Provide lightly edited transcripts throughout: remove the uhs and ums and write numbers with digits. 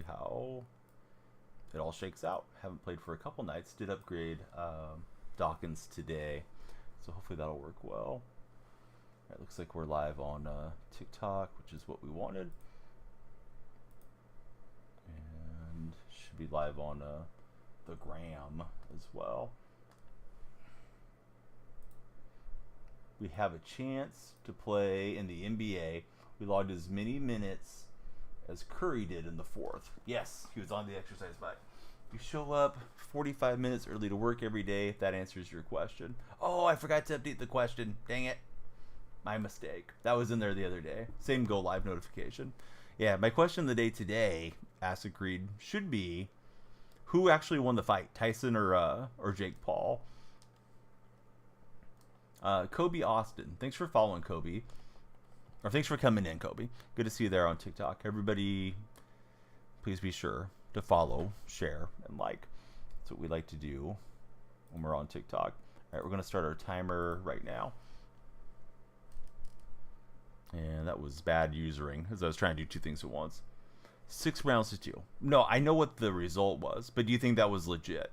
how it all shakes out. Haven't played for a couple nights. Did upgrade Dawkins today, so hopefully that'll work well. It looks like we're live on TikTok, which is what we wanted, and should be live on the gram as well. We have a chance to play in the NBA. We logged as many minutes as Curry did in the fourth. Yes, he was on the exercise bike. You show up 45 minutes early to work every day, if that answers your question. Oh, I forgot to update the question. Dang it. My mistake. That was in there the other day. Same go live notification. Yeah, my question of the day today, Acid Creed, should be who actually won the fight, Tyson or Jake Paul? Kobe Austin. Thanks for following, Kobe. Or thanks for coming in, Kobe. Good to see you there on TikTok. Everybody, please be sure to follow, share, and like. That's what we like to do when we're on TikTok. All right, we're going to start our timer right now. And that was bad usering, because I was trying to do two things at once. 6 rounds to 2. No, I know what the result was, but do you think that was legit?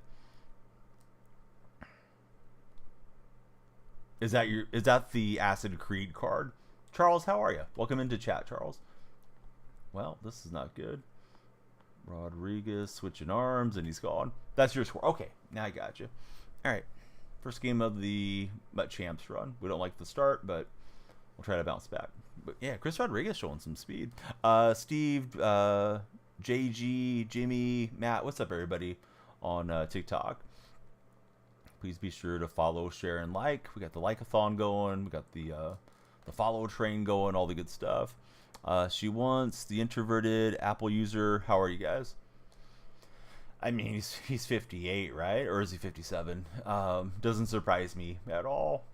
Is that the Acid Creed card? Charles, how are you? Welcome into chat, Charles. Well, this is not good. Rodriguez switching arms, and he's gone. That's your score. Okay, now I got you. All right, first game of the Mutt Champs run. We don't like the start, but we'll try to bounce back. But yeah, Chris Rodriguez showing some speed. Steve, JG, Jimmy, Matt, what's up, everybody on TikTok? Please be sure to follow, share, and like. We got the like-a-thon going. We got the follow train going, all the good stuff. She wants the introverted Apple user. How are you guys? I mean, he's 58, right? Or is he 57? Doesn't surprise me at all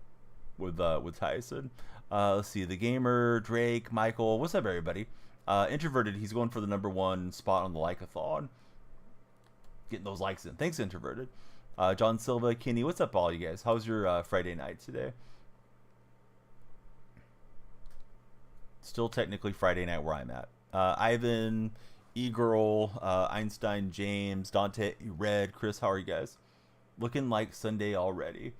with Tyson. Let's see, the gamer, Drake, Michael. What's up, everybody? Introverted, he's going for the #1 spot on the like-a-thon. Getting those likes in. Thanks, Introverted. John Silva, Kenny, what's up, all you guys? How's your Friday night today? Still technically Friday night where I'm at. Ivan, E-Girl, Einstein, James, Dante, Red, Chris, how are you guys? Looking like Sunday already.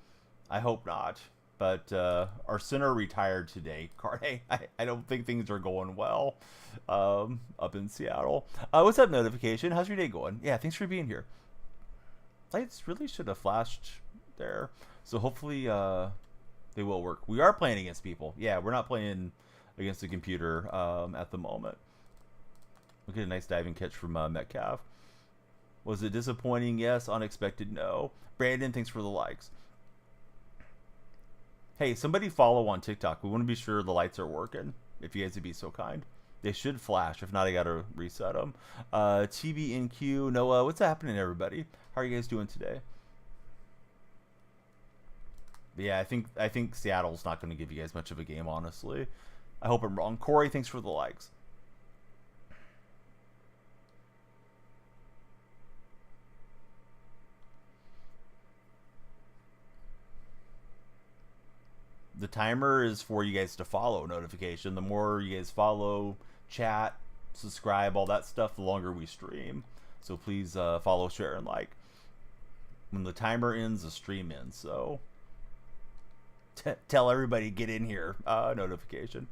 I hope not. But our center retired today. Hey, I don't think things are going well up in Seattle. What's up, Notification? How's your day going? Yeah, thanks for being here. Lights really should have flashed there. So hopefully they will work. We are playing against people. Yeah, we're not playing against the computer at the moment. Look at a nice diving catch from Metcalf. Was it disappointing? Yes. Unexpected? No. Brandon, thanks for the likes. Hey, somebody follow on TikTok. We want to be sure the lights are working, if you guys would be so kind. They should flash. If not, I got to reset them. TBNQ, Noah, what's happening, everybody? How are you guys doing today? But yeah, I think Seattle's not going to give you guys much of a game, honestly. I hope I'm wrong. Corey, thanks for the likes. The timer is for you guys to follow notification. The more you guys follow, chat, subscribe, all that stuff, the longer we stream. So please follow, share, and like. When the timer ends, the stream ends. So tell everybody get in here. Notification.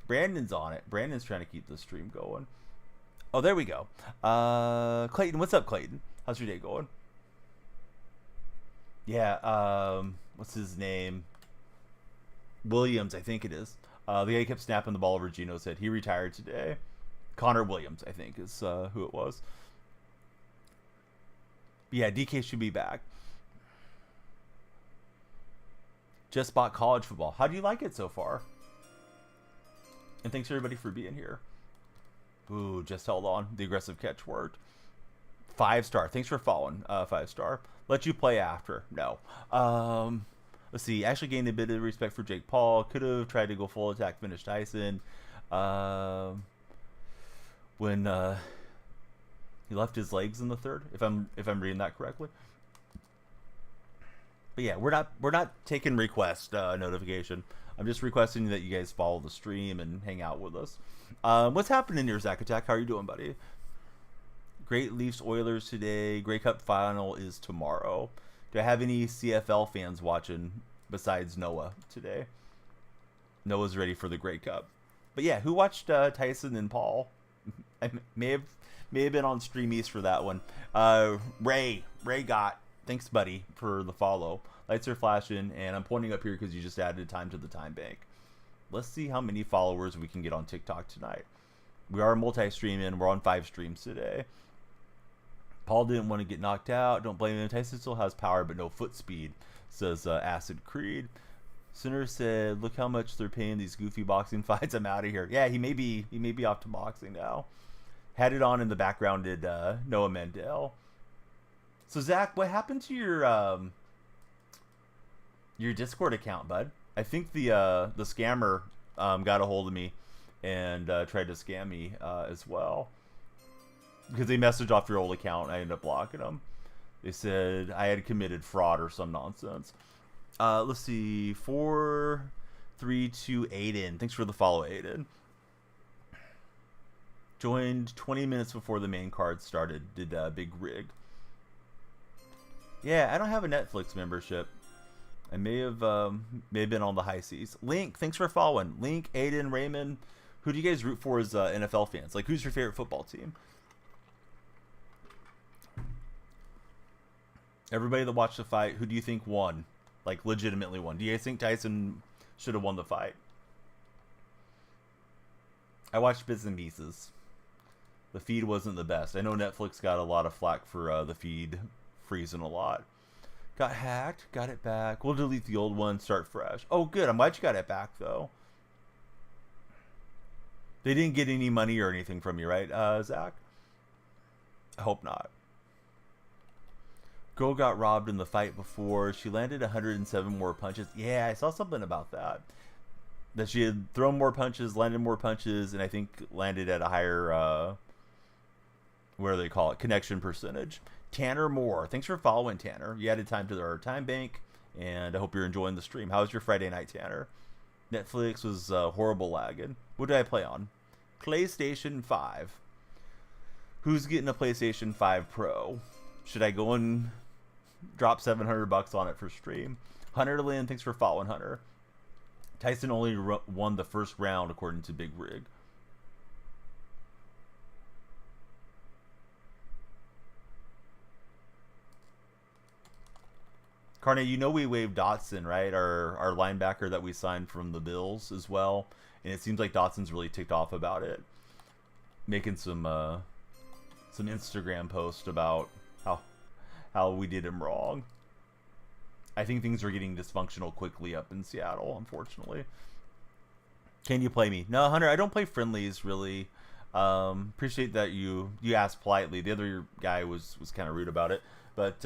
Brandon's on it. Brandon's trying to keep the stream going. Oh, there we go. Clayton, what's up, Clayton? How's your day going? Yeah, what's his name? Williams, I think it is. The guy kept snapping the ball over Gino's head. He retired today. Connor Williams, I think, is who it was. But yeah, DK should be back. Just bought college football. How do you like it so far? And thanks everybody for being here. Ooh, just held on. The aggressive catch worked. 5-star. Thanks for following. 5-star. Let you play after. No. Let's see. Actually gained a bit of respect for Jake Paul. Could have tried to go full attack, finish Tyson. When he left his legs in the third, if I'm reading that correctly. But yeah, we're not taking request notification. I'm just requesting that you guys follow the stream and hang out with us. What's happening here, Zach Attack? How are you doing, buddy? Great Leafs Oilers today. Grey Cup final is tomorrow. Do I have any CFL fans watching besides Noah today? Noah's ready for the Grey Cup. But yeah, who watched Tyson and Paul? I may have been on Stream East for that one. Ray got. Thanks, buddy, for the follow. Lights are flashing, and I'm pointing up here because you just added time to the time bank. Let's see how many followers we can get on TikTok tonight. We are multi-streaming. We're on 5 streams today. Paul didn't want to get knocked out. Don't blame him. Tyson still has power, but no foot speed, says Acid Creed. Sinner said, look how much they're paying these goofy boxing fights. I'm out of here. Yeah, he may be off to boxing now. Had it on in the background did Noah Mandel. So Zach, what happened to your Discord account, bud? I think the scammer got a hold of me and tried to scam me as well. Because they messaged off your old account. I ended up blocking them. They said I had committed fraud or some nonsense. Let's see. 432 Aiden. Thanks for the follow, Aiden. Joined 20 minutes before the main card started. Did Big Rig. Yeah, I don't have a Netflix membership. I may have been on the high seas. Link, thanks for following. Link, Aiden, Raymond. Who do you guys root for as NFL fans? Like, who's your favorite football team? Everybody that watched the fight, who do you think won? Like, legitimately won. Do you guys think Tyson should have won the fight? I watched bits and pieces. The feed wasn't the best. I know Netflix got a lot of flack for the feed freezing a lot. Got hacked. Got it back. We'll delete the old one. Start fresh. Oh, good. I'm glad you got it back, though. They didn't get any money or anything from you, right, Zach? I hope not. Girl got robbed in the fight before. She landed 107 more punches. Yeah, I saw something about that. That she had thrown more punches, landed more punches, and I think landed at a higher, what do they call it, connection percentage. Tanner Moore. Thanks for following, Tanner. You added time to our time bank, and I hope you're enjoying the stream. How was your Friday night, Tanner? Netflix was horrible lagging. What did I play on? PlayStation 5. Who's getting a PlayStation 5 Pro? Should I go and drop $700 on it for stream? Hunter Lynn, thanks for following, Hunter. Tyson only won the first round according to Big Rig. Carney, you know we waived Dotson, right? Our linebacker that we signed from the Bills as well. And it seems like Dotson's really ticked off about it. Making some Instagram posts about how we did him wrong. I think things are getting dysfunctional quickly up in Seattle, unfortunately. Can you play me? No, Hunter, I don't play friendlies, really. Appreciate that you asked politely. The other guy was kind of rude about it. But,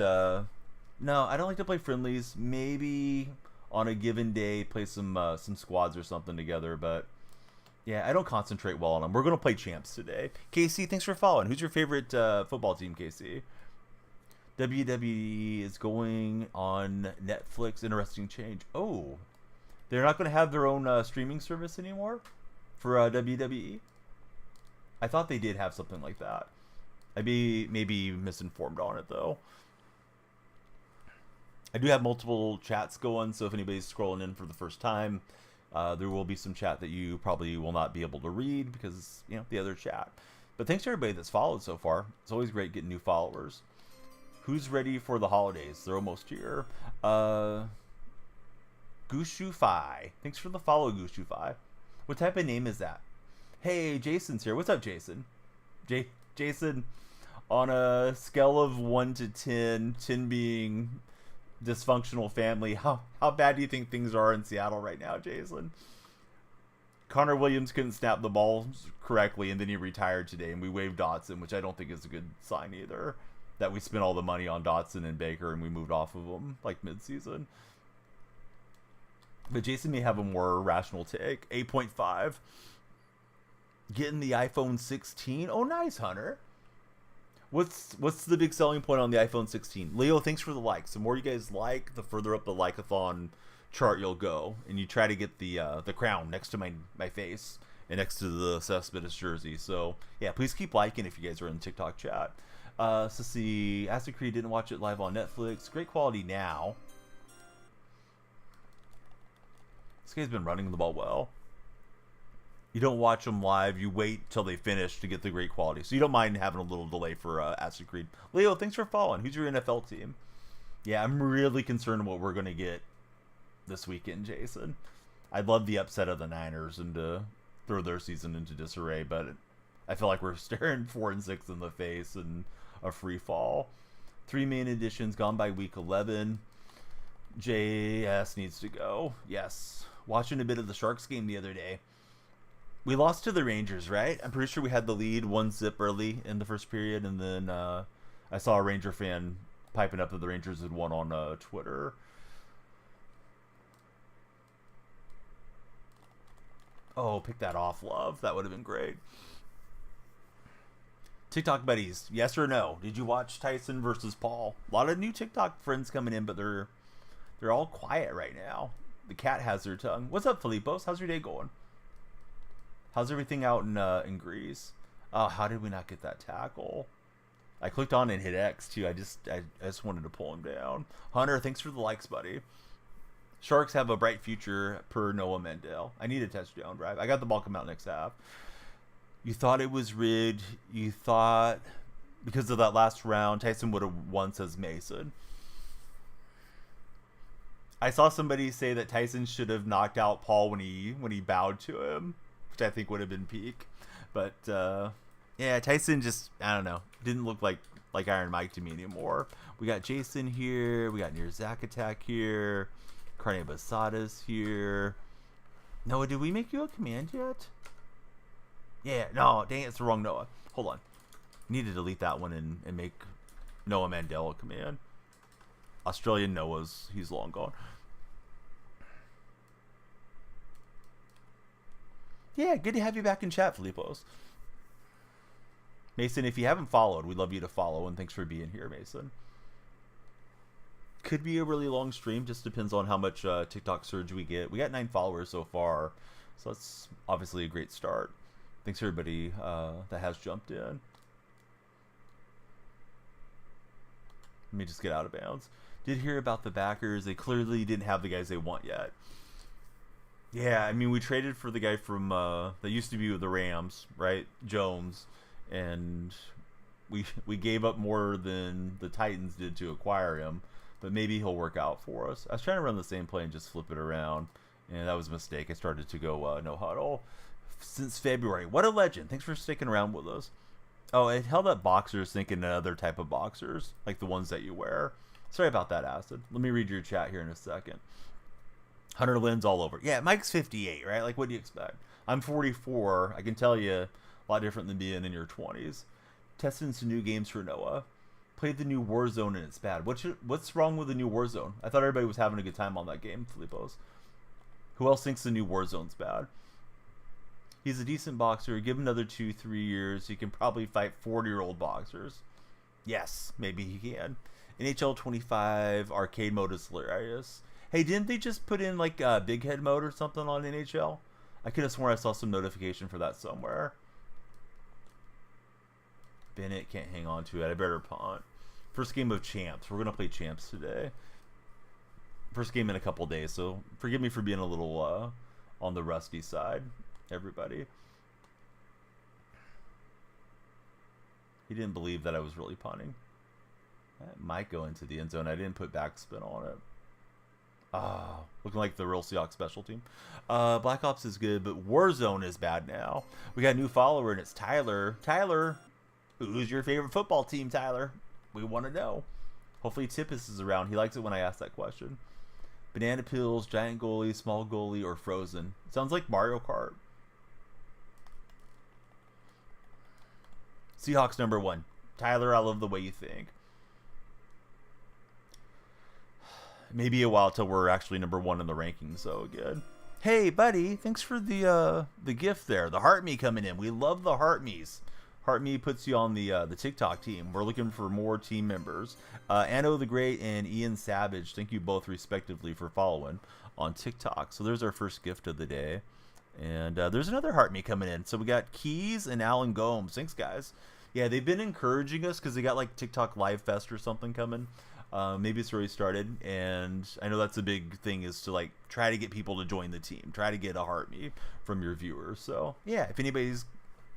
no, I don't like to play friendlies. Maybe on a given day, play some squads or something together. But, yeah, I don't concentrate well on them. We're going to play champs today. KC, thanks for following. Who's your favorite football team, KC? WWE is going on Netflix. Interesting change. Oh, they're not going to have their own streaming service anymore for WWE? I thought they did have something like that. I'd be maybe misinformed on it, though. I do have multiple chats going, so if anybody's scrolling in for the first time, there will be some chat that you probably will not be able to read because, you know, the other chat. But thanks to everybody that's followed so far. It's always great getting new followers. Who's ready for the holidays? They're almost here. Gushu Fi. Thanks for the follow, Gushu Fi. What type of name is that? Hey, Jason's here. What's up, Jason? Jason, on a scale of 1 to 10, 10 being dysfunctional family, how bad do you think things are in Seattle right now, Jason? Connor Williams couldn't snap the ball correctly, and then he retired today, and we waived Dotson, which I don't think is a good sign either. That we spent all the money on Dotson and Baker, and we moved off of them, like, mid-season. But Jason may have a more rational take. 8.5. Getting the iPhone 16. Oh, nice, Hunter. What's the big selling point on the iPhone 16? Leo, thanks for the likes. The more you guys like, the further up the like-a-thon chart you'll go. And you try to get the crown next to my face and next to the Cespedes jersey. So yeah, please keep liking if you guys are in TikTok chat. So see, Acid Creed didn't watch it live on Netflix. Great quality now. This guy's been running the ball well. You don't watch them live. You wait till they finish to get the great quality. So you don't mind having a little delay for Acid Creed. Leo, thanks for following. Who's your NFL team? Yeah, I'm really concerned what we're going to get this weekend, Jason. I'd love the upset of the Niners and to throw their season into disarray, but I feel like we're staring 4-6 in the face and a free fall. 3 main editions gone by week 11. JS needs to go. Yes. Watching a bit of the Sharks game the other day. We lost to the Rangers, right? I'm pretty sure we had the lead 1-0 early in the first period, and then I saw a Ranger fan piping up that the Rangers had won on Twitter. Oh, pick that off, love. That would have been great. TikTok buddies, yes or no? Did you watch Tyson versus Paul? A lot of new TikTok friends coming in, but they're all quiet right now. The cat has their tongue. What's up, Filipos? How's your day going? How's everything out in Greece? Oh, how did we not get that tackle? I clicked on and hit X too. I just wanted to pull him down. Hunter, thanks for the likes, buddy. Sharks have a bright future per Noah Mendel. I need a touchdown drive. I got the ball come out next half. You thought it was rigged. You thought because of that last round, Tyson would have won, says Mason. I saw somebody say that Tyson should have knocked out Paul when he bowed to him, which I think would have been peak. But yeah, Tyson just, I don't know, didn't look like Iron Mike to me anymore. We got Jason here. We got Near Zach Attack here. Carne Basada's here. Noah, did we make you a command yet? Yeah, no, dang it, it's the wrong Noah. Hold on. Need to delete that one and make Noah Mandel a command. Australian Noah's, he's long gone. Yeah, good to have you back in chat, Filipos. Mason, if you haven't followed, we'd love you to follow, and thanks for being here, Mason. Could be a really long stream, just depends on how much TikTok surge we get. We got 9 followers so far, so that's obviously a great start. Thanks everybody that has jumped in. Let me just get out of bounds. Did hear about the backers. They clearly didn't have the guys they want yet. Yeah, I mean, we traded for the guy from that used to be with the Rams, right? Jones, and we gave up more than the Titans did to acquire him, but maybe he'll work out for us. I was trying to run the same play and just flip it around, and that was a mistake. I started to go no huddle since February. What a legend. Thanks for sticking around with us. Oh, it held up boxers, thinking another type of boxers, like the ones that you wear. Sorry about that, Acid. Let me read your chat here in a second. Hunter Lynn's all over. Yeah, Mike's 58, right? Like, what do you expect? I'm 44. I can tell you a lot different than being in your 20s. Testing some new games for Noah. Played the new Warzone and it's bad. What's wrong with the new Warzone? I thought everybody was having a good time on that game, Filipos. Who else thinks the new Warzone's bad? He's a decent boxer. Give him another 2-3 years. He can probably fight 40-year-old boxers. Yes, maybe he can. NHL 25 arcade mode is hilarious. Hey, didn't they just put in like a big head mode or something on NHL? I could have sworn I saw some notification for that somewhere. Bennett can't hang on to it. I better punt. First game of champs. We're going to play champs today. First game in a couple days, so forgive me for being a little on the rusty side, everybody. He didn't believe that I was really punting. That might go into the end zone. I didn't put backspin on it. Oh, looking like the real Seahawks special team. Black Ops is good, but Warzone is bad now. We got a new follower, and it's Tyler. Tyler, who's your favorite football team, Tyler? We want to know. Hopefully Tippus is around. He likes it when I ask that question. Banana pills, giant goalie, small goalie, or frozen. Sounds like Mario Kart. Seahawks number 1. Tyler, I love the way you think. Maybe a while till we're actually number 1 in the rankings, so good. Hey, buddy, thanks for the gift there. The Heart Me coming in. We love the Heart Me's. Heart Me puts you on the TikTok team. We're looking for more team members. Anno the Great and Ian Savage, thank you both respectively for following on TikTok. So there's our first gift of the day. And there's another Heart Me coming in. So we got Keys and Alan Gomes. Thanks, guys. Yeah, they've been encouraging us because they got like TikTok Live Fest or something coming. Maybe it's already started, and I know that's a big thing, is to like try to get people to join the team, try to get a Heart Me from your viewers. So yeah, if anybody's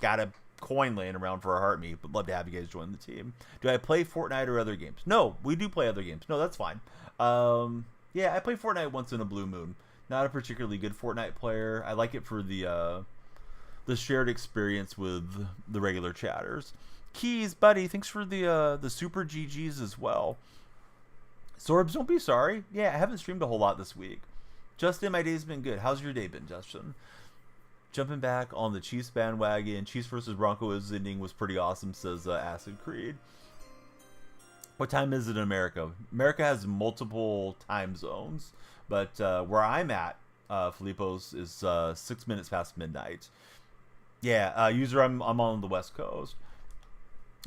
got a coin laying around for a Heart Me, would love to have you guys join the team. Do I play Fortnite or other games? No, we do play other games. No, that's fine. Yeah, I play Fortnite once in a blue moon. Not a particularly good Fortnite player. I like it for the shared experience with the regular chatters. Keys, buddy, thanks for the super GGs as well. Sorbs, don't be sorry. Yeah, I haven't streamed a whole lot this week. Justin, my day's been good. How's your day been, Justin? Jumping back on the Chiefs bandwagon. Chiefs versus Broncos ending was pretty awesome, says Acid Creed. What time is it in America? America has multiple time zones, but where I'm at, Filippo's, is 6 minutes past midnight. Yeah, user, I'm on the West Coast.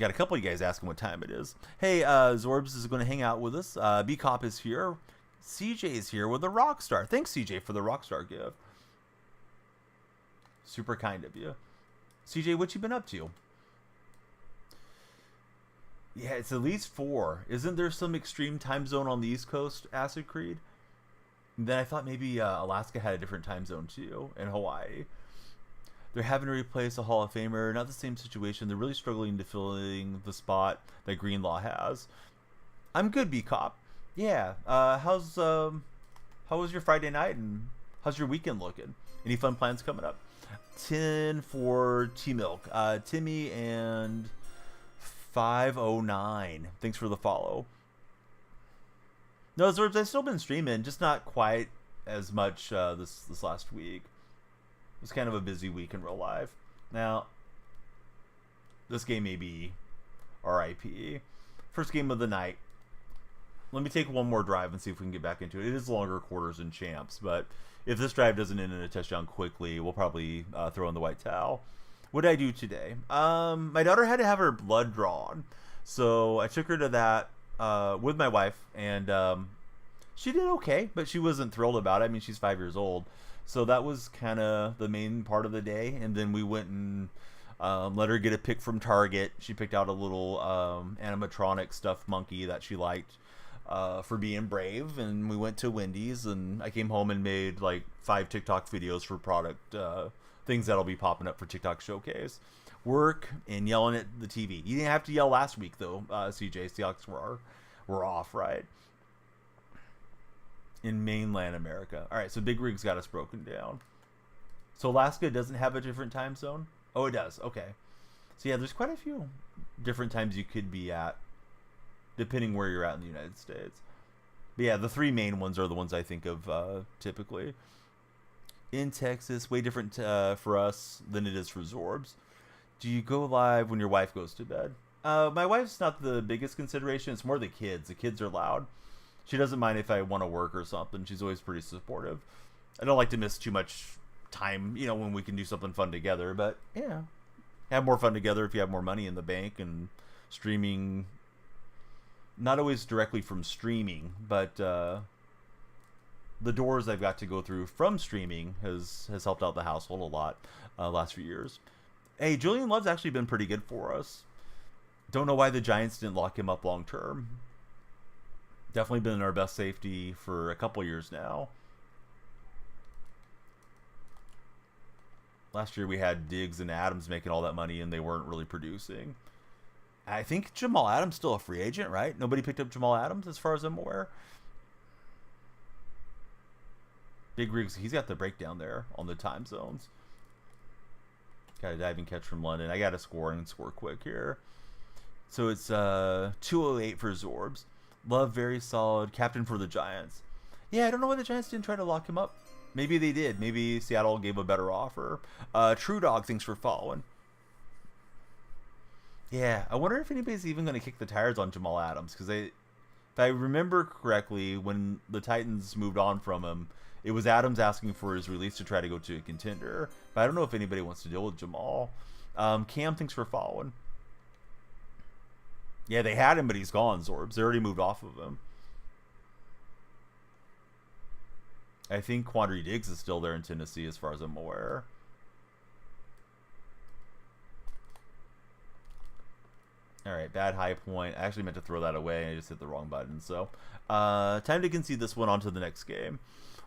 Got a couple of you guys asking what time it is. Hey, Zorbs is going to hang out with us. B-Cop is here. CJ is here with a Rockstar. Thanks, CJ, for the Rockstar gift. Super kind of you. CJ, what you been up to? Yeah, it's at least 4. Isn't there some extreme time zone on the East Coast, Acid Creed? And then I thought maybe Alaska had a different time zone too, and Hawaii. They're having to replace a Hall of Famer. Not the same situation. They're really struggling to filling the spot that Greenlaw has. I'm good, B-Cop. Yeah. How was your Friday night, and how's your weekend looking? Any fun plans coming up? 10 for T-Milk. Timmy and 509. Thanks for the follow. No, Zorbs, I've still been streaming, just not quite as much this last week. It was kind of a busy week in real life. Now, this game may be RIP. First game of the night. Let me take one more drive and see if we can get back into it. It is longer quarters than champs, but if this drive doesn't end in a touchdown quickly, we'll probably throw in the white towel. What did I do today? My daughter had to have her blood drawn, so I took her to that with my wife, and she did okay, but she wasn't thrilled about it. I mean, she's 5 years old. So that was kind of the main part of the day. And then we went and let her get a pick from Target. She picked out a little animatronic stuffed monkey that she liked for being brave. And we went to Wendy's, and I came home and made like 5 TikTok videos for product things that'll be popping up for TikTok Showcase. Work and yelling at the TV. You didn't have to yell last week, though, CJ. Seahawks were off, right? In mainland America. All right, so Big Rig's got us broken down. So Alaska doesn't have a different time zone? Oh, it does. Okay. So yeah, there's quite a few different times you could be at, depending where you're at in the United States. But yeah, the 3 main ones are the ones I think of typically. In Texas, way different for us than it is for Zorbs. Do you go live when your wife goes to bed? My wife's not the biggest consideration. It's more the kids. The kids are loud. She doesn't mind if I want to work or something. She's always pretty supportive. I don't like to miss too much time, when we can do something fun together. But, yeah, have more fun together if you have more money in the bank. And streaming, not always directly from streaming, but the doors I've got to go through from streaming has helped out the household a lot last few years. Hey, Julian Love's actually been pretty good for us. Don't know why the Giants didn't lock him up long term. Definitely been our best safety for a couple years now. Last year we had Diggs and Adams making all that money, and they weren't really producing. I think Jamal Adams still a free agent, right? Nobody picked up Jamal Adams as far as I'm aware. Big Riggs, he's got the breakdown there on the time zones. Got a diving catch from London. I got to score quick here. So it's 208 for Zorbs. Love, very solid. Captain for the Giants. Yeah, I don't know why the Giants didn't try to lock him up. Maybe they did. Maybe Seattle gave a better offer. True Dog, thanks for following. Yeah, I wonder if anybody's even going to kick the tires on Jamal Adams. Because if I remember correctly, when the Titans moved on from him, it was Adams asking for his release to try to go to a contender. But I don't know if anybody wants to deal with Jamal. Cam, thanks for following. Yeah, they had him, but he's gone, Zorbs. They already moved off of him. I think Quandary Diggs is still there in Tennessee, as far as I'm aware. All right, bad high point. I actually meant to throw that away, and I just hit the wrong button. So, time to concede this one on to the next game.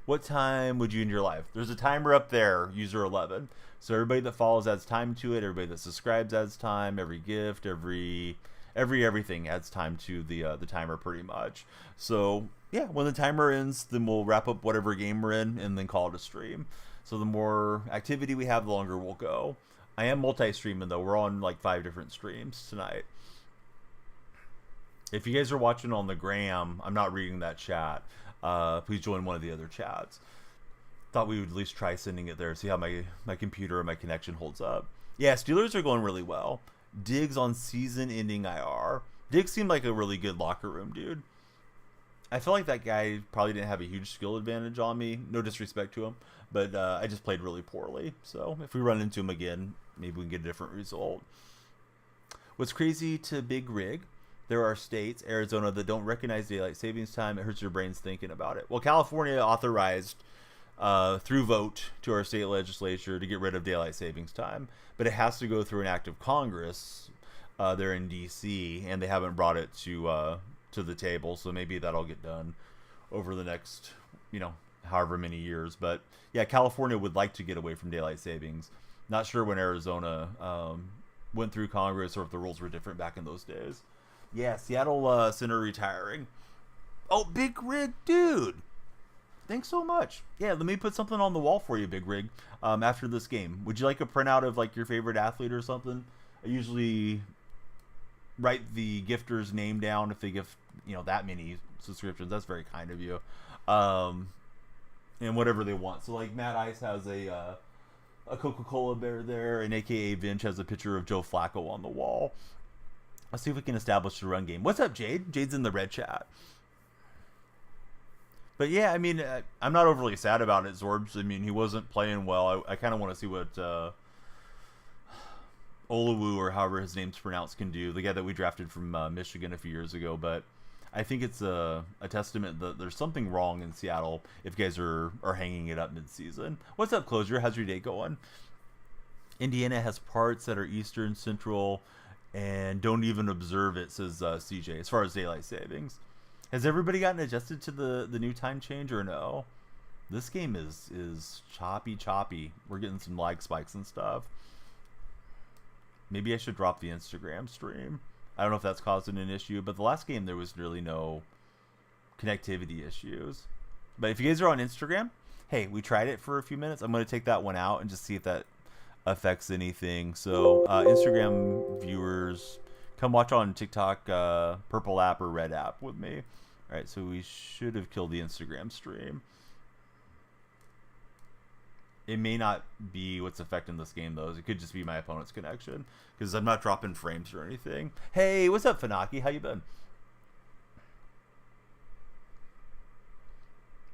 What time would you end your life? There's a timer up there, user 11. So everybody that follows adds time to it. Everybody that subscribes adds time. Every gift, everything adds time to the timer pretty much. So yeah, when the timer ends, then we'll wrap up whatever game we're in and then call it a stream. So the more activity we have, the longer we'll go. I am multi-streaming though. We're on like 5 different streams tonight. If you guys are watching on the gram, I'm not reading that chat. Please join one of the other chats. Thought we would at least try sending it there, see how my computer and my connection holds up. Yeah, Steelers are going really well. Diggs on season-ending IR. Diggs seemed like a really good locker room dude. I feel like that guy probably didn't have a huge skill advantage on me. No disrespect to him, but I just played really poorly. So if we run into him again, maybe we can get a different result. What's crazy to Big Rig? There are states, Arizona, that don't recognize daylight savings time. It hurts your brains thinking about it. Well, California authorized through vote to our state legislature to get rid of daylight savings time, but it has to go through an act of Congress there in D.C., and they haven't brought it to the table. So maybe that'll get done over the next, however many years. But yeah, California would like to get away from daylight savings. Not sure when Arizona went through Congress or if the rules were different back in those days. Yeah, Seattle Center retiring. Oh, Big Rig, dude. Thanks so much. Yeah, let me put something on the wall for you, Big Rig, after this game. Would you like a printout of like your favorite athlete or something? I usually write the gifter's name down if they gift, that many subscriptions. That's very kind of you. And whatever they want. So like Matt Ice has a Coca-Cola bear there, and AKA Vince has a picture of Joe Flacco on the wall. Let's see if we can establish the run game. What's up, Jade? Jade's in the red chat. But yeah, I mean, I'm not overly sad about it, Zorbs. I mean, he wasn't playing well. I kind of want to see what Olawu, or however his name's pronounced, can do. The guy that we drafted from Michigan a few years ago. But I think it's a testament that there's something wrong in Seattle if guys are hanging it up mid-season. What's up, Closure? How's your day going? Indiana has parts that are Eastern, Central, and don't even observe it, says CJ, as far as daylight savings. Has everybody gotten adjusted to the new time change or no? This game is choppy. We're getting some lag spikes and stuff. Maybe I should drop the Instagram stream. I don't know if that's causing an issue, but the last game there was really no connectivity issues. But if you guys are on Instagram, hey, we tried it for a few minutes. I'm going to take that one out and just see if that affects anything. So Instagram viewers, come watch on TikTok, purple app or red app with me. All right, so we should have killed the Instagram stream. It may not be what's affecting this game though. It could just be my opponent's connection, because I'm not dropping frames or anything. Hey, what's up, Fanaki? How you been?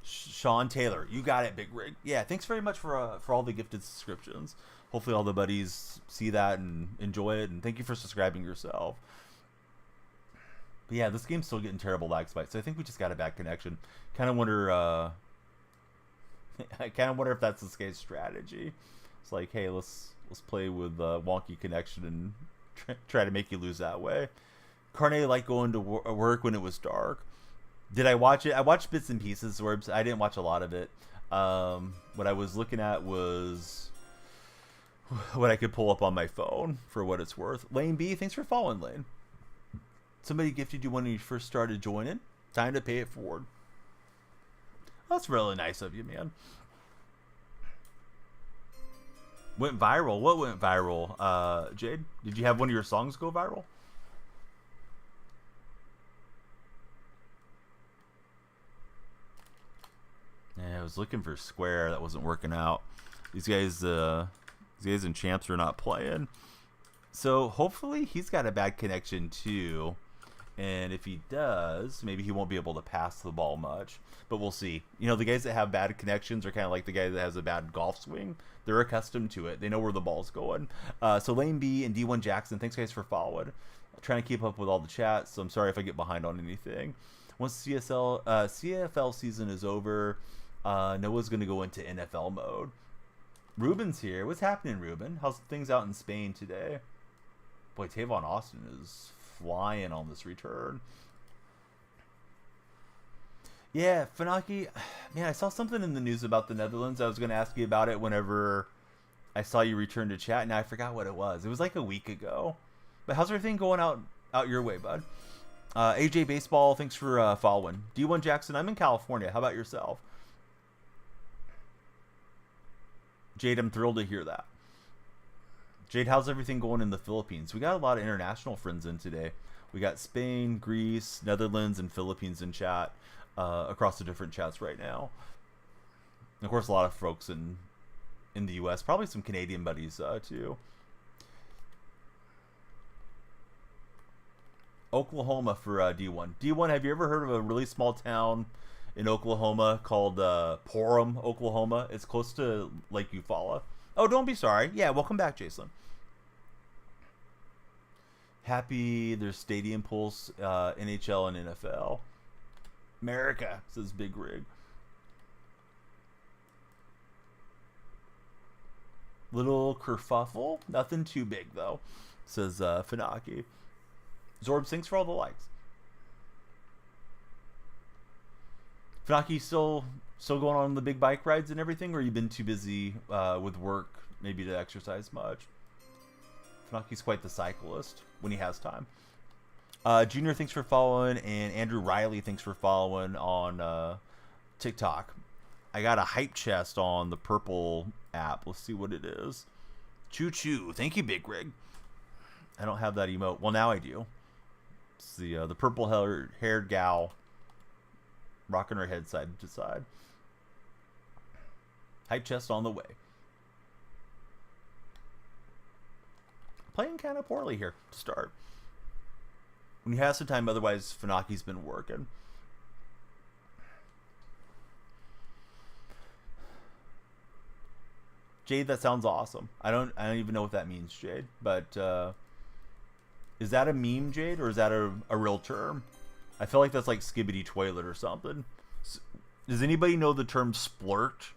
Sean Taylor, you got it, Big Rig. Yeah, thanks very much for all the gifted subscriptions. Hopefully all the buddies see that and enjoy it, and thank you for subscribing yourself. But yeah, this game's still getting terrible lag spikes, so I think we just got a bad connection. Kind of wonder, I kind of wonder if that's this guy's strategy. It's like, hey, let's play with wonky connection and try to make you lose that way. Carne liked going to work when it was dark. Did I watch it? I watched bits and pieces, Orbs. I didn't watch a lot of it. What I was looking at was what I could pull up on my phone for what it's worth. Lane B, thanks for following, Lane. Somebody gifted you when you first started joining. Time to pay it forward. That's really nice of you, man. Went viral. What went viral? Jade, did you have one of your songs go viral? Yeah, I was looking for Square. That wasn't working out. These guys and Champs are not playing. So hopefully he's got a bad connection too. And if he does, maybe he won't be able to pass the ball much. But we'll see. The guys that have bad connections are kind of like the guy that has a bad golf swing. They're accustomed to it. They know where the ball's going. So Lane B and D1 Jackson, thanks guys for following. I'm trying to keep up with all the chats, so I'm sorry if I get behind on anything. Once CFL season is over, Noah's going to go into NFL mode. Ruben's here. What's happening, Ruben? How's things out in Spain today? Boy, Tavon Austin is flying on this return. Yeah, Funaki, man, I saw something in the news about the Netherlands. I was going to ask you about it whenever I saw you return to chat, and I forgot what it was. It was like a week ago. But how's everything going out your way, bud? AJ Baseball, thanks for following. D1 Jackson, I'm in California. How about yourself? Jade, I'm thrilled to hear that. Jade, how's everything going in the Philippines? We got a lot of international friends in today. We got Spain, Greece, Netherlands, and Philippines in chat across the different chats right now. And of course, a lot of folks in the U.S., probably some Canadian buddies too. Oklahoma for D1. D1, have you ever heard of a really small town in Oklahoma called Porham, Oklahoma? It's close to Lake Eufaula. Oh, don't be sorry. Yeah, welcome back, Jason. Happy there's stadium pulls, NHL and NFL. America, says Big Rig. Little kerfuffle. Nothing too big, though, says Funaki. Zorb, thanks for all the likes. Funaki, still going on the big bike rides and everything, or you been too busy with work maybe to exercise much? Funaki's quite the cyclist when he has time. Junior, thanks for following, and Andrew Riley, thanks for following on TikTok. I got a hype chest on the purple app. Let's see what it is. Choo choo. Thank you, Big Rig. I don't have that emote. Well, now I do. It's the purple haired gal rocking her head side to side. Hype chest on the way. Playing kind of poorly here to start. When you have some time, otherwise Funaki's been working. Jade, that sounds awesome. I don't even know what that means, Jade. But is that a meme, Jade, or is that a real term? I feel like that's like Skibbity Toilet or something. Does anybody know the term splurt?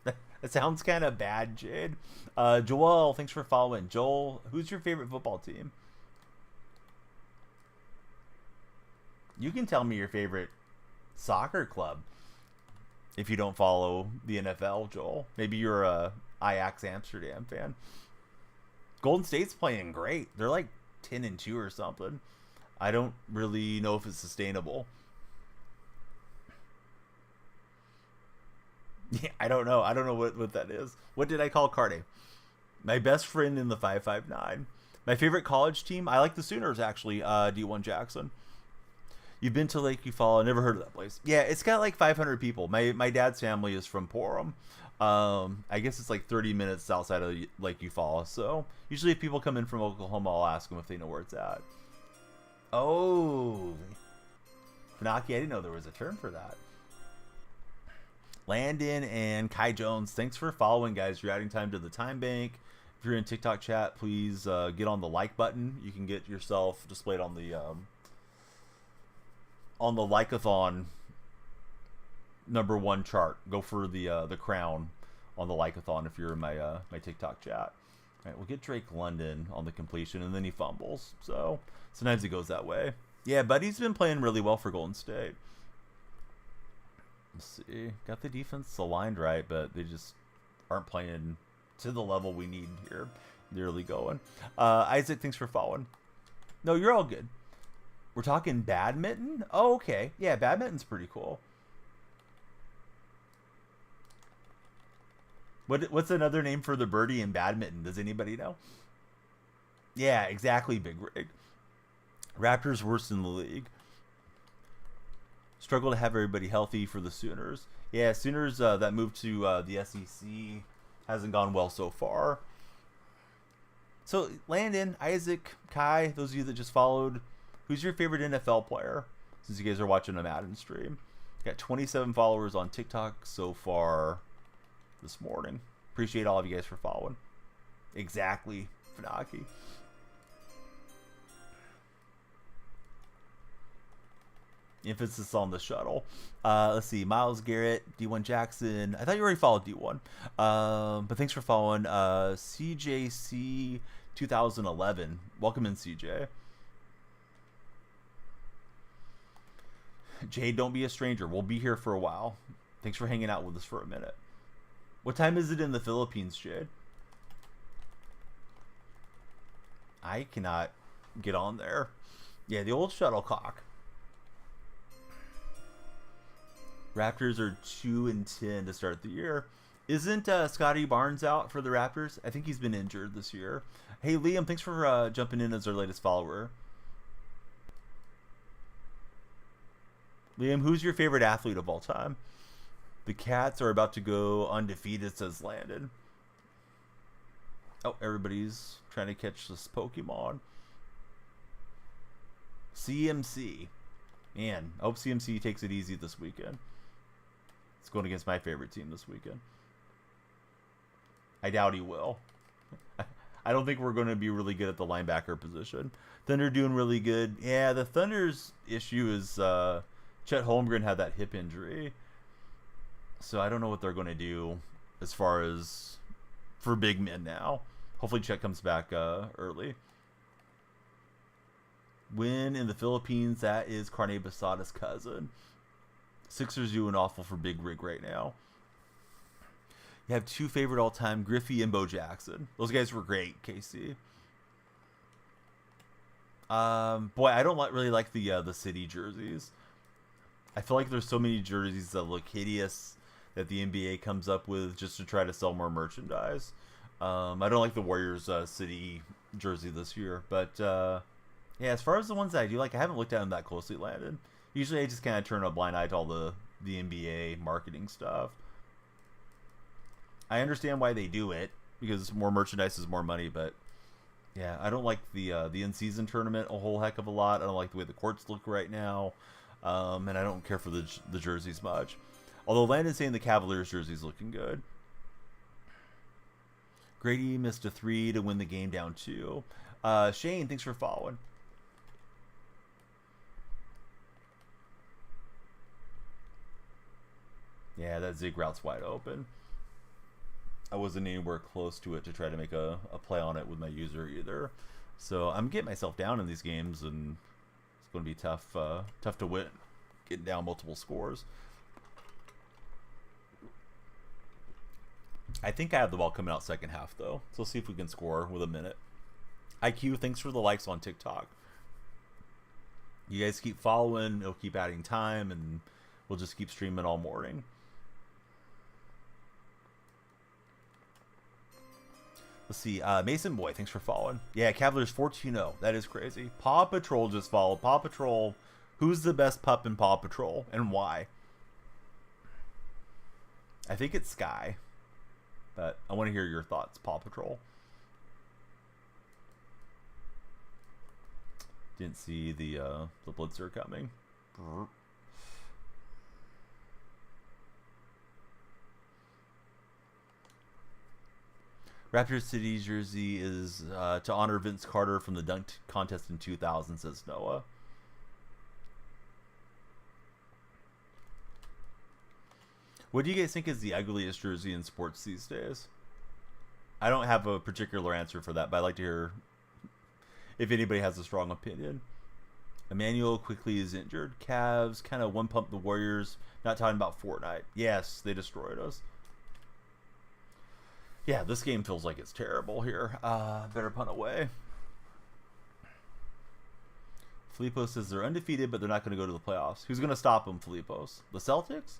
That sounds kind of bad, Jade. Joel, thanks for following. Joel, who's your favorite football team? You can tell me your favorite soccer club if you don't follow the NFL, Joel. Maybe you're a Ajax Amsterdam fan. Golden State's playing great. They're like 10-2 or something. I don't really know if it's sustainable. Yeah, I don't know. I don't know what that is. What did I call Carde? My best friend in the 559. My favorite college team? I like the Sooners, actually. D1 Jackson. You've been to Lake Eufaula? Never heard of that place. Yeah, it's got like 500 people. My dad's family is from Porham. I guess it's like 30 minutes outside of Lake Eufaula. So usually if people come in from Oklahoma, I'll ask them if they know where it's at. Oh, Funaki, I didn't know there was a term for that. Landon and Kai Jones, thanks for following, guys. You're adding time to the time bank. If you're in TikTok chat, please get on the like button. You can get yourself displayed on the Likeathon #1 chart. Go for the crown on the Likeathon if you're in my my TikTok chat. All right, we'll get Drake London on the completion, and then he fumbles. So sometimes it goes that way. Yeah, Buddy's been playing really well for Golden State. Let's see. Got the defense aligned right, but they just aren't playing to the level we need here. Nearly going. Isaac, thanks for following. No, you're all good. We're talking badminton? Oh, okay. Yeah, badminton's pretty cool. What's another name for the birdie in badminton? Does anybody know? Yeah, exactly, Big Rig. Raptors worst in the league. Struggle to have everybody healthy for the Sooners. Yeah, Sooners, that move to the SEC hasn't gone well so far. So, Landon, Isaac, Kai, those of you that just followed, who's your favorite NFL player? Since you guys are watching a Madden stream. Got 27 followers on TikTok so far this morning. Appreciate all of you guys for following. Exactly, Emphasis on the shuttle. Let's see. Miles Garrett, D1 Jackson. I thought you already followed D1. But thanks for following. CJC 2011. Welcome in, CJ. Jade, don't be a stranger. We'll be here for a while. Thanks for hanging out with us for a minute. What time is it in the Philippines, Jade? I cannot get on there. Yeah, the old shuttlecock. Raptors are 2-10 to start the year. Isn't Scotty Barnes out for the Raptors? I think he's been injured this year. Hey, Liam, thanks for jumping in as our latest follower. Liam, who's your favorite athlete of all time? The Cats are about to go undefeated, says Landon. Oh, everybody's trying to catch this Pokemon. CMC. Man, I hope CMC takes it easy this weekend. It's going against my favorite team this weekend. I doubt he will. I don't think we're going to be really good at the linebacker position. Thunder doing really good. Yeah, the Thunder's issue is Chet Holmgren had that hip injury. So I don't know what they're going to do as far as for big men now. Hopefully Chet comes back early. Win in the Philippines, that is Carne Basada's cousin. Sixers doing awful for Big Rig right now. You have two favorite all-time, Griffey and Bo Jackson. Those guys were great, KC. Boy, I don't really like the city jerseys. I feel like there's so many jerseys that look hideous that the NBA comes up with just to try to sell more merchandise. I don't like the Warriors city jersey this year, but yeah, as far as the ones that I do like, I haven't looked at them that closely, Landon. Usually I just kind of turn a blind eye to all the NBA marketing stuff. I understand why they do it, because more merchandise is more money, but yeah, I don't like the in-season tournament a whole heck of a lot. I don't like the way the courts look right now, and I don't care for the jerseys much. Although Landon's saying the Cavaliers jersey's looking good. Grady missed a 3 to win the game down 2. Shane, thanks for following. Yeah, that zig route's wide open. I wasn't anywhere close to it to try to make a play on it with my user either. So I'm getting myself down in these games, and it's going to be tough to win, getting down multiple scores. I think I have the ball coming out second half, though. So we'll see if we can score with a minute. IQ, thanks for the likes on TikTok. You guys keep following. It'll keep adding time, and we'll just keep streaming all morning. Let's see. Mason Boy, thanks for following. Yeah, Cavaliers 14-0. That is crazy. Paw Patrol just followed. Paw Patrol. Who's the best pup in Paw Patrol, and why? I think it's Sky. But I want to hear your thoughts, Paw Patrol. Didn't see the blitzer coming. Raptors City jersey is to honor Vince Carter from the dunk contest in 2000, says Noah. What do you guys think is the ugliest jersey in sports these days? I don't have a particular answer for that, but I'd like to hear if anybody has a strong opinion. Emmanuel quickly is injured. Cavs kind of one-pump the Warriors. Not talking about Fortnite. Yes, they destroyed us. Yeah, this game feels like it's terrible here. Better punt away. Filippo says they're undefeated, but they're not going to go to the playoffs. Who's going to stop them, Filippos? The Celtics?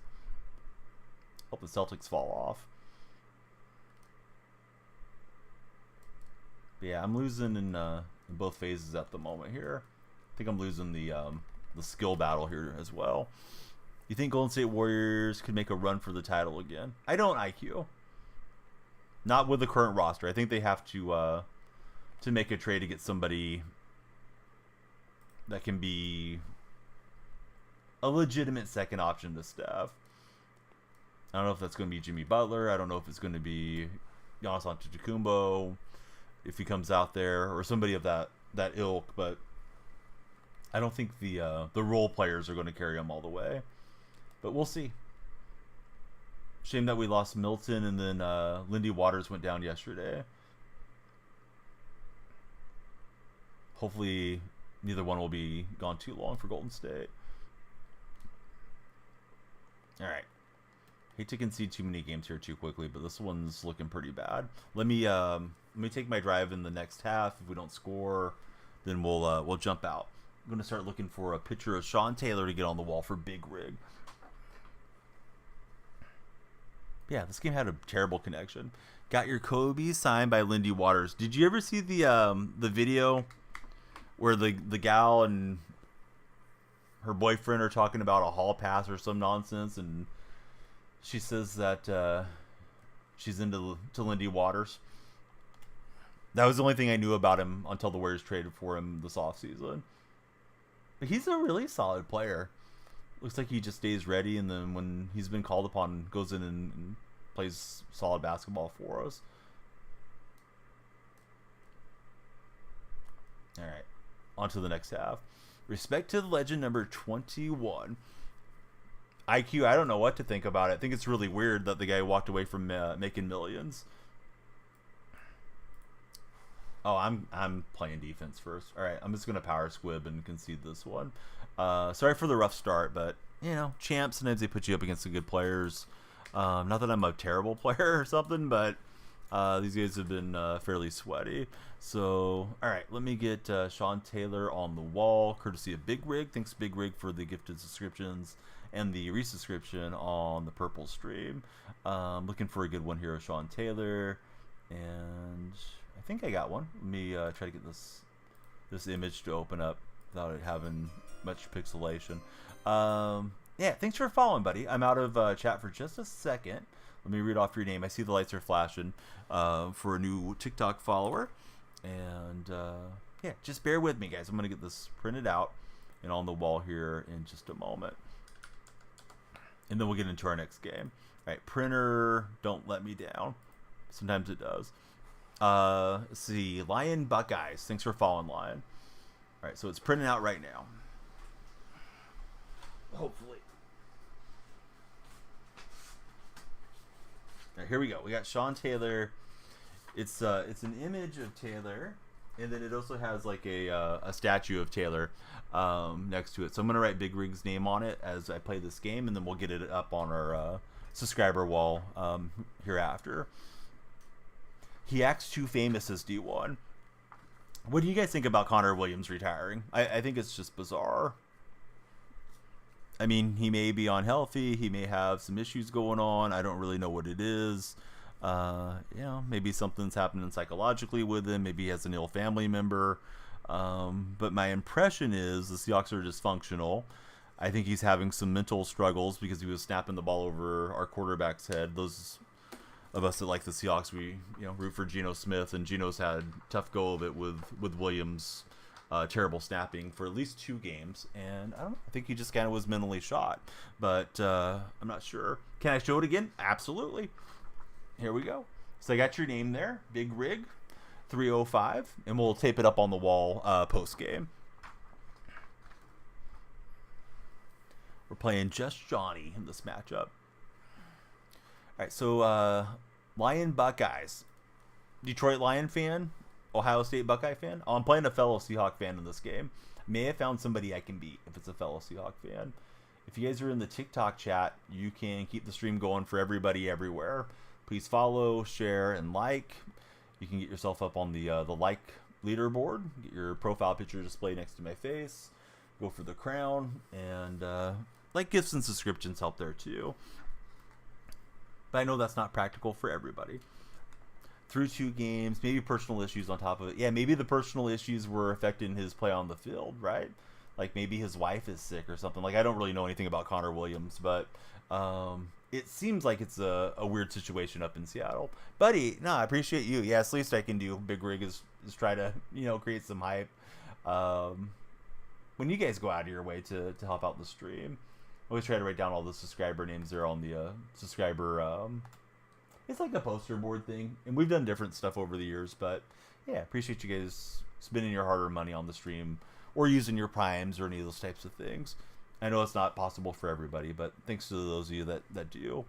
Hope the Celtics fall off. But yeah, I'm losing in both phases at the moment here. I think I'm losing the skill battle here as well. You think Golden State Warriors could make a run for the title again? I don't, IQ. Not with the current roster. I think they have to make a trade to get somebody that can be a legitimate second option to Steph. I don't know if that's going to be Jimmy Butler. I don't know if it's going to be Giannis Antetokounmpo if he comes out there, or somebody of that ilk. But I don't think the role players are going to carry him all the way, but we'll see. Shame that we lost Milton, and then Lindy Waters went down yesterday. Hopefully neither one will be gone too long for Golden State. All right. Hate to concede too many games here too quickly, but this one's looking pretty bad. Let me take my drive in the next half. If we don't score, then we'll jump out. I'm gonna start looking for a picture of Sean Taylor to get on the wall for Big Rig. Yeah, this game had a terrible connection. Got your Kobe signed by Lindy Waters. Did you ever see the video where the gal and her boyfriend are talking about a hall pass or some nonsense, and she says that she's into Lindy Waters? That was the only thing I knew about him until the Warriors traded for him this offseason. But he's a really solid player. Looks like he just stays ready, and then when he's been called upon, goes in and plays solid basketball for us. All right, on to the next half. Respect to the legend number 21. IQ, I don't know what to think about it. I think it's really weird that the guy walked away from making millions. Oh, I'm playing defense first. All right, I'm just gonna power squib and concede this one. Sorry for the rough start, but you know, champs, sometimes they put you up against the good players. Not that I'm a terrible player or something, but these guys have been fairly sweaty. So, all right, let me get Sean Taylor on the wall, courtesy of Big Rig. Thanks, Big Rig, for the gifted subscriptions and the resubscription on the purple stream. Looking for a good one here of Sean Taylor, and I think I got one. Let me try to get this image to open up without it having much pixelation. Yeah, thanks for following, buddy. I'm out of chat for just a second. Let me read off your name. I see the lights are flashing for a new TikTok follower. And yeah, just bear with me, guys. I'm going to get this printed out and on the wall here in just a moment. And then we'll get into our next game. All right, printer, don't let me down. Sometimes it does. Let's see, Lion Buckeyes. Thanks for following, Lion. All right, so it's printing out right now. Hopefully. All right, here we go. We got Sean Taylor. It's an image of Taylor, and then it also has like a statue of Taylor next to it. So I'm gonna write Big Rig's name on it as I play this game, and then we'll get it up on our subscriber wall hereafter. He acts too famous as D1. What do you guys think about Connor Williams retiring? I think it's just bizarre. I mean, he may be unhealthy. He may have some issues going on. I don't really know what it is. You know, maybe something's happening psychologically with him. Maybe he has an ill family member. But my impression is the Seahawks are dysfunctional. I think he's having some mental struggles because he was snapping the ball over our quarterback's head. Those of us that like the Seahawks, we root for Geno Smith, and Geno's had a tough go of it with Williams. Terrible snapping for at least 2 games, and I don't know, I think he just kind of was mentally shot, but I'm not sure. Can I show it again? Absolutely. Here we go. So I got your name there, Big Rig 305, and we'll tape it up on the wall post game. We're playing Just Johnny in this matchup. All right, so Lion Buckeyes, Detroit Lion fan, Ohio State Buckeye fan. Oh, I'm playing a fellow Seahawk fan in this game. May have found somebody I can beat if it's a fellow Seahawk fan. If you guys are in the TikTok chat, you can keep the stream going for everybody everywhere. Please follow, share, and like. You can get yourself up on the like leaderboard. Get your profile picture displayed next to my face. Go for the crown, and like gifts and subscriptions help there too. But I know that's not practical for everybody. Through 2 games, maybe personal issues on top of it. Yeah, maybe the personal issues were affecting his play on the field, right? Like maybe his wife is sick or something. Like I don't really know anything about Connor Williams, but it seems like it's a weird situation up in Seattle. Buddy, no, I appreciate you. Yeah, it's the least I can do. Big Rig is try to create some hype. When you guys go out of your way to help out the stream, I always try to write down all the subscriber names there on the subscriber. It's like a poster board thing, and we've done different stuff over the years, but yeah, appreciate you guys spending your hard-earned money on the stream or using your primes or any of those types of things. I know it's not possible for everybody, but thanks to those of you that do.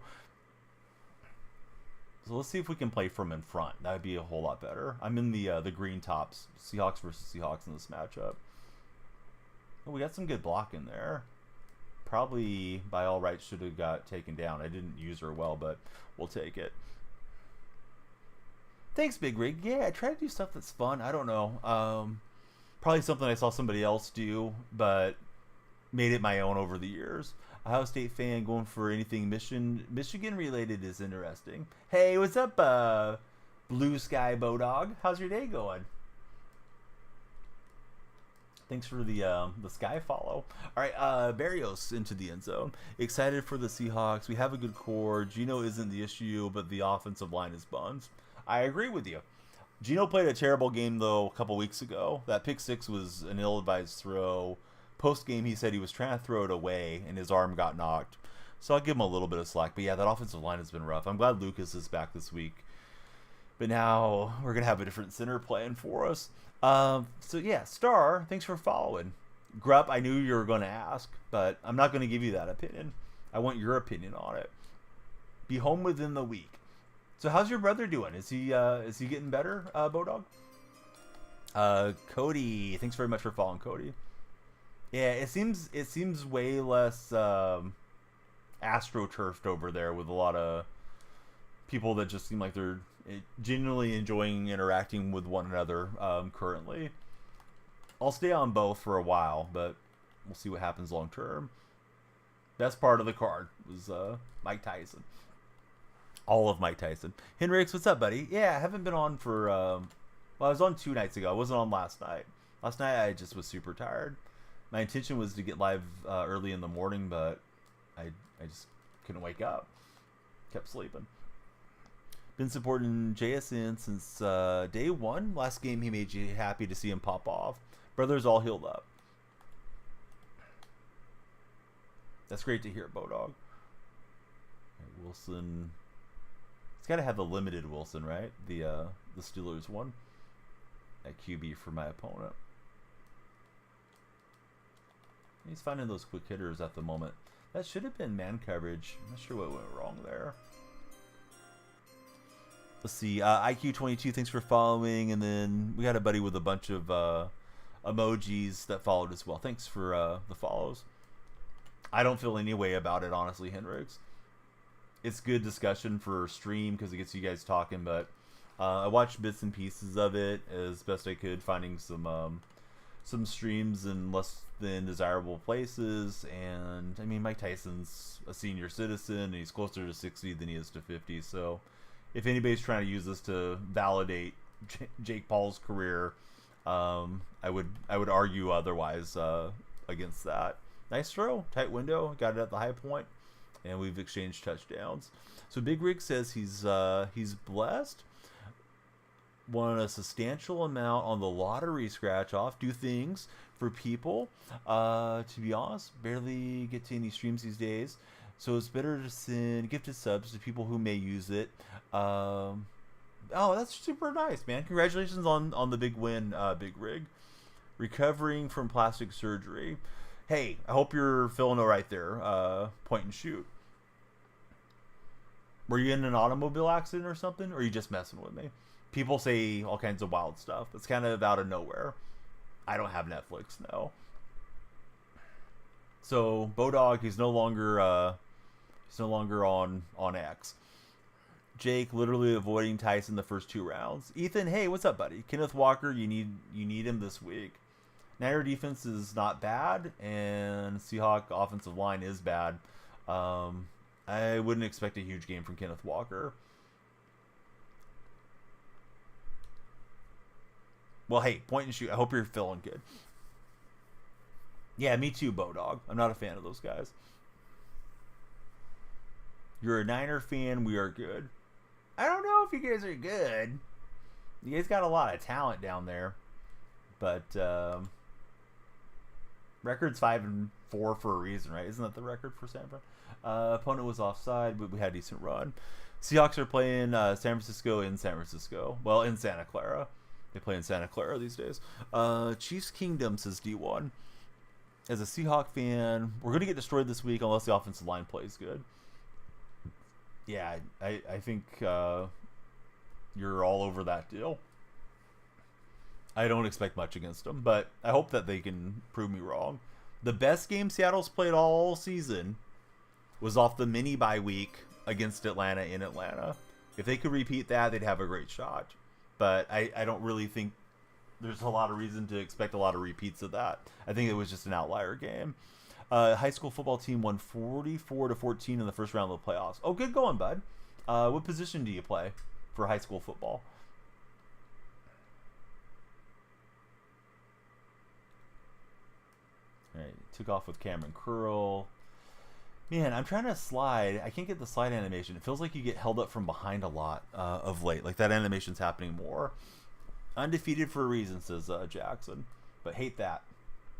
So let's see if we can play from in front. That would be a whole lot better. I'm in the green tops, Seahawks versus Seahawks in this matchup. Oh, we got some good blocking there. Probably by all rights should have got taken down. I didn't use her well, but we'll take it. Thanks, Big Rig. Yeah, I try to do stuff that's fun. I don't know. Probably something I saw somebody else do, but made it my own over the years. Ohio State fan going for anything Michigan related is interesting. Hey, what's up, Blue Sky Bodog? How's your day going? Thanks for the sky follow. All right, Barrios into the end zone. Excited for the Seahawks. We have a good core. Geno isn't the issue, but the offensive line is buns. I agree with you. Geno played a terrible game, though, a couple weeks ago. That pick six was an ill-advised throw. Post-game, he said he was trying to throw it away, and his arm got knocked. So I'll give him a little bit of slack. But, yeah, that offensive line has been rough. I'm glad Lucas is back this week. But now we're going to have a different center playing for us. So, yeah, Star, thanks for following. Grupp, I knew you were going to ask, but I'm not going to give you that opinion. I want your opinion on it. Be home within the week. So how's your brother doing? Is he getting better, Bodog? Cody, thanks very much for following, Cody. Yeah, it seems way less astroturfed over there with a lot of people that just seem like they're genuinely enjoying interacting with one another currently. I'll stay on both for a while, but we'll see what happens long term. Best part of the card was Mike Tyson. All of Mike Tyson. Henrix, what's up, buddy? Yeah, I haven't been on for... well, I was on 2 nights ago. I wasn't on last night. Last night, I just was super tired. My intention was to get live early in the morning, but I just couldn't wake up. Kept sleeping. Been supporting JSN since day 1. Last game, he made you happy to see him pop off. Brother's all healed up. That's great to hear, Bodog. Wilson... It's got to have the limited Wilson, right? The Steelers one at QB for my opponent. He's finding those quick hitters at the moment. That should have been man coverage. I'm not sure what went wrong there. Let's see. IQ22, thanks for following. And then we got a buddy with a bunch of emojis that followed as well. Thanks for the follows. I don't feel any way about it, honestly, Hendricks. It's good discussion for stream because it gets you guys talking, but I watched bits and pieces of it as best I could, finding some streams in less than desirable places. And I mean, Mike Tyson's a senior citizen and he's closer to 60 than he is to 50. So if anybody's trying to use this to validate Jake Paul's career, I would argue otherwise against that. Nice throw, tight window, got it at the high point. And we've exchanged touchdowns. So Big Rig says he's blessed. Won a substantial amount on the lottery scratch off. Do things for people. To be honest, barely get to any streams these days. So it's better to send gifted subs to people who may use it. Oh, that's super nice, man. Congratulations on the big win, Big Rig. Recovering from plastic surgery. Hey, I hope you're feeling all right there. Point and shoot. Were you in an automobile accident or something? Or are you just messing with me? People say all kinds of wild stuff. It's kind of out of nowhere. I don't have Netflix, no. So, Bodog, he's no longer on X. Jake literally avoiding Tyson the first 2 rounds. Ethan, hey, what's up, buddy? Kenneth Walker, you need him this week. Niner defense is not bad, and Seahawk offensive line is bad. I wouldn't expect a huge game from Kenneth Walker. Well, hey, point and shoot. I hope you're feeling good. Yeah, me too, Bodog. I'm not a fan of those guys. You're a Niner fan. We are good. I don't know if you guys are good. You guys got a lot of talent down there. But record's 5-4 for a reason, right? Isn't that the record for San Fran? Opponent was offside, but we had a decent run. Seahawks are playing San Francisco in San Francisco. Well, in Santa Clara. They play in Santa Clara these days. Chiefs Kingdom says D1. As a Seahawk fan, we're going to get destroyed this week unless the offensive line plays good. Yeah, I think you're all over that deal. I don't expect much against them, but I hope that they can prove me wrong. The best game Seattle's played all season was off the mini bye week against Atlanta in Atlanta. If they could repeat that, they'd have a great shot. But I don't really think there's a lot of reason to expect a lot of repeats of that. I think it was just an outlier game. High school football team won 44-14 in the first round of the playoffs. Oh, good going, bud. What position do you play for high school football? All right, took off with Cameron Curl. Man, I'm trying to slide. I can't get the slide animation. It feels like you get held up from behind a lot of late. Like that animation's happening more. Undefeated for a reason, says Jackson. But hate that.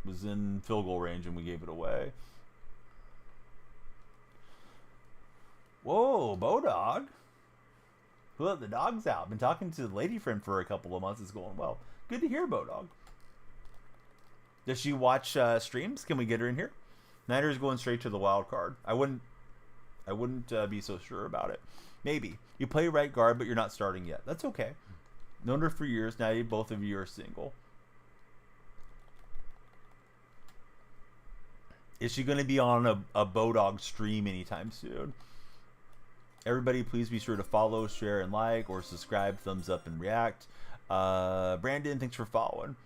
Was in field goal range and we gave it away. Whoa, Bodog. Who let the dogs out? Been talking to the lady friend for a couple of months. It's going well. Good to hear, Bodog. Does she watch streams? Can we get her in here? Niners going straight to the wild card. I wouldn't be so sure about it. Maybe. You play right guard, but you're not starting yet. That's okay. Known her for years. Now both of you are single. Is she going to be on a Bodog stream anytime soon? Everybody, please be sure to follow, share, and like, or subscribe, thumbs up, and react. Brandon, thanks for following.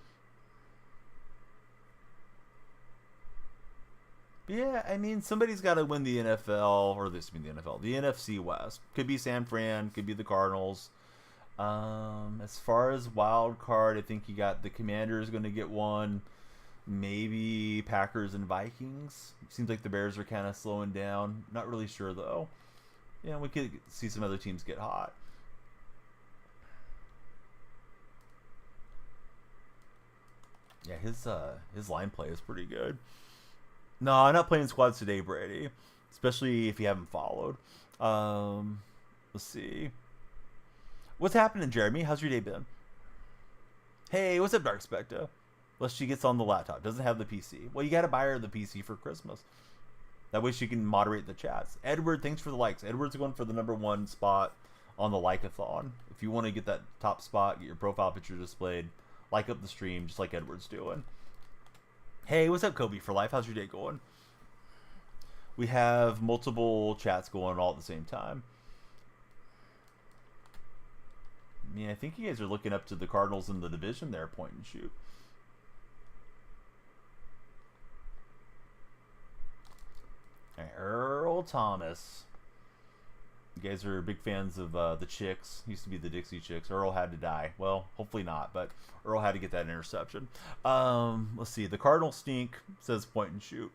Yeah, I mean, somebody's got to win the NFL, or this mean the NFL, the NFC West. Could be San Fran, could be the Cardinals. As far as wild card, I think you got the Commanders going to get one. Maybe Packers and Vikings. Seems like the Bears are kind of slowing down. Not really sure though. Yeah, we could see some other teams get hot. Yeah, his line play is pretty good. No, I'm not playing squads today, Brady. Especially if you haven't followed. Let's see. What's happening, Jeremy? How's your day been? Hey, what's up, Dark Specta? Unless she gets on the laptop. Doesn't have the PC. Well, you got to buy her the PC for Christmas. That way she can moderate the chats. Edward, thanks for the likes. Edward's going for the #1 spot on the like-a-thon. If you want to get that top spot, get your profile picture displayed, like up the stream, just like Edward's doing. Hey, what's up, Kobe for life? How's your day going? We have multiple chats going all at the same time. I mean, I think you guys are looking up to the Cardinals in the division there, point and shoot. All right, Earl Thomas. You guys are big fans of the Chicks. Used to be the Dixie Chicks. Earl had to die. Well, hopefully not, but Earl had to get that interception. Let's see. The Cardinals stink, says point and shoot.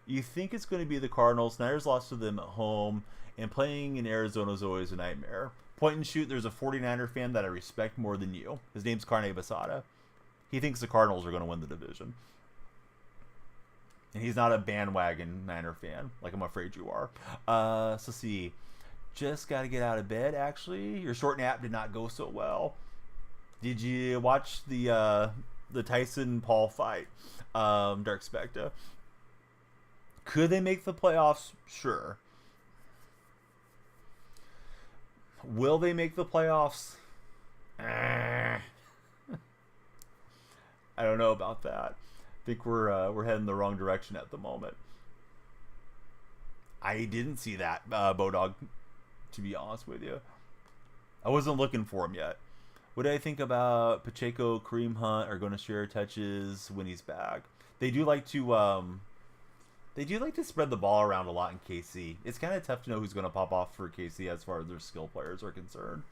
You think it's going to be the Cardinals. Niners lost to them at home, and playing in Arizona is always a nightmare. Point and shoot, there's a 49er fan that I respect more than you. His name's Carne Basada. He thinks the Cardinals are going to win the division. And he's not a bandwagon Niner fan, like I'm afraid you are. So see. Just got to get out of bed, actually. Your short nap did not go so well. Did you watch the Tyson Paul fight, Dark Specta? Could they make the playoffs? Sure. Will they make the playoffs? I don't know about that. I think we're heading the wrong direction at the moment. I didn't see that, Bodog, to be honest with you. I wasn't looking for him yet. What do I think about Pacheco, Kareem Hunt are going to share touches when he's back? They do like to spread the ball around a lot in KC. It's kind of tough to know who's going to pop off for KC as far as their skill players are concerned.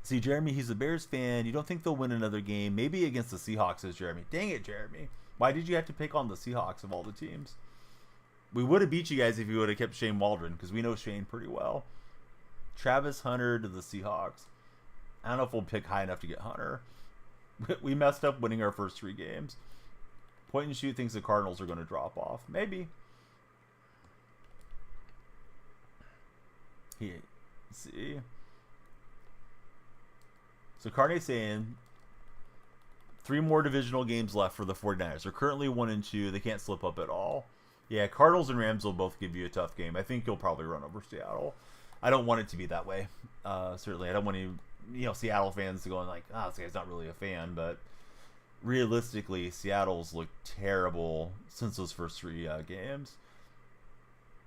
See, Jeremy, he's a Bears fan. You don't think they'll win another game? Maybe against the Seahawks, says Jeremy. Dang it, Jeremy. Why did you have to pick on the Seahawks of all the teams? We would have beat you guys if you would have kept Shane Waldron, because we know Shane pretty well. Travis Hunter to the Seahawks. I don't know if we'll pick high enough to get Hunter. We messed up winning our first 3 games. Point and shoot thinks the Cardinals are going to drop off. Maybe. See. So Carney's saying 3 more divisional games left for the 49ers. They're currently 1-2. They can't slip up at all. Yeah, Cardinals and Rams will both give you a tough game. I think you'll probably run over Seattle. I don't want it to be that way. Certainly, I don't want Seattle fans to go like, this guy's not really a fan. But realistically, Seattle's looked terrible since those first 3 games.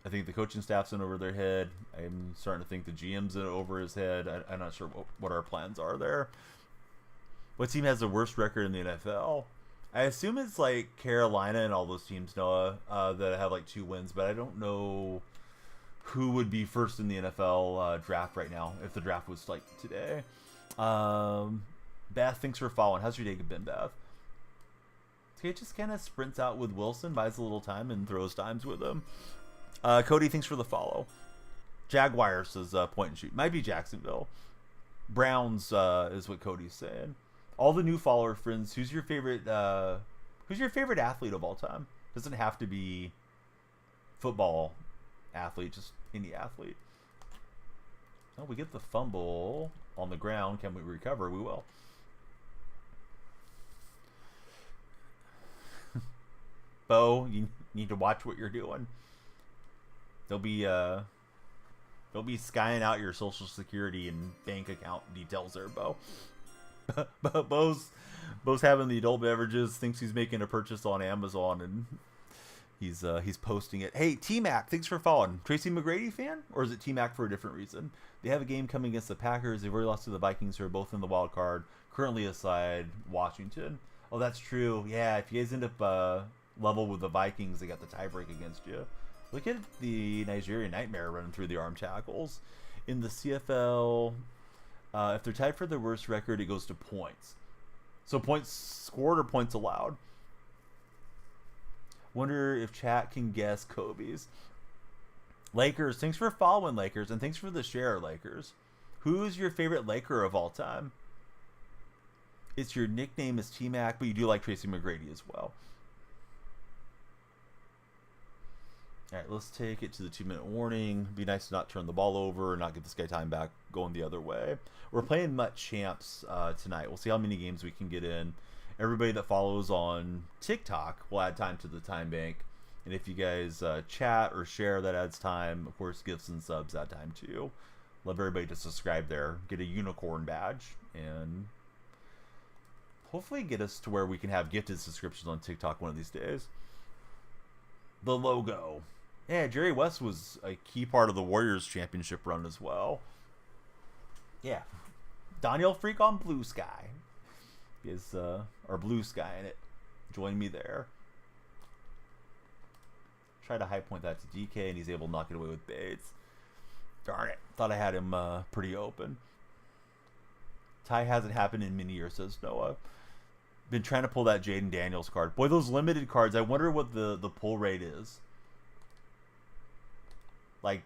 I think the coaching staff's in over their head. I'm starting to think the GM's in over his head. I'm not sure what our plans are there. What team has the worst record in the NFL? I assume it's like Carolina and all those teams, Noah, that have like 2 wins, but I don't know who would be first in the NFL draft right now if the draft was like today. Beth, thanks for following. How's your day been, Beth? Okay, just kind of sprints out with Wilson, buys a little time, and throws dimes with him. Cody, thanks for the follow. Jaguars says point and shoot. Might be Jacksonville. Browns is what Cody's saying. All the new follower friends, who's your favorite athlete of all time? Doesn't have to be football athlete, just any athlete. Oh, we get the fumble on the ground. Can we recover? We will. Bo, you need to watch what you're doing. They'll be skying out your social security and bank account details there, Bo. Bo's having the adult beverages, thinks he's making a purchase on Amazon, and he's posting it. Hey, T-Mac, thanks for following. Tracy McGrady fan? Or is it T-Mac for a different reason? They have a game coming against the Packers. They've already lost to the Vikings, who are both in the wild card, currently aside Washington. Oh, that's true. Yeah, if you guys end up level with the Vikings, they got the tiebreak against you. Look at the Nigerian Nightmare running through the arm tackles. In the CFL, if they're tied for the worst record, it goes to points. So points scored or points allowed. Wonder if chat can guess Kobe's. Lakers, thanks for following, Lakers, and thanks for the share, Lakers. Who's your favorite Laker of all time? It's your nickname is T-Mac, but you do like Tracy McGrady as well. All right, let's take it to the 2-minute warning. Be nice to not turn the ball over and not get this guy time back going the other way. We're playing Mutt Champs tonight. We'll see how many games we can get in. Everybody that follows on TikTok will add time to the time bank. And if you guys chat or share, that adds time. Of course, gifts and subs add time too. Love everybody to subscribe there. Get a unicorn badge. And hopefully get us to where we can have gifted subscriptions on TikTok one of these days. The logo. Yeah, Jerry West was a key part of the Warriors championship run as well. Yeah. Daniel Freak on Blue Sky. Is our Blue Sky in it. Join me there. Try to high point that to DK, and he's able to knock it away with Bates. Darn it. Thought I had him pretty open. Ty hasn't happened in many years, says Noah. Been trying to pull that Jaden Daniels card. Boy, those limited cards, I wonder what the pull rate is. Like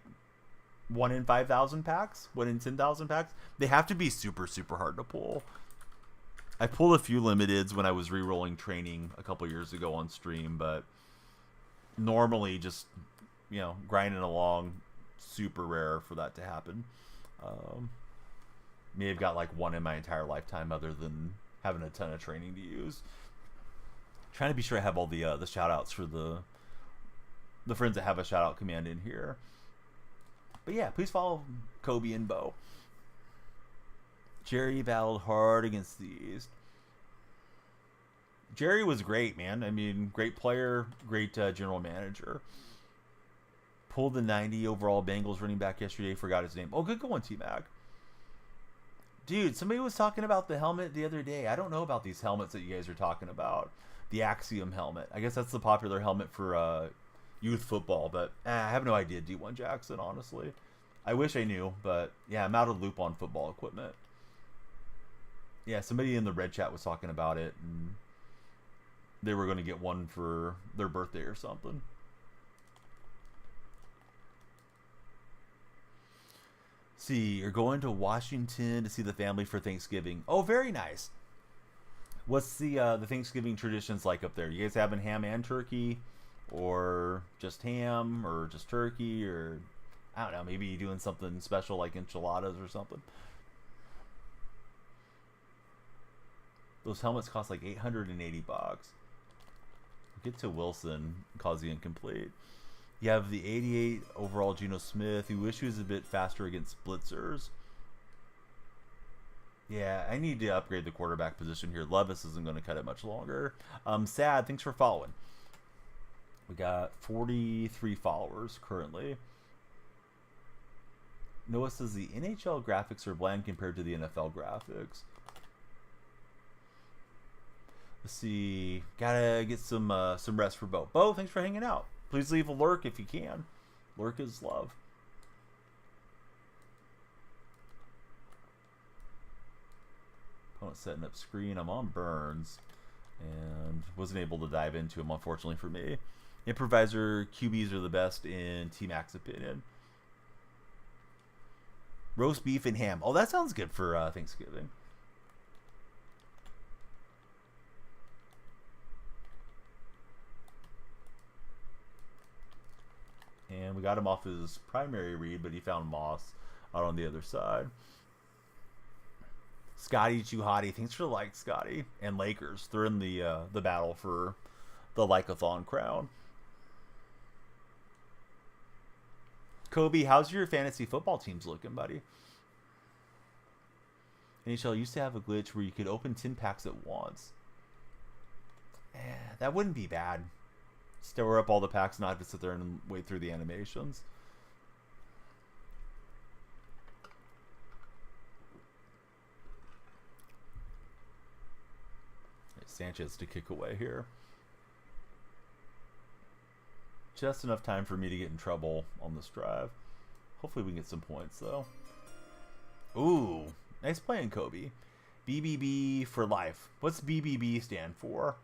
1 in 5,000 packs? 1 in 10,000 packs? They have to be super, super hard to pull. I pulled a few limiteds when I was re-rolling training a couple years ago on stream, but normally just, grinding along, super rare for that to happen. May have got like 1 in my entire lifetime other than having a ton of training to use. Trying to be sure I have all the shout outs for the friends that have a shout out command in here. But yeah, please follow Kobe and Bo. Jerry battled hard against the East. Jerry was great, man. I mean, great player, great general manager. Pulled the 90 overall Bengals running back yesterday. Forgot his name. Oh, good going, T-Mac. Dude, somebody was talking about the helmet the other day. I don't know about these helmets that you guys are talking about. The Axiom helmet. I guess that's the popular helmet for youth football, but I have no idea, D1 Jackson, honestly. I wish I knew, but yeah, I'm out of the loop on football equipment. Yeah, somebody in the red chat was talking about it, and they were going to get one for their birthday or something. See, you're going to Washington to see the family for Thanksgiving. Oh, very nice. What's the Thanksgiving traditions like up there? You guys having ham and turkey, or just ham, or just turkey, or I don't know, maybe you doing something special like enchiladas or something? Those helmets cost like 880 bucks. Get to Wilson, cause the incomplete. You have the 88 overall Geno Smith, who wish he was a bit faster against blitzers. Yeah, I need to upgrade the quarterback position here. Levis isn't going to cut it much longer. Sad, thanks for following. We got 43 followers currently. Noah says the NHL graphics are bland compared to the NFL graphics. Let's see. Gotta get some rest for Bo. Bo, thanks for hanging out. Please leave a lurk if you can. Lurk is love. Opponent setting up screen. I'm on Burns and wasn't able to dive into him, unfortunately for me. Improviser QBs are the best in T-Mac's opinion. Roast beef and ham. Oh, that sounds good for Thanksgiving. And we got him off his primary read, but he found Moss out on the other side. Scotty Chuhati, thanks for the like, Scotty. And Lakers, they're in the battle for the Like-a-thon crown. Kobe, how's your fantasy football teams looking, buddy? NHL used to have a glitch where you could open 10 packs at once. That wouldn't be bad. Store up all the packs, not have to sit there and wait through the animations. Sanchez to kick away here. Just enough time for me to get in trouble on this drive. Hopefully we can get some points, though. Ooh, nice playing, Kobe. BBB for life. What's BBB stand for?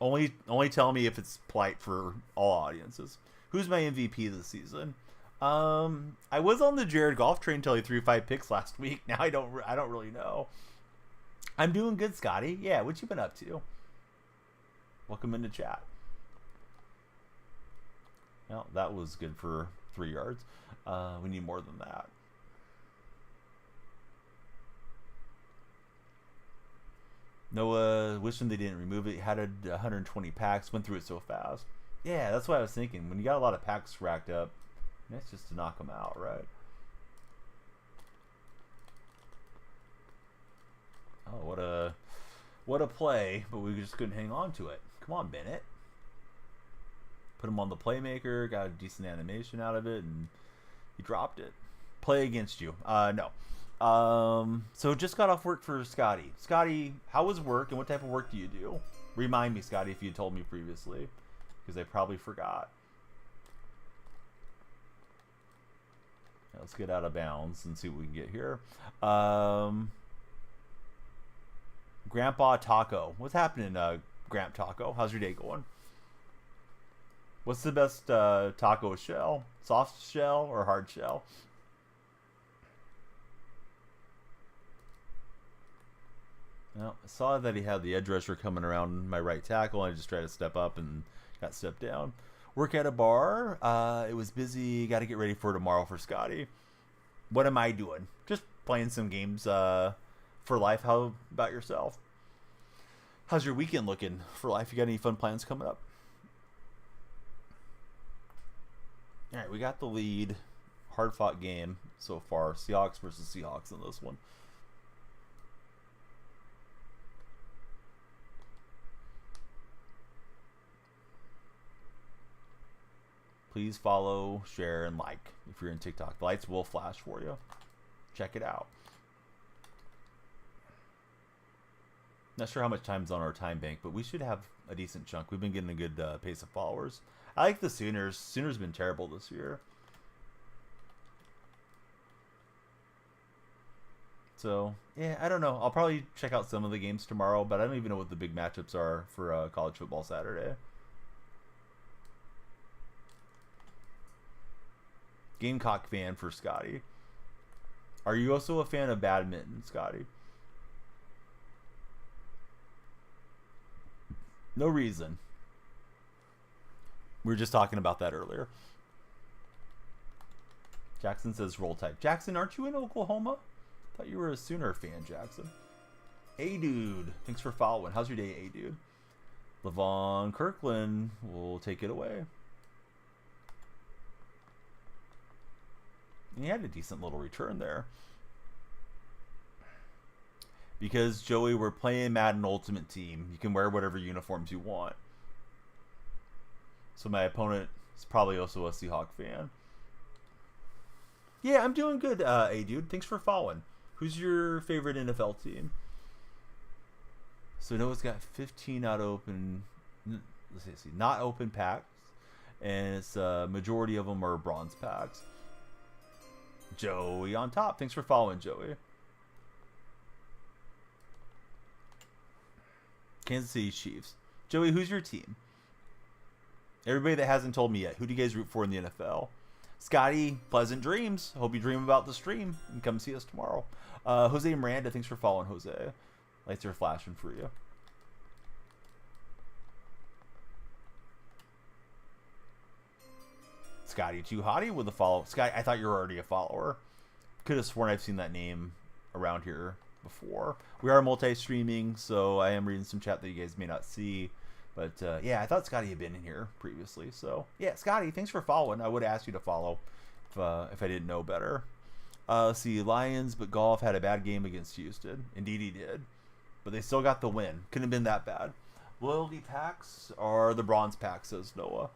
Only tell me if it's polite for all audiences. Who's my MVP this season? I was on the Jared Goff train until he threw 5 picks last week. Now I don't really know. I'm doing good, Scotty. Yeah, what you been up to? Welcome into chat. Well, that was good for 3 yards. We need more than that. Noah, wishing they didn't remove it. Had 120 packs. Went through it so fast. Yeah, that's what I was thinking. When you got a lot of packs racked up, that's just to knock them out, right? Oh, what a play, but we just couldn't hang on to it. Come on, Bennett. Put him on the playmaker, got a decent animation out of it, and he dropped it. Play against you. No. So just got off work for Scotty. Scotty, how was work, and what type of work do you do? Remind me, Scotty, if you told me previously, because I probably forgot. Yeah, let's get out of bounds and see what we can get here. Grandpa Taco. What's happening, Gramp Taco? How's your day going? What's the best taco shell? Soft shell or hard shell? Well, I saw that he had the edge rusher coming around my right tackle, and I just tried to step up and got stepped down. Work at a bar. It was busy. Got to get ready for tomorrow for Scotty. What am I doing? Just playing some games for life. How about yourself? How's your weekend looking for life? You got any fun plans coming up? All right, we got the lead. Hard-fought game so far. Seahawks versus Seahawks in this one. Please follow, share, and like if you're in TikTok. The lights will flash for you. Check it out. Not sure how much time's on our time bank, but we should have a decent chunk. We've been getting a good pace of followers. I like the Sooners. Sooners been terrible this year. So, yeah, I don't know. I'll probably check out some of the games tomorrow, but I don't even know what the big matchups are for college football Saturday. Gamecock fan for Scotty. Are you also a fan of badminton, Scotty? No reason. We were just talking about that earlier. Jackson says roll type. Jackson, aren't you in Oklahoma? I thought you were a Sooner fan, Jackson. A Dude, thanks for following. How's your day, A Dude? Levon Kirkland will take it away. And he had a decent little return there. Because, Joey, we're playing Madden Ultimate Team. You can wear whatever uniforms you want. So my opponent is probably also a Seahawk fan. Yeah, I'm doing good, A Dude. Thanks for following. Who's your favorite NFL team? So Noah's got 15 not open. Let's see, not open packs, and it's majority of them are bronze packs. Joey on top. Thanks for following, Joey. Kansas City Chiefs. Joey, who's your team? Everybody that hasn't told me yet, who do you guys root for in the NFL? Scotty, pleasant dreams. Hope you dream about the stream and come see us tomorrow. Jose Miranda, thanks for following, Jose. Lights are flashing for you. Scotty Too Hottie with a follow. Scotty, I thought you were already a follower. Could have sworn I've seen that name around here before. We are multi-streaming, so I am reading some chat that you guys may not see. But yeah, I thought Scotty had been in here previously. So yeah, Scotty, thanks for following. I would ask you to follow if I didn't know better. Let's see, Lions, but Golf had a bad game against Houston. Indeed he did. But they still got the win. Couldn't have been that bad. Loyalty packs are the bronze packs, says Noah.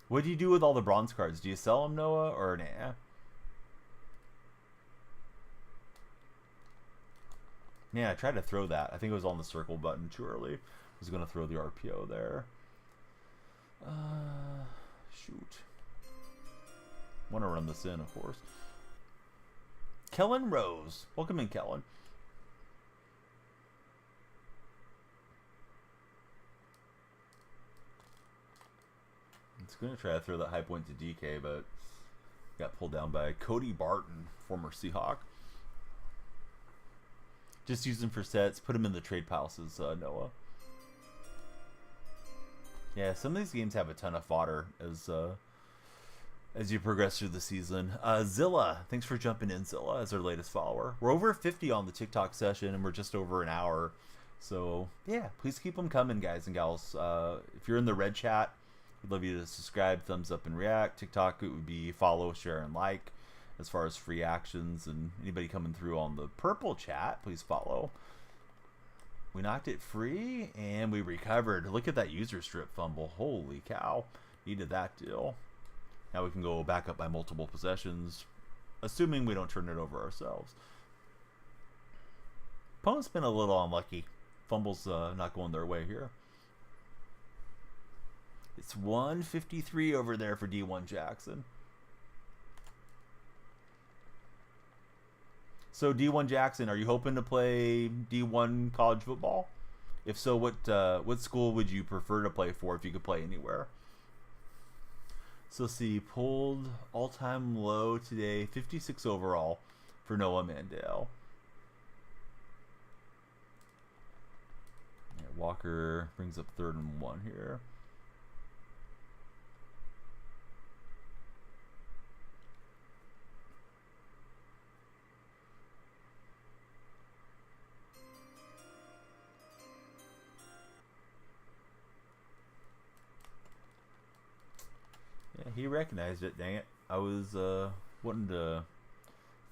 What do you do with all the bronze cards? Do you sell them, Noah, or nah? Yeah, I tried to throw that. I think it was on the circle button too early. I was going to throw the RPO there. Shoot. Want to run this in, of course. Kellen Rose. Welcome in, Kellen. It's going to try to throw that high point to DK, but got pulled down by Cody Barton, former Seahawk. Just use them for sets. Put them in the trade pile, says Noah. Yeah, some of these games have a ton of fodder as you progress through the season. Zilla, thanks for jumping in, Zilla, as our latest follower. We're over 50 on the TikTok session, and we're just over an hour. So, yeah, please keep them coming, guys and gals. If you're in the red chat, we'd love you to subscribe, thumbs up, and react. TikTok, it would be follow, share, and like. As far as free actions, and anybody coming through on the purple chat, please follow. We knocked it free, and we recovered. Look at that user strip fumble. Holy cow. Needed that deal. Now we can go back up by multiple possessions, assuming we don't turn it over ourselves. Opponent's been a little unlucky. Fumbles not going their way here. It's 153 over there for D1 Jackson. So D1 Jackson, are you hoping to play D1 college football? If so, what school would you prefer to play for if you could play anywhere? So see, pulled all-time low today, 56 overall for Noah Mandel. Yeah, Walker brings up 3rd and 1 here. He recognized it, dang it. I was wanting to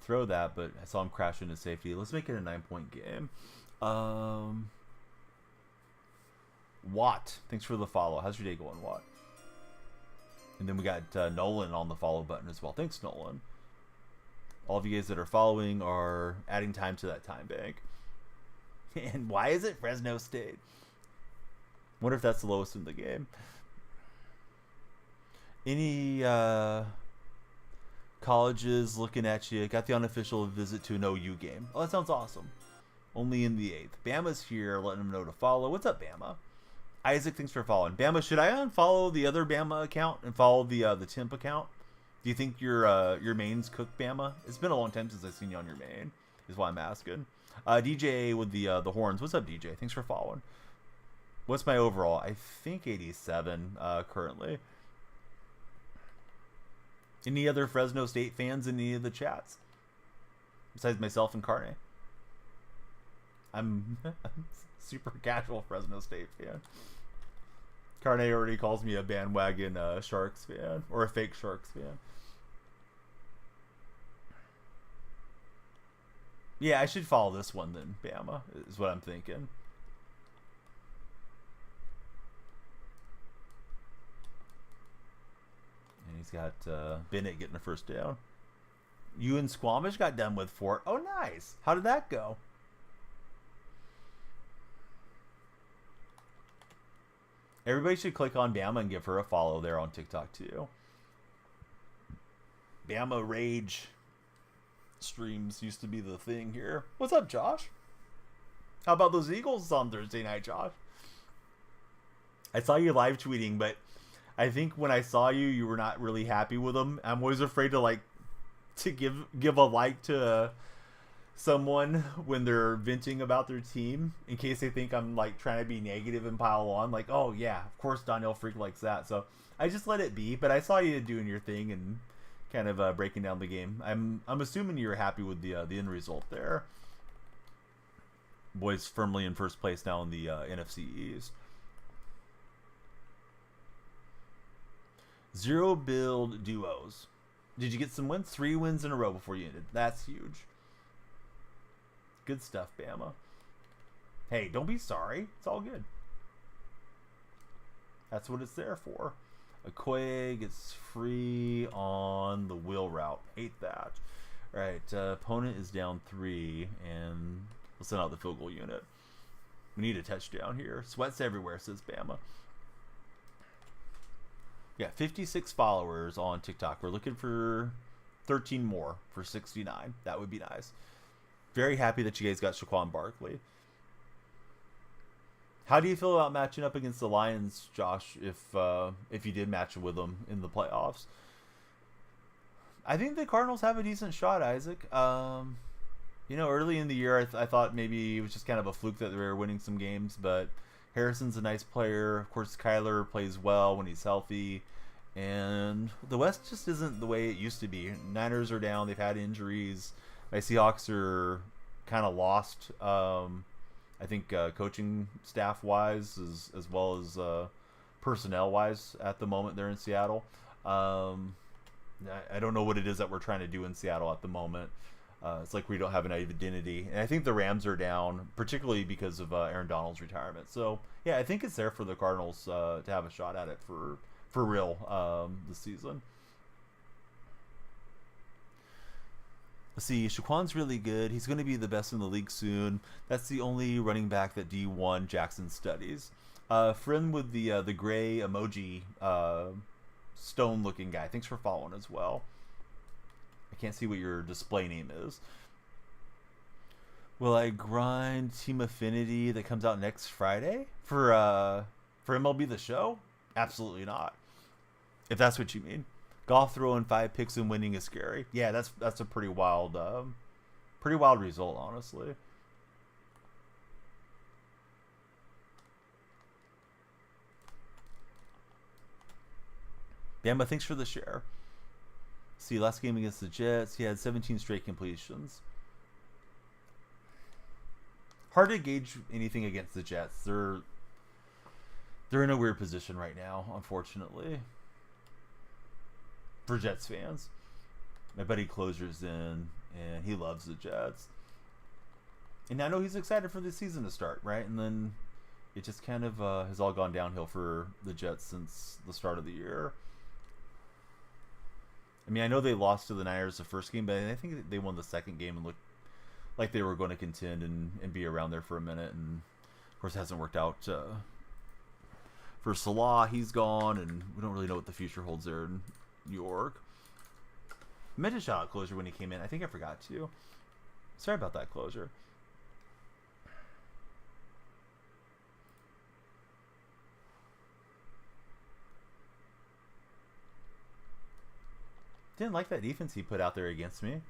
throw that, but I saw him crash into safety. Let's make it a 9-point game. Watt, thanks for the follow. How's your day going, Watt? And then we got Nolan on the follow button as well. Thanks, Nolan. All of you guys that are following are adding time to that time bank. And why is it Fresno State? Wonder if that's the lowest in the game. Any colleges looking at you? Got the unofficial visit to an OU game. Oh, that sounds awesome. Only in the 8th. Bama's here, letting them know to follow. What's up, Bama? Isaac, thanks for following. Bama, should I unfollow the other Bama account and follow the Timp account? Do you think your main's cooked, Bama? It's been a long time since I've seen you on your main, is why I'm asking. DJ with the horns. What's up, DJ? Thanks for following. What's my overall? I think 87 currently. Any other Fresno State fans in any of the chats? besides myself and Carne. I'm super casual Fresno State fan. Carne already calls me a bandwagon Sharks fan, or a fake Sharks fan. Yeah, I should follow this one then, Bama, is what I'm thinking. And he's got Bennett getting the first down. You and Squamish got done with 4. Oh, nice. How did that go? Everybody should click on Bama and give her a follow there on TikTok too. Bama Rage streams used to be the thing here. What's up, Josh? How about those Eagles on Thursday night, Josh? I saw you live tweeting, but I think when I saw you, you were not really happy with them. I'm always afraid to give a like to someone when they're venting about their team, in case they think I'm like trying to be negative and pile on. Like, oh yeah, of course Donnell Freak likes that. So I just let it be. But I saw you doing your thing and kind of breaking down the game. I'm assuming you're happy with the end result there. Boys firmly in first place now in the NFC East. 0 build duos. Did you get some wins? 3 wins in a row before you ended. That's huge. Good stuff, Bama. Hey, don't be sorry. It's all good. That's what it's there for. Okoye gets free on the wheel route. Hate that. All right, opponent is down 3, and we'll send out the field goal unit. We need a touchdown here. Sweats everywhere, says Bama. Yeah, 56 followers on TikTok. We're looking for 13 more for 69. That would be nice. Very happy that you guys got Shaquan Barkley. How do you feel about matching up against the Lions, Josh, if you did match with them in the playoffs? I think the Cardinals have a decent shot, Isaac. Early in the year, I thought maybe it was just kind of a fluke that they were winning some games, but Harrison's a nice player. Of course, Kyler plays well when he's healthy. And the West just isn't the way it used to be. Niners are down. They've had injuries. My Seahawks are kind of lost, I think, coaching staff-wise as well as personnel-wise at the moment. They're in Seattle. I don't know what it is that we're trying to do in Seattle at the moment. It's like we don't have an identity. And I think the Rams are down, particularly because of Aaron Donald's retirement. So, yeah, I think it's there for the Cardinals to have a shot at it for real this season. Let's see, Shaquan's really good. He's going to be the best in the league soon. That's the only running back that D1 Jackson studies. Friend with the gray emoji stone-looking guy. Thanks for following as well. I can't see what your display name is. Will I grind Team Affinity that comes out next Friday for MLB The Show? Absolutely not. If that's what you mean. Golf throwing 5 picks and winning is scary. Yeah, that's a pretty wild result, honestly. Bama, thanks for the share. See, last game against the Jets, he had 17 straight completions. Hard to gauge anything against the Jets. They're in a weird position right now, unfortunately. For Jets fans. My buddy Closer's in, and he loves the Jets. And I know he's excited for the season to start, right? And then it just kind of has all gone downhill for the Jets since the start of the year. I mean, I know they lost to the Niners the first game, but I think they won the second game and looked like they were going to contend and be around there for a minute. And, of course, it hasn't worked out for Salah. He's gone, and we don't really know what the future holds there in New York. I meant to shout out Closer when he came in. I think I forgot to. Sorry about that, Closer. Didn't like that defense he put out there against me.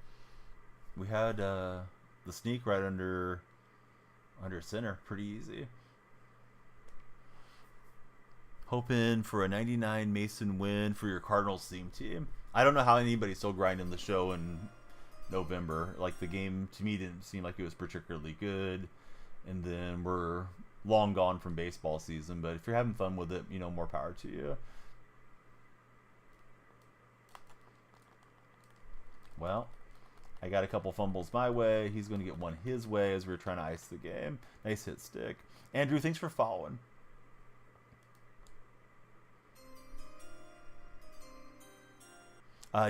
We had the sneak right under center. Pretty easy. Hoping for a 99 Mason win for your Cardinals theme team. I don't know how anybody's still grinding the show and November. Like, the game to me didn't seem like it was particularly good, and then we're long gone from baseball season. But if you're having fun with it, you know, more power to you. Well, I got a couple fumbles my way. He's going to get one his way as we were trying to ice the game. Nice hit stick. Andrew, thanks for following.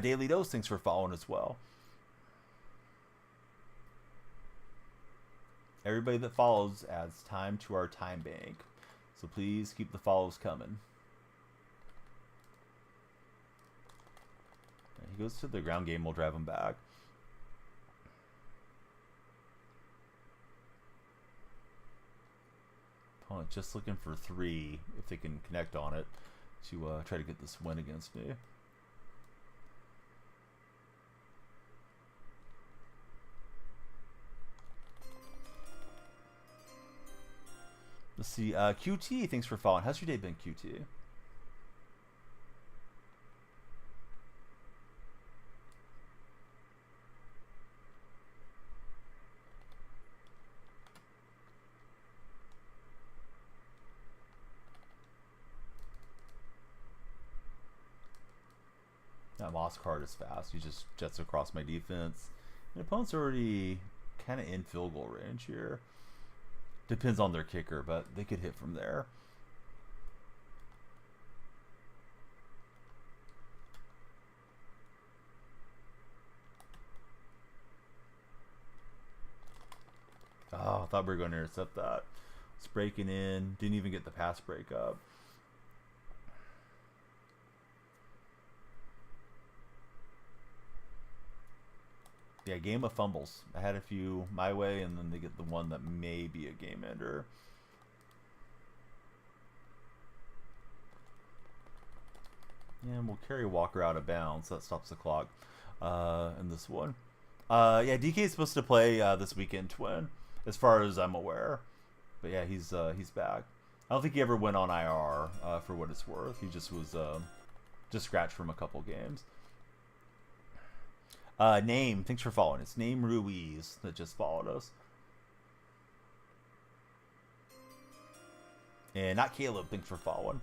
Daily Dose, thanks for following as well. Everybody that follows adds time to our time bank. So please keep the follows coming. He goes to the ground game. We'll drive him back. Opponent just looking for 3 if they can connect on it to try to get this win against me. Let's see. QT, thanks for following. How's your day been, QT? That Moss card is fast. He just jets across my defense. The opponent's already kind of in field goal range here. Depends on their kicker, but they could hit from there. Oh, I thought we were going to intercept that. It's breaking in. Didn't even get the pass break up. Yeah, game of fumbles. I had a few my way, and then they get the one that may be a game ender. And we'll carry Walker out of bounds. That stops the clock in this one. Yeah, DK is supposed to play this weekend, Twin, as far as I'm aware. But yeah, he's back. I don't think he ever went on IR for what it's worth. He just was just scratched from a couple games. Name, thanks for following. It's Name Ruiz that just followed us. And not Caleb, thanks for following.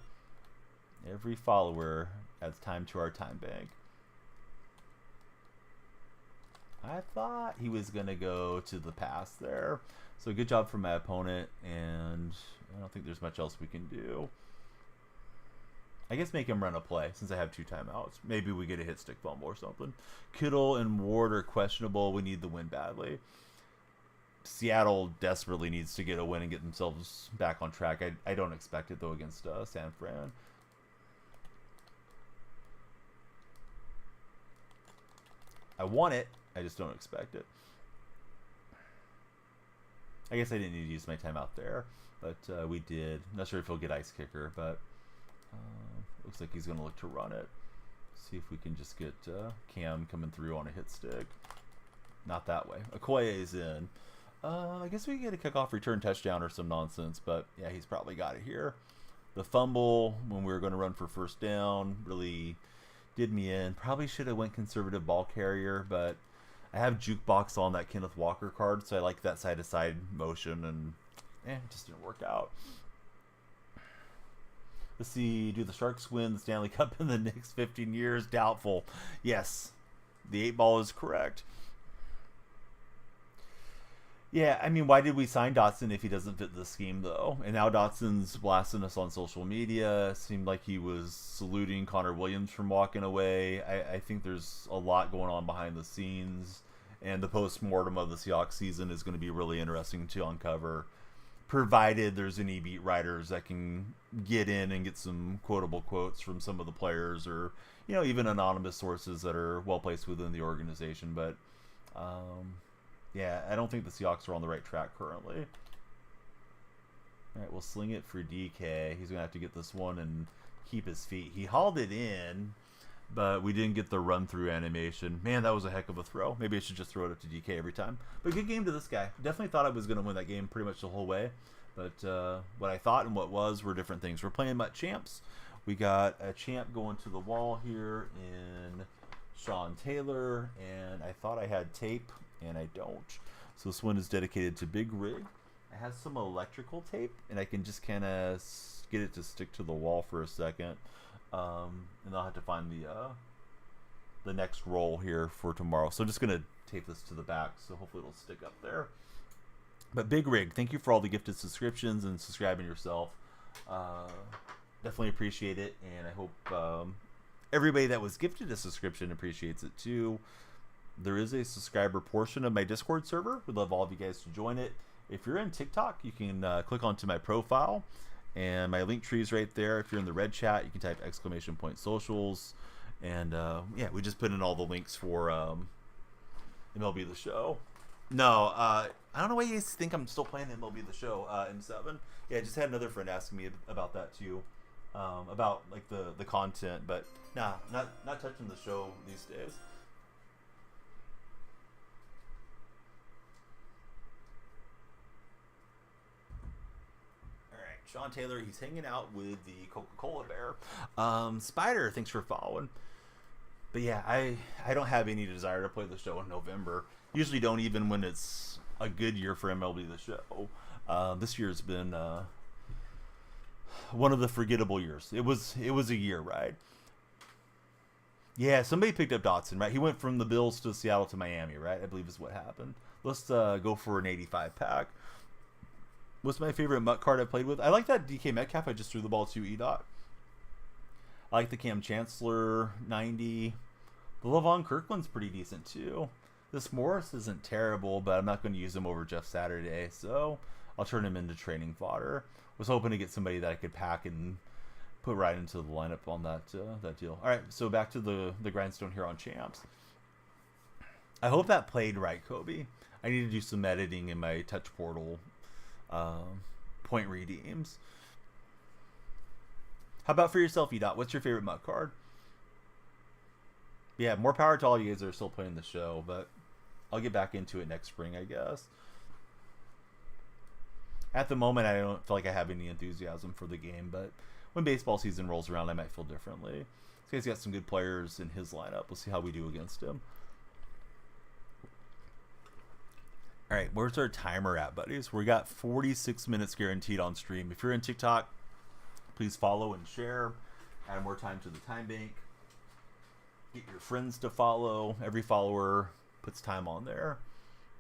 Every follower adds time to our time bank. I thought he was going to go to the pass there. So good job from my opponent, and I don't think there's much else we can do. I guess make him run a play since I have 2 timeouts. Maybe we get a hit stick fumble or something. Kittle and Ward are questionable. We need the win badly. Seattle desperately needs to get a win and get themselves back on track. I don't expect it, though, against San Fran. I want it. I just don't expect it. I guess I didn't need to use my timeout there, but we did. Not sure if he'll get ice kicker, but looks like he's going to look to run it. See if we can just get Cam coming through on a hit stick. Not that way. Okoye is in. I guess we get a kickoff return touchdown or some nonsense, but yeah, he's probably got it here. The fumble when we were going to run for first down really did me in. Probably should have went conservative ball carrier, but I have jukebox on that Kenneth Walker card, so I like that side-to-side motion, and it just didn't work out. Let's see, do the Sharks win the Stanley Cup in the next 15 years? Doubtful. Yes, the 8 ball is correct. Yeah, I mean, why did we sign Dotson if he doesn't fit the scheme, though? And now Dotson's blasting us on social media. It seemed like he was saluting Connor Williams from walking away. I think there's a lot going on behind the scenes, and the post-mortem of the Seahawks season is going to be really interesting to uncover, provided there's any beat writers that can get in and get some quotable quotes from some of the players, or, you know, even anonymous sources that are well-placed within the organization. But, yeah, I don't think the Seahawks are on the right track currently. All right, we'll sling it for DK. He's going to have to get this one and keep his feet. He hauled it in, but we didn't get the run-through animation. Man, that was a heck of a throw. Maybe I should just throw it up to DK every time. But good game to this guy. Definitely thought I was going to win that game pretty much the whole way. But what I thought and what was were different things. We're playing MUT champs. We got a champ going to the wall here in Sean Taylor, and I thought I had tape, and I don't. So this one is dedicated to Big Rig. It has some electrical tape, and I can just kind of get it to stick to the wall for a second. And I'll have to find the next roll here for tomorrow. So I'm just going to tape this to the back, so hopefully it'll stick up there. But Big Rig, thank you for all the gifted subscriptions and subscribing yourself. Definitely appreciate it, and I hope everybody that was gifted a subscription appreciates it too. There is a subscriber portion of my Discord server. Would love all of you guys to join it. If you're in TikTok, you can click onto my profile, and my link tree is right there. If you're in the red chat, you can type !socials, and yeah, we just put in all the links for MLB The Show. No, I don't know why you guys think I'm still playing MLB The Show M7. Yeah, I just had another friend asking me about that too, about like the content, but nah, not touching the show these days. Sean Taylor, he's hanging out with the Coca-Cola bear. Spider, thanks for following. But yeah, I don't have any desire to play the show in November. Usually don't, even when it's a good year for MLB The Show. This year's been one of the forgettable years. It was a year, right? Yeah, somebody picked up Dotson, right? He went from the Bills to Seattle to Miami, right? I believe is what happened. Let's go for an 85 pack. What's my favorite Mutt card I played with? I like that DK Metcalf I just threw the ball to E-Dot. I like the Cam Chancellor 90. The Levon Kirkland's pretty decent too. This Morris isn't terrible, but I'm not going to use him over Jeff Saturday, so I'll turn him into training fodder. Was hoping to get somebody that I could pack and put right into the lineup on that deal. All right, so back to the grindstone here on champs. I hope that played right, Kobe. I need to do some editing in my touch portal point redeems. How about for yourself, E-Dot? What's your favorite Mutt card? Yeah, more power to all you guys that are still playing the show, but I'll get back into it next spring, I guess. At the moment, I don't feel like I have any enthusiasm for the game, but when baseball season rolls around, I might feel differently. This guy's got some good players in his lineup. We'll see how we do against him. All right, where's our timer at, buddies? We got 46 minutes guaranteed on stream. If you're in TikTok, please follow and share. Add more time to the time bank. Get your friends to follow. Every follower puts time on there.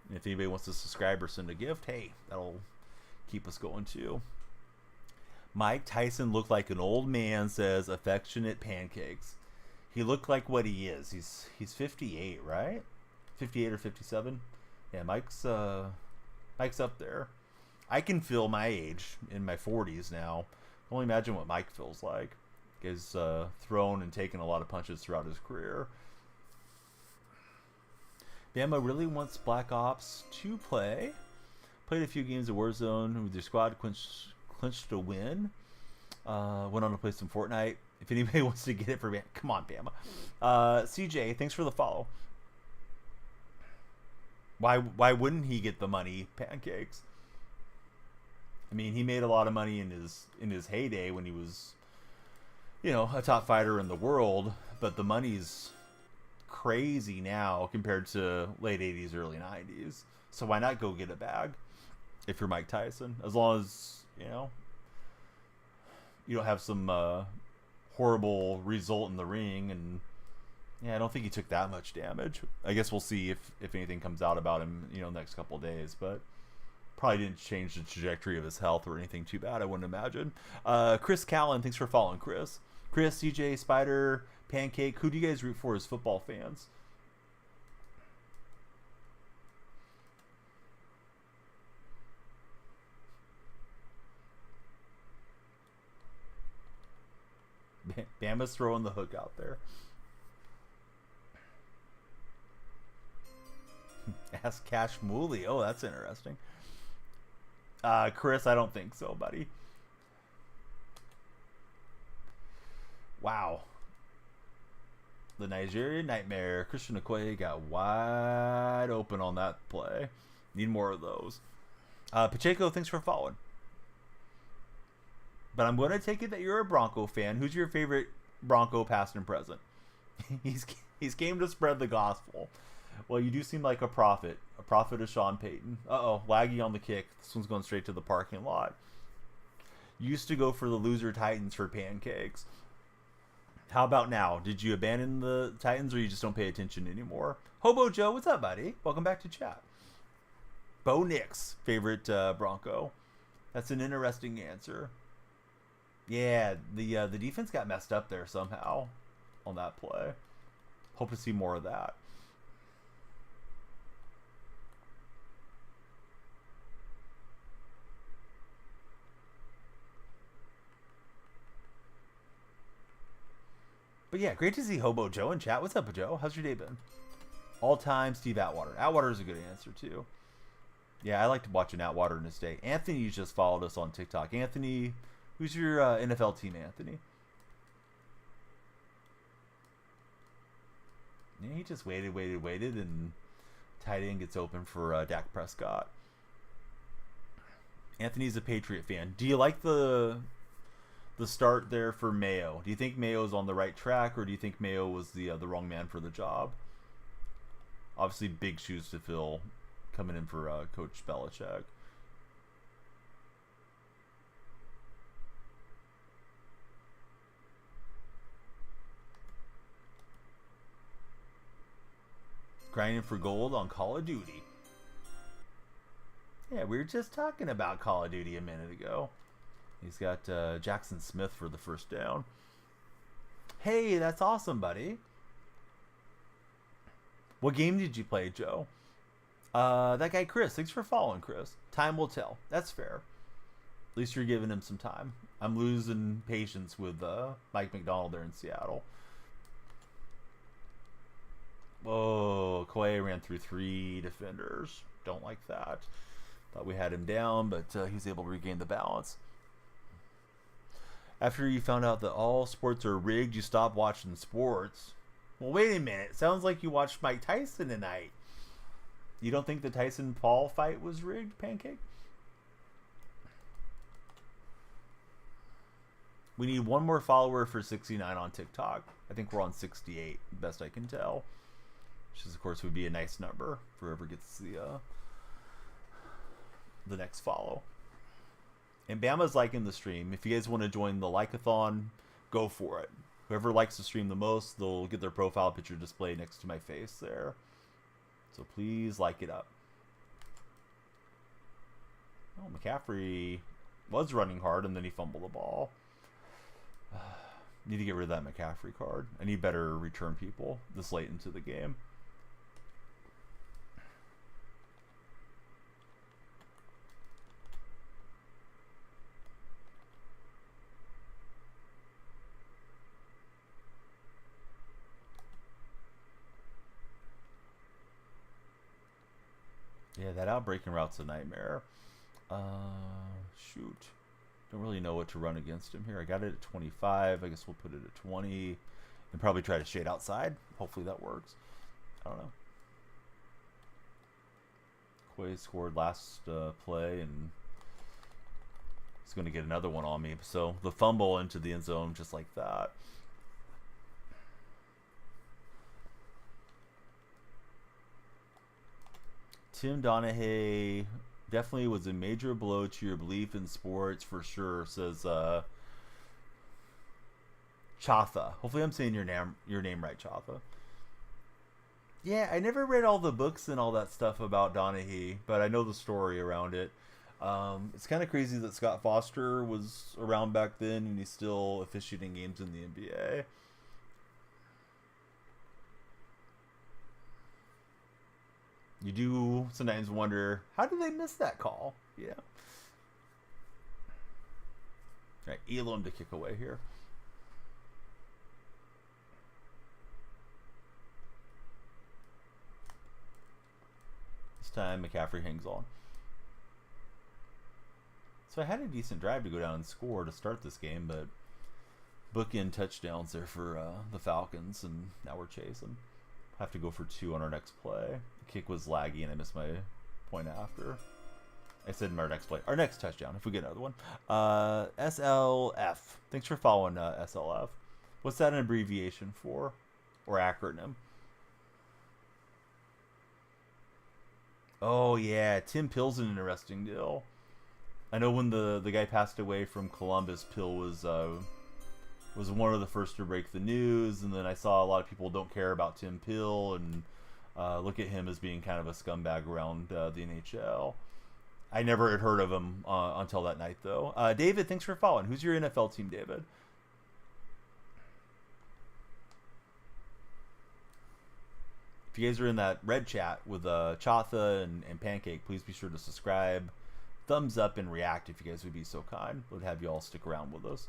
And if anybody wants to subscribe or send a gift, hey, that'll keep us going too. Mike Tyson looked like an old man, says affectionate pancakes. He looked like what he is. He's 58, right? 58 or 57? Yeah, Mike's up there. I can feel my age in my 40s now. Only imagine what Mike feels like. He's thrown and taken a lot of punches throughout his career. Bama really wants Black Ops to play. Played a few games of Warzone with your squad, clinched a win. Went on to play some Fortnite. If anybody wants to get it for Bama, come on, Bama. CJ, thanks for the follow. Why wouldn't he get the money? Pancakes. I mean, he made a lot of money in his heyday when he was, a top fighter in the world, but the money's crazy now compared to late 80s, early 90s. So why not go get a bag if you're Mike Tyson? As long as, you don't have some horrible result in the ring. And yeah, I don't think he took that much damage. I guess we'll see if anything comes out about him, next couple of days, but probably didn't change the trajectory of his health or anything too bad, I wouldn't imagine. Chris Callan, thanks for following, Chris. Chris, CJ, Spider, Pancake, who do you guys root for as football fans? Bama's throwing the hook out there. Ask Cash Mooley. Oh, that's interesting. Chris, I don't think so, buddy. Wow. The Nigerian Nightmare. Christian Okoye got wide open on that play. Need more of those. Pacheco, thanks for following. But I'm going to take it that you're a Bronco fan. Who's your favorite Bronco past and present? He's came to spread the gospel. Well, you do seem like a prophet of Sean Payton. Uh-oh, laggy on the kick. This one's going straight to the parking lot. Used to go for the loser Titans for pancakes. How about now? Did you abandon the Titans or you just don't pay attention anymore? Hobo Joe, what's up, buddy? Welcome back to chat. Bo Nix, favorite Bronco. That's an interesting answer. Yeah, the defense got messed up there somehow on that play. Hope to see more of that. But yeah, great to see Hobo Joe in chat. What's up, Joe? How's your day been? All time Steve Atwater. Atwater is a good answer too. Yeah, I like to watch an Atwater in his day. Anthony just followed us on TikTok. Anthony, who's your NFL team, Anthony? Yeah, he just waited, and tight end gets open for Dak Prescott. Anthony's a Patriot fan. Do you like the start there for Mayo? Do you think Mayo's on the right track, or do you think Mayo was the wrong man for the job? Obviously, big shoes to fill coming in for Coach Belichick. Grinding for gold on Call of Duty. Yeah, we were just talking about Call of Duty a minute ago. He's got Jackson Smith for the first down. Hey, that's awesome, buddy. What game did you play, Joe? That guy Chris. Thanks for following, Chris. Time will tell. That's fair. At least you're giving him some time. I'm losing patience with Mike McDonald there in Seattle. Whoa, Kawhi ran through 3 defenders. Don't like that. Thought we had him down, but he's able to regain the balance. After you found out that all sports are rigged, you stopped watching sports. Well, wait a minute. Sounds like you watched Mike Tyson tonight. You don't think the Tyson-Paul fight was rigged, Pancake? We need one more follower for 69 on TikTok. I think we're on 68, best I can tell. Which, is, of course, would be a nice number for whoever gets the next follow. And Bama's liking the stream. If you guys want to join the like-a-thon, go for it. Whoever likes the stream the most, they'll get their profile picture displayed next to my face there. So please like it up. Oh, McCaffrey was running hard and then he fumbled the ball. Need to get rid of that McCaffrey card. I need better return people this late into the game. Yeah, that outbreaking route's a nightmare. Shoot. Don't really know what to run against him here. I got it at 25. I guess we'll put it at 20. And probably try to shade outside. Hopefully that works. I don't know. Quay scored last play, and he's going to get another one on me. So the fumble into the end zone just like that. Tim Donahue definitely was a major blow to your belief in sports for sure, says Chatha. Hopefully I'm saying your name right, Chatha. Yeah, I never read all the books and all that stuff about Donahue, but I know the story around it. It's kind of crazy that Scott Foster was around back then and he's still officiating games in the NBA. You do sometimes wonder, how did they miss that call? Yeah. All right, Elam to kick away here. This time McCaffrey hangs on. So I had a decent drive to go down and score to start this game, but bookend touchdowns there for the Falcons, and now we're chasing. Have to go for 2 on our next play. The kick was laggy and I missed my point after. I said in our next play. Our next touchdown, if we get another one. SLF. Thanks for following SLF. What's that an abbreviation for? or acronym. Oh yeah, Tim Pill's an interesting deal. I know when the guy passed away from Columbus, Pill was one of the first to break the news, and then I saw a lot of people don't care about Tim Pill and look at him as being kind of a scumbag around the NHL. I never had heard of him until that night, though. David, thanks for following. Who's your NFL team, David? If you guys are in that red chat with Chatha and Pancake, please be sure to subscribe, thumbs up, and react if you guys would be so kind. Would have you all stick around with us.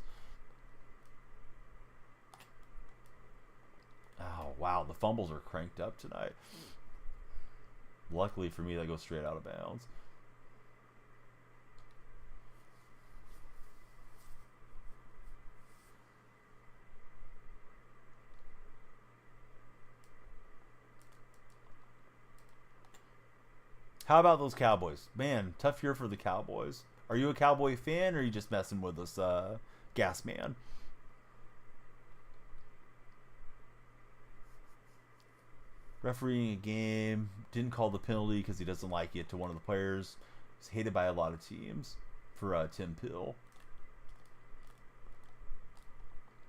Oh, wow. The fumbles are cranked up tonight. Luckily for me, that goes straight out of bounds. How about those Cowboys? Man, tough year for the Cowboys. Are you a Cowboy fan, or are you just messing with us, gas man? Refereeing a game, didn't call the penalty because he doesn't like it to one of the players. He's hated by a lot of teams for Tim Pill.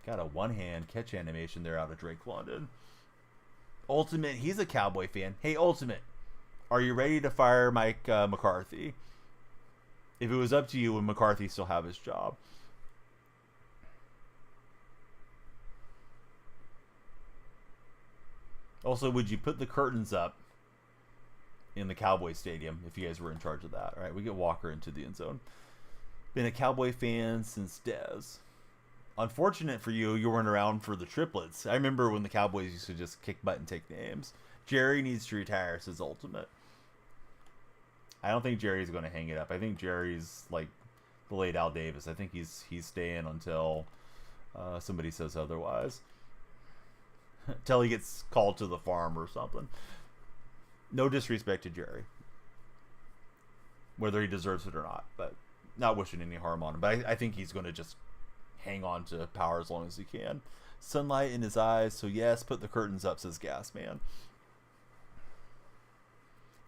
Got a one-hand catch animation there out of Drake London. Ultimate, he's a Cowboy fan. Hey, Ultimate, are you ready to fire Mike McCarthy? If it was up to you, would McCarthy still have his job? Also, would you put the curtains up in the Cowboy Stadium if you guys were in charge of that? All right, we get Walker into the end zone. Been a Cowboy fan since Dez. Unfortunate for you, you weren't around for the triplets. I remember when the Cowboys used to just kick butt and take names. Jerry needs to retire, says Ultimate. I don't think Jerry's going to hang it up. I think Jerry's like the late Al Davis. I think he's staying until somebody says otherwise. Until he gets called to the farm or something. No disrespect to Jerry, whether he deserves it or not, but not wishing any harm on him. But I think he's going to just hang on to power as long as he can. Sunlight in his eyes, so yes, put the curtains up, says Gas Man.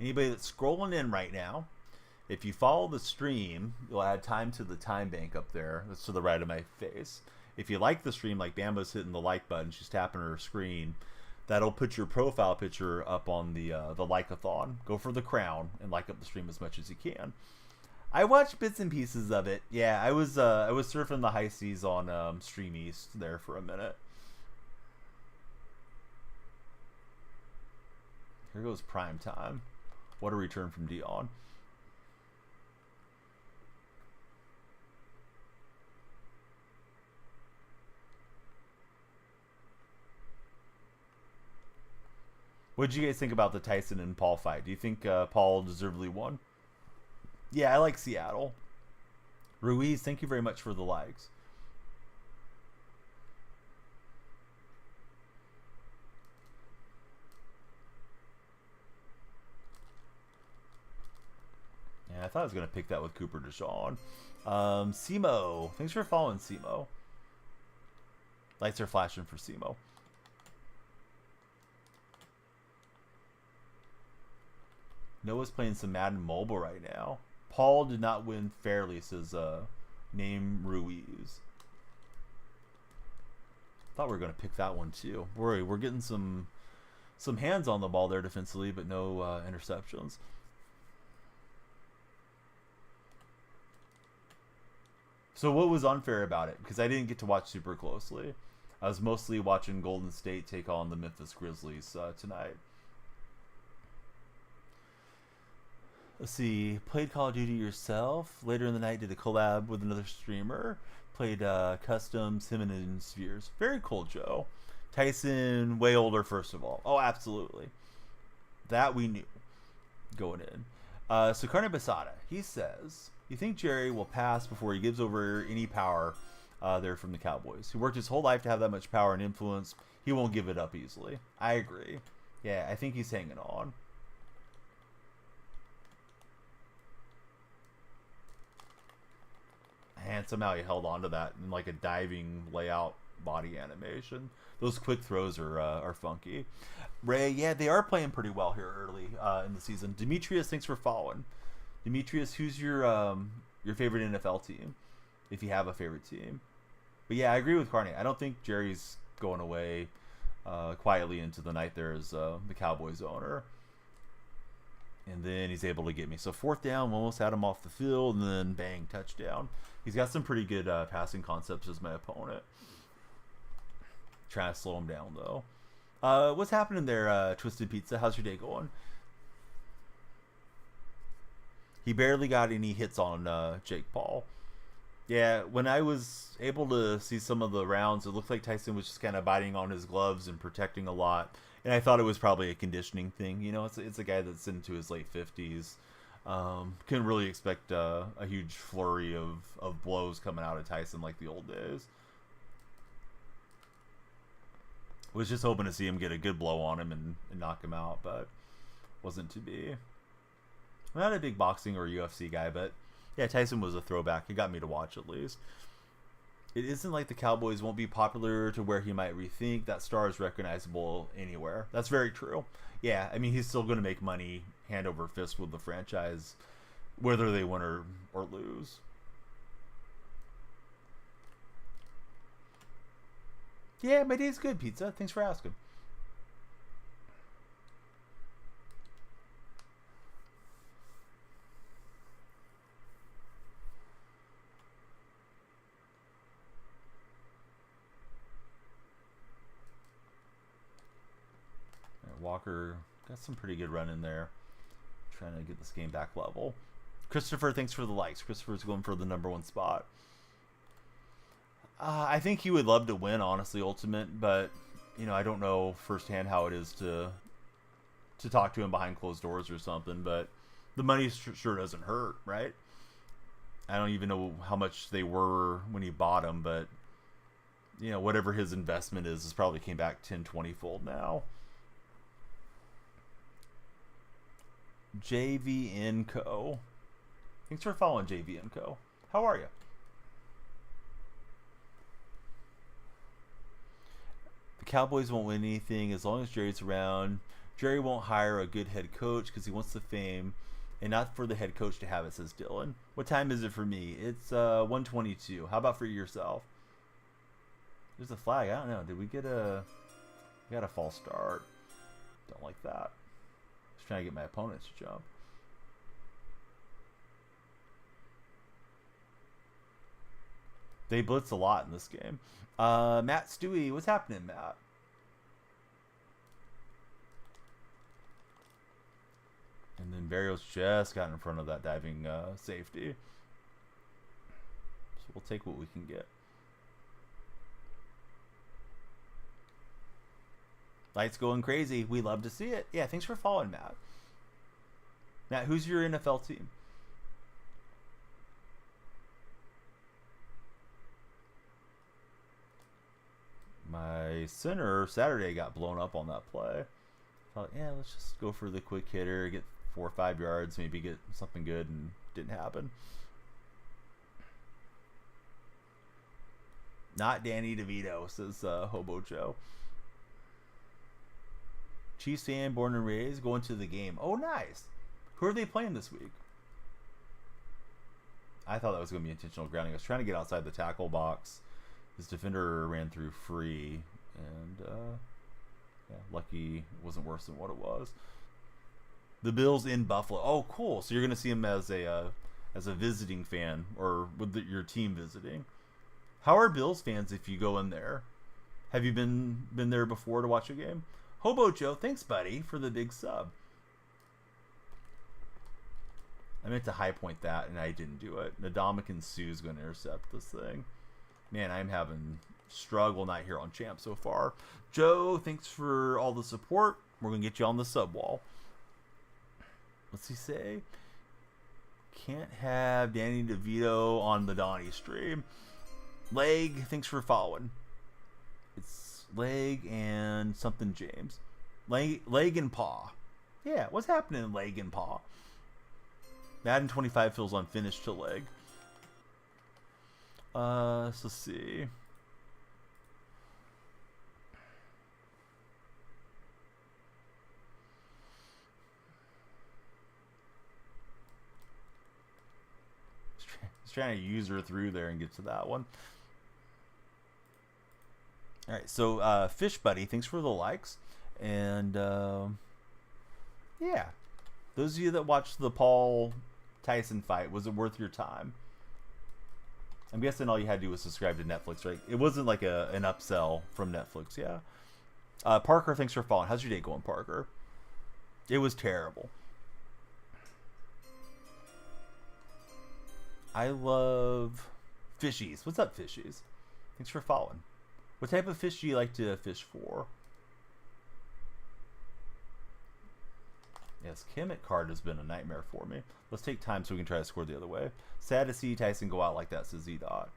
Anybody that's scrolling in right now, if you follow the stream, you'll add time to the time bank up there. That's to the right of my face. If you like the stream, like Bambo's hitting the like button, she's tapping her screen, that'll put your profile picture up on the like-a-thon. Go for the crown and like up the stream as much as you can. I watched bits and pieces of it. Yeah, I was surfing the high seas on Stream East there for a minute. Here goes prime time. What a return from Dion. What did you guys think about the Tyson and Paul fight? Do you think Paul deservedly won? Yeah, I like Seattle. Ruiz, thank you very much for the likes. Yeah, I thought I was going to pick that with Cooper DeShawn. Simo, thanks for following, Simo. Lights are flashing for Simo. Noah's playing some Madden Mobile right now. Paul did not win fairly, says name Ruiz. Thought we were going to pick that one too. We're getting some hands on the ball there defensively, but no interceptions. So what was unfair about it? Because I didn't get to watch super closely. I was mostly watching Golden State take on the Memphis Grizzlies tonight. Let's see. Played Call of Duty yourself. Later in the night, did a collab with another streamer. Played customs, him and his Spheres. Very cool, Joe. Tyson, way older, first of all. Oh, absolutely. That we knew going in. So Carne Basada, he says, you think Jerry will pass before he gives over any power there from the Cowboys? He worked his whole life to have that much power and influence. He won't give it up easily. I agree. Yeah, I think he's hanging on. And somehow he held on to that in like a diving layout body animation. Those quick throws are funky. Ray, yeah, they are playing pretty well here early in the season. Demetrius, thanks for following. Demetrius, who's your favorite NFL team, if you have a favorite team? But yeah, I agree with Carney. I don't think Jerry's going away quietly into the night there as the Cowboys owner. And then he's able to get me. So 4th down, almost had him off the field, and then bang, touchdown. He's got some pretty good passing concepts as my opponent. Trying to slow him down, though. What's happening there, Twisted Pizza? How's your day going? He barely got any hits on Jake Paul. Yeah, when I was able to see some of the rounds, it looked like Tyson was just kind of biting on his gloves and protecting a lot. And I thought it was probably a conditioning thing. You know, it's a guy that's into his late 50s. Couldn't really expect a huge flurry of blows coming out of Tyson like the old days. Was just hoping to see him get a good blow on him and knock him out, but wasn't to be. I'm not a big boxing or UFC guy, but yeah, Tyson was a throwback. It got me to watch at least. It isn't like the Cowboys won't be popular to where he might rethink. That star is recognizable anywhere. That's very true. Yeah, I mean, he's still going to make money hand over fist with the franchise, whether they win or lose. Yeah, my day's good, Pizza. Thanks for asking. Walker got some pretty good run in there. Trying to get this game back level. Christopher, thanks for the likes. Christopher's going for the #1 spot. I think he would love to win, honestly, Ultimate, but you know, I don't know firsthand how it is to talk to him behind closed doors or something, but the money sure doesn't hurt, right? I don't even know how much they were when he bought them, but you know, whatever his investment is probably came back 10-20 fold now. JVN Co. Thanks for following JVN Co. How are you? The Cowboys won't win anything as long as Jerry's around. Jerry won't hire a good head coach because he wants the fame and not for the head coach to have it, says Dylan. What time is it for me? It's 1:22. How about for yourself? There's a flag. I don't know. Did we get a... We got a false start. Don't like that. Just trying to get my opponents to jump. They blitz a lot in this game. Matt Stewie, what's happening, Matt? And then Barrios just got in front of that diving safety. So we'll take what we can get. Lights going crazy. We love to see it. Yeah, thanks for following, Matt. Matt, who's your NFL team? My center Saturday got blown up on that play. Thought, yeah, let's just go for the quick hitter, get 4 or 5 yards, maybe get something good, and didn't happen. Not Danny DeVito, says Hobo Joe. Chiefs fan, born and raised, going to the game. Oh, nice. Who are they playing this week? I thought that was going to be intentional grounding. I was trying to get outside the tackle box. His defender ran through free, and yeah, lucky it wasn't worse than what it was. The Bills in Buffalo. Oh, cool. So you're going to see him as a visiting fan, or with your team visiting. How are Bills fans if you go in there? Have you been there before to watch a game? Hobo Joe, thanks, buddy, for the big sub. I meant to high point that, and I didn't do it. Ndamukong Suh's going to intercept this thing. Man, I'm having struggle night here on Champ so far. Joe, thanks for all the support. We're going to get you on the sub wall. What's he say? Can't have Danny DeVito on the Donnie stream. Leg, thanks for following. It's Leg and something James. Leg and Paw. Yeah, what's happening in Leg and Paw? Madden 25 feels unfinished to Leg. So let's see. Just trying to user through there and get to that one. All right, so Fish Buddy, thanks for the likes. And yeah, those of you that watched the Paul Tyson fight, was it worth your time? I'm guessing all you had to do was subscribe to Netflix, right? It wasn't like an upsell from Netflix, yeah. Parker, thanks for following. How's your day going, Parker? It was terrible. I love fishies. What's up, fishies? Thanks for following. What type of fish do you like to fish for? Yes, Kemet card has been a nightmare for me. Let's take time so we can try to score the other way. Sad to see Tyson go out like that, says Z-Dot.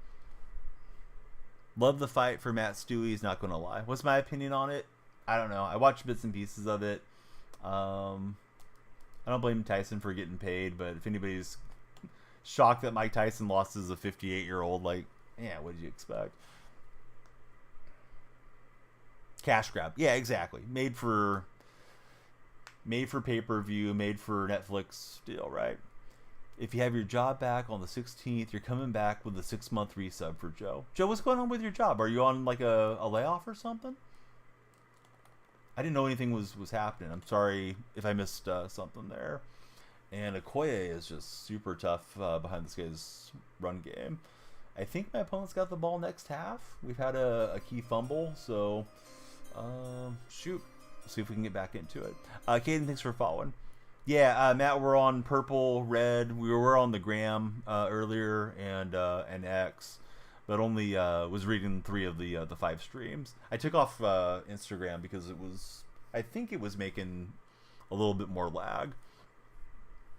Love the fight for Matt Stewie's, not going to lie. What's my opinion on it? I don't know. I watched bits and pieces of it. I don't blame Tyson for getting paid, but if anybody's shocked that Mike Tyson lost as a 58-year-old, like, yeah, what did you expect? Cash grab. Yeah, exactly. Made for pay-per-view, made for Netflix deal, right? If you have your job back on the 16th, you're coming back with a 6-month resub for Joe. Joe, what's going on with your job? Are you on like a layoff or something? I didn't know anything was happening. I'm sorry if I missed something there. And Okoye is just super tough behind this guy's run game. I think my opponent's got the ball next half. We've had a key fumble, so shoot. See if we can get back into it. Caden, thanks for following. Yeah, Matt, we're on purple, red. We were on the gram earlier and X, but only was reading 3 of the 5 streams. I took off Instagram because I think it was making a little bit more lag.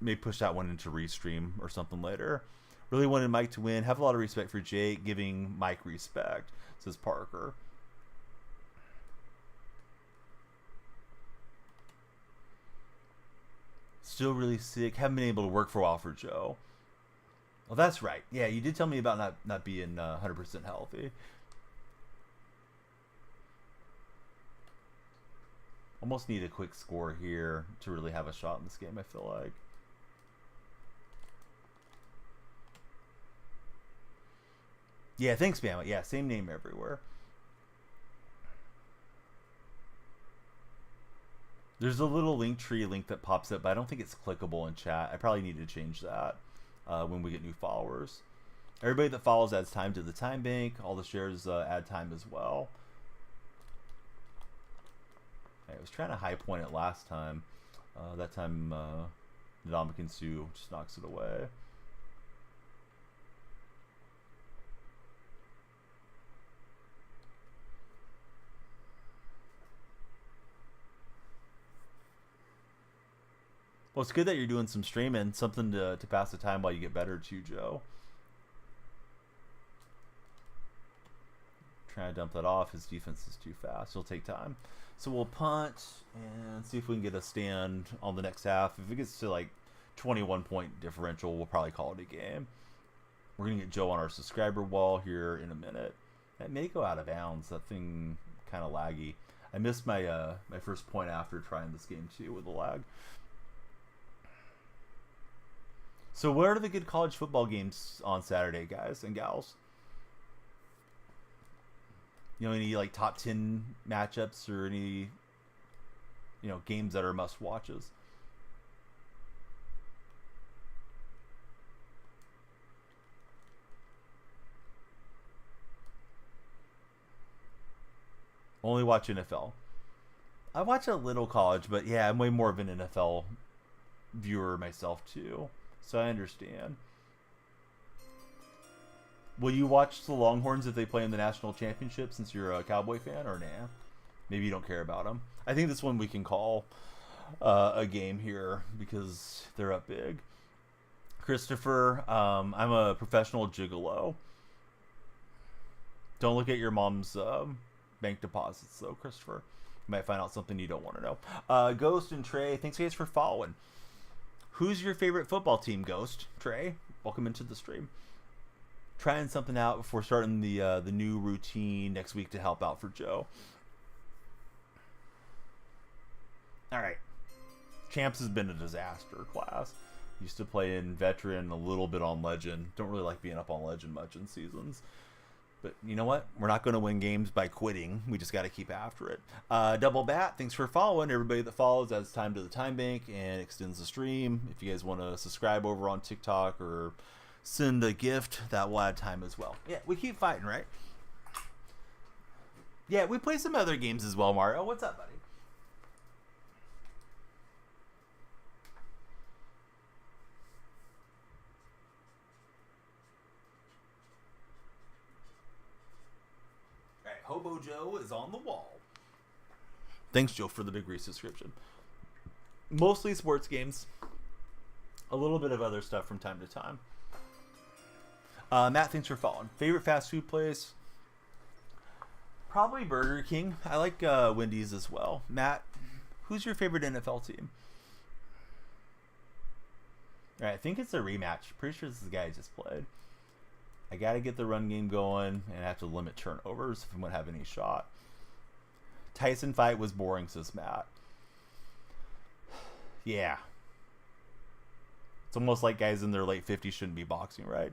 May push that one into restream or something later. Really wanted Mike to win. Have a lot of respect for Jake, giving Mike respect, says Parker. Still really sick. Haven't been able to work for a while for Joe. Well, that's right. Yeah, you did tell me about not being 100% healthy. Almost need a quick score here to really have a shot in this game, I feel like. Yeah, thanks, Bama. Yeah, same name everywhere. There's a little Linktree link that pops up, but I don't think it's clickable in chat. I probably need to change that when we get new followers. Everybody that follows adds time to the time bank. All the shares add time as well. I was trying to high point it last time. That time, Ndamukong Suh just knocks it away. Well, it's good that you're doing some streaming, something to pass the time while you get better too, Joe. Trying to dump that off. His defense is too fast. It'll take time. So we'll punt and see if we can get a stand on the next half. If it gets to like 21-point differential, we'll probably call it a game. We're going to get Joe on our subscriber wall here in a minute. That may go out of bounds. That thing kind of laggy. I missed my my first point after trying this game too with the lag. So what are the good college football games on Saturday, guys and gals? You know, any like top 10 matchups or any, you know, games that are must watches? Only watch NFL. I watch a little college, but yeah, I'm way more of an NFL viewer myself too. So I understand. Will you watch the Longhorns if they play in the national championship since you're a Cowboy fan, or nah? Maybe you don't care about them. I think this one we can call a game here because they're up big. Christopher, I'm a professional gigolo. Don't look at your mom's bank deposits, though, Christopher. You might find out something you don't want to know. Ghost and Trey, thanks guys for following. Who's your favorite football team, Ghost? Trey, welcome into the stream. trying something out before starting the new routine next week to help out for Joe. All right. Champs has been a disaster class. Used to play in Veteran, a little bit on Legend. Don't really like being up on Legend much in seasons. But you know what? We're not going to win games by quitting. We just got to keep after it. Double Bat, thanks for following. Everybody that follows adds time to the time bank and extends the stream. If you guys want to subscribe over on TikTok or send a gift, that will add time as well. Yeah, we keep fighting, right? Yeah, we play some other games as well, Mario. What's up, buddy? Hobo Joe is on the wall. Thanks, Joe, for the big resubscription. Mostly sports games. A little bit of other stuff from time to time. Matt, thanks for following. Favorite fast food place? Probably Burger King. I like Wendy's as well. Matt, who's your favorite NFL team? All right, I think it's a rematch. Pretty sure this is the guy I just played. I got to get the run game going, and I have to limit turnovers if I'm going to have any shot. Tyson fight was boring, says Matt. Yeah. It's almost like guys in their late 50s shouldn't be boxing, right?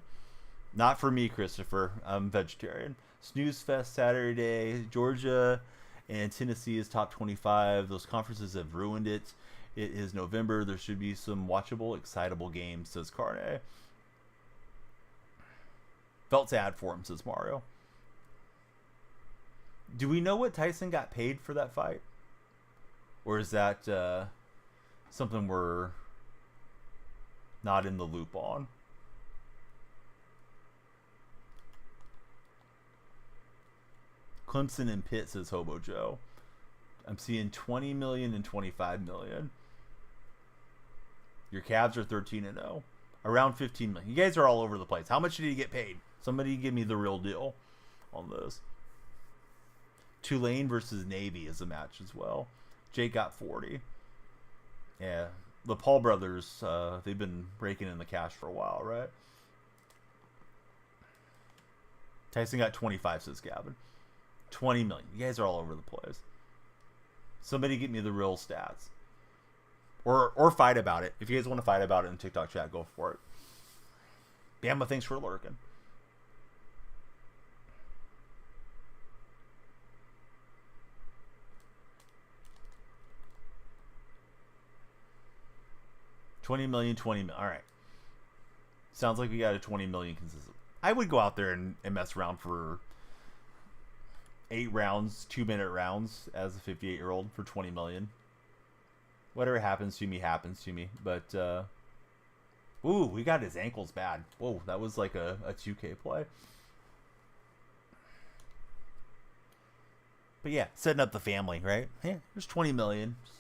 Not for me, Christopher. I'm vegetarian. Snooze Fest Saturday. Georgia and Tennessee is top 25. Those conferences have ruined it. It is November. There should be some watchable, excitable games, says Carne. Felt sad for him, says Mario. Do we know what Tyson got paid for that fight? Or is that something we're not in the loop on? Clemson and Pitt, says Hobo Joe. I'm seeing 20 million and 25 million. Your Cavs are 13-0. Around 15 million. You guys are all over the place. How much did he get paid? Somebody give me the real deal on this. Tulane versus Navy is a match as well. Jake got 40. Yeah. The Paul brothers, they've been raking in the cash for a while, right? Tyson got 25, says Gavin. 20 million. You guys are all over the place. Somebody get me the real stats. Or fight about it. If you guys want to fight about it in TikTok chat, go for it. Bama, thanks for lurking. $20 million, 20 million. All right. Sounds like we got a 20 million consistent. I would go out there and mess around for 8 rounds, 2-minute rounds as a 58-year-old for 20 million. Whatever happens to me, happens to me. But, ooh, we got his ankles bad. Whoa, that was like a 2K play. But yeah, setting up the family, right? Yeah, there's 20 million. Just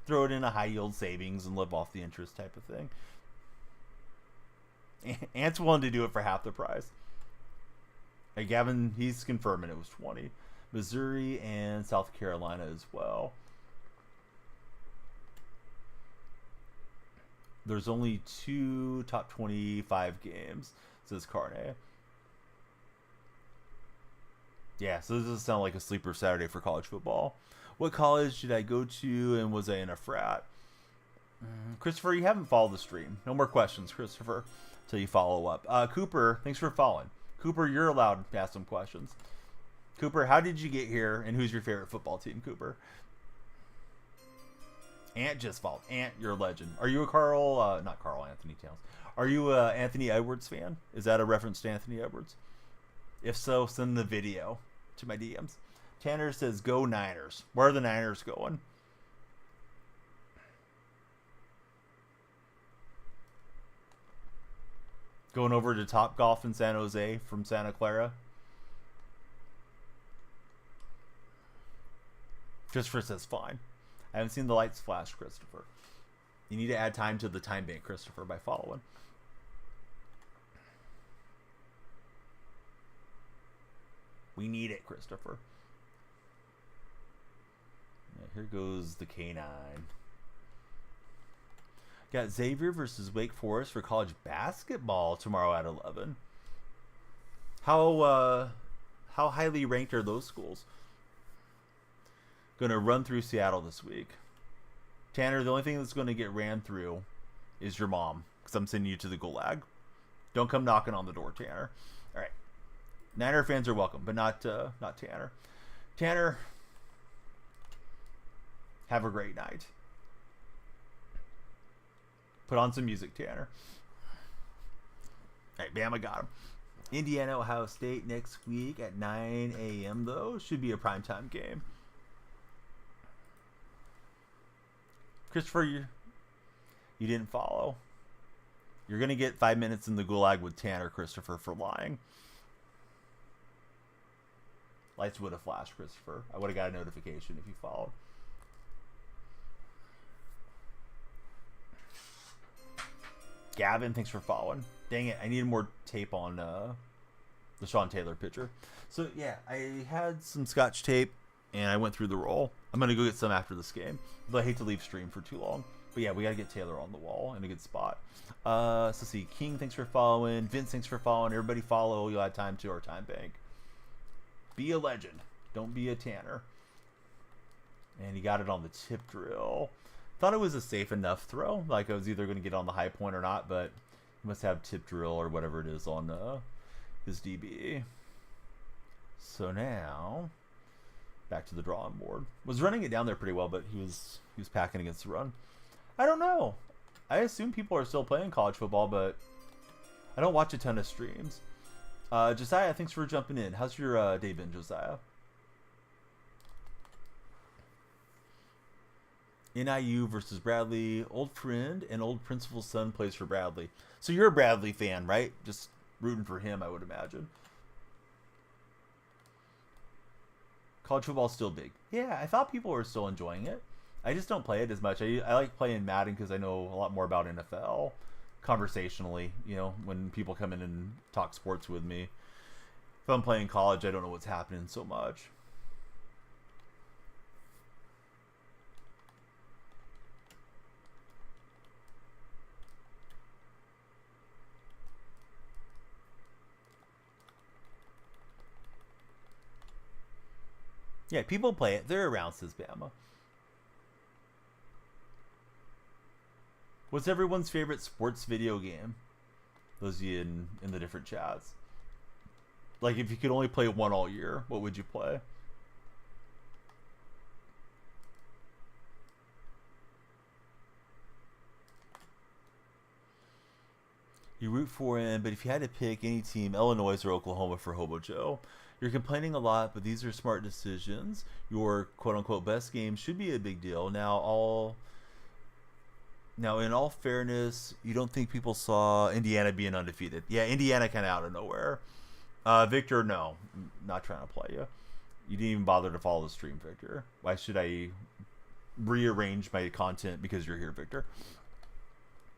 throw it in a high-yield savings and live off the interest type of thing. Ant's willing to do it for half the price. Hey, Gavin, he's confirming it was 20. Missouri and South Carolina as well. There's only 2 top 25 games, says Carne. Yeah, so this doesn't sound like a sleeper Saturday for college football. What college did I go to, and was I in a frat? Christopher, you haven't followed the stream. No more questions, Christopher, until you follow up. Cooper, thanks for following. Cooper, you're allowed to ask some questions. Cooper, how did you get here, and who's your favorite football team, Cooper? Ant just followed. Ant, you're a legend. Are you a not Carl Anthony Towns. Are you a Anthony Edwards fan? Is that a reference to Anthony Edwards? If so, send the video to my DMs. Tanner says, go Niners. Where are the Niners going? Going over to Top Golf in San Jose from Santa Clara. Christopher says, fine. I haven't seen the lights flash, Christopher. You need to add time to the time bank, Christopher, by following. We need it, Christopher. Yeah, here goes the K9. Got Xavier versus Wake Forest for college basketball tomorrow at 11. how highly ranked are those schools? Going to run through Seattle this week. Tanner, the only thing that's going to get ran through is your mom, because I'm sending you to the gulag. Don't come knocking on the door, Tanner. All right. Niner fans are welcome, but not Tanner. Tanner, have a great night. Put on some music, Tanner. All right, Bama got him. Indiana, Ohio State next week at 9 a.m. though. Should be a primetime game. Christopher, you didn't follow. You're going to get 5 minutes in the gulag with Tanner, Christopher, for lying. Lights would have flashed, Christopher. I would have got a notification if you followed. Gavin, thanks for following. Dang it, I needed more tape on the Sean Taylor picture. So, yeah, I had some Scotch tape, and I went through the roll. I'm going to go get some after this game. But I hate to leave stream for too long. But, yeah, we got to get Taylor on the wall in a good spot. So, let's see. King, thanks for following. Vince, thanks for following. Everybody follow. You'll add time to our time bank. Be a legend. Don't be a Tanner. And he got it on the tip drill. Thought it was a safe enough throw. Like I was either going to get on the high point or not, but he must have tip drill or whatever it is on his DB. So now, back to the drawing board. Was running it down there pretty well, but he was packing against the run. I don't know. I assume people are still playing college football, but I don't watch a ton of streams. Josiah, thanks for jumping in. How's your day been, Josiah? NIU versus Bradley. Old friend and old principal's son plays for Bradley. So you're a Bradley fan, right? Just rooting for him, I would imagine. College football's still big. Yeah, I thought people were still enjoying it. I just don't play it as much. I like playing Madden because I know a lot more about NFL conversationally, you know, when people come in and talk sports with me. If I'm playing college, I don't know what's happening so much. Yeah, people play it. They're around, says Bama. What's everyone's favorite sports video game? Those of you in the different chats. Like, if you could only play one all year, what would you play? You root for him, but if you had to pick any team, Illinois or Oklahoma for Hobo Joe. You're complaining a lot, but these are smart decisions. Your quote-unquote best game should be a big deal. Now, in all fairness, you don't think people saw Indiana being undefeated. Yeah, Indiana kind of out of nowhere. Victor, no. I'm not trying to play you. You didn't even bother to follow the stream, Victor. Why should I rearrange my content because you're here, Victor?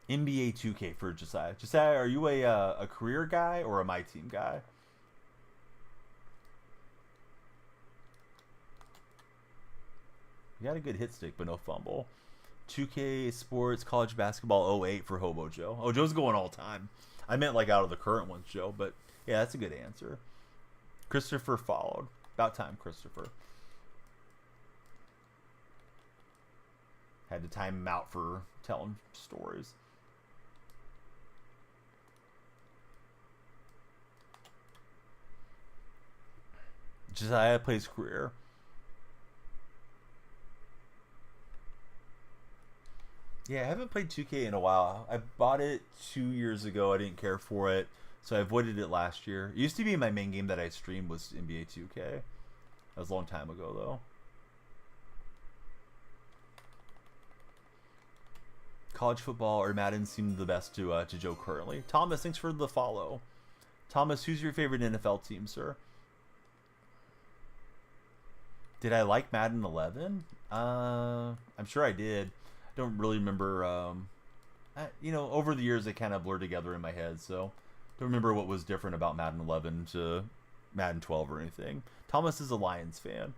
NBA 2K for Josiah. Josiah, are you a career guy or a My Team guy? You got a good hit stick, but no fumble. 2K Sports College Basketball 08 for Hobo Joe. Oh, Joe's going all time. I meant like out of the current ones, Joe, but yeah, that's a good answer. Christopher followed. About time, Christopher. Had to time him out for telling stories. Josiah plays career. Yeah, I haven't played 2K in a while. I bought it 2 years ago. I didn't care for it, so I avoided it last year. It used to be my main game that I streamed was NBA 2K. That was a long time ago, though. College football or Madden seemed the best to Joe currently. Thomas, thanks for the follow. Thomas, who's your favorite NFL team, sir? Did I like Madden 11? I'm sure I did. Don't really remember. Over the years they kind of blur together in my head, so don't remember what was different about Madden 11 to Madden 12 or anything. Thomas is a Lions fan.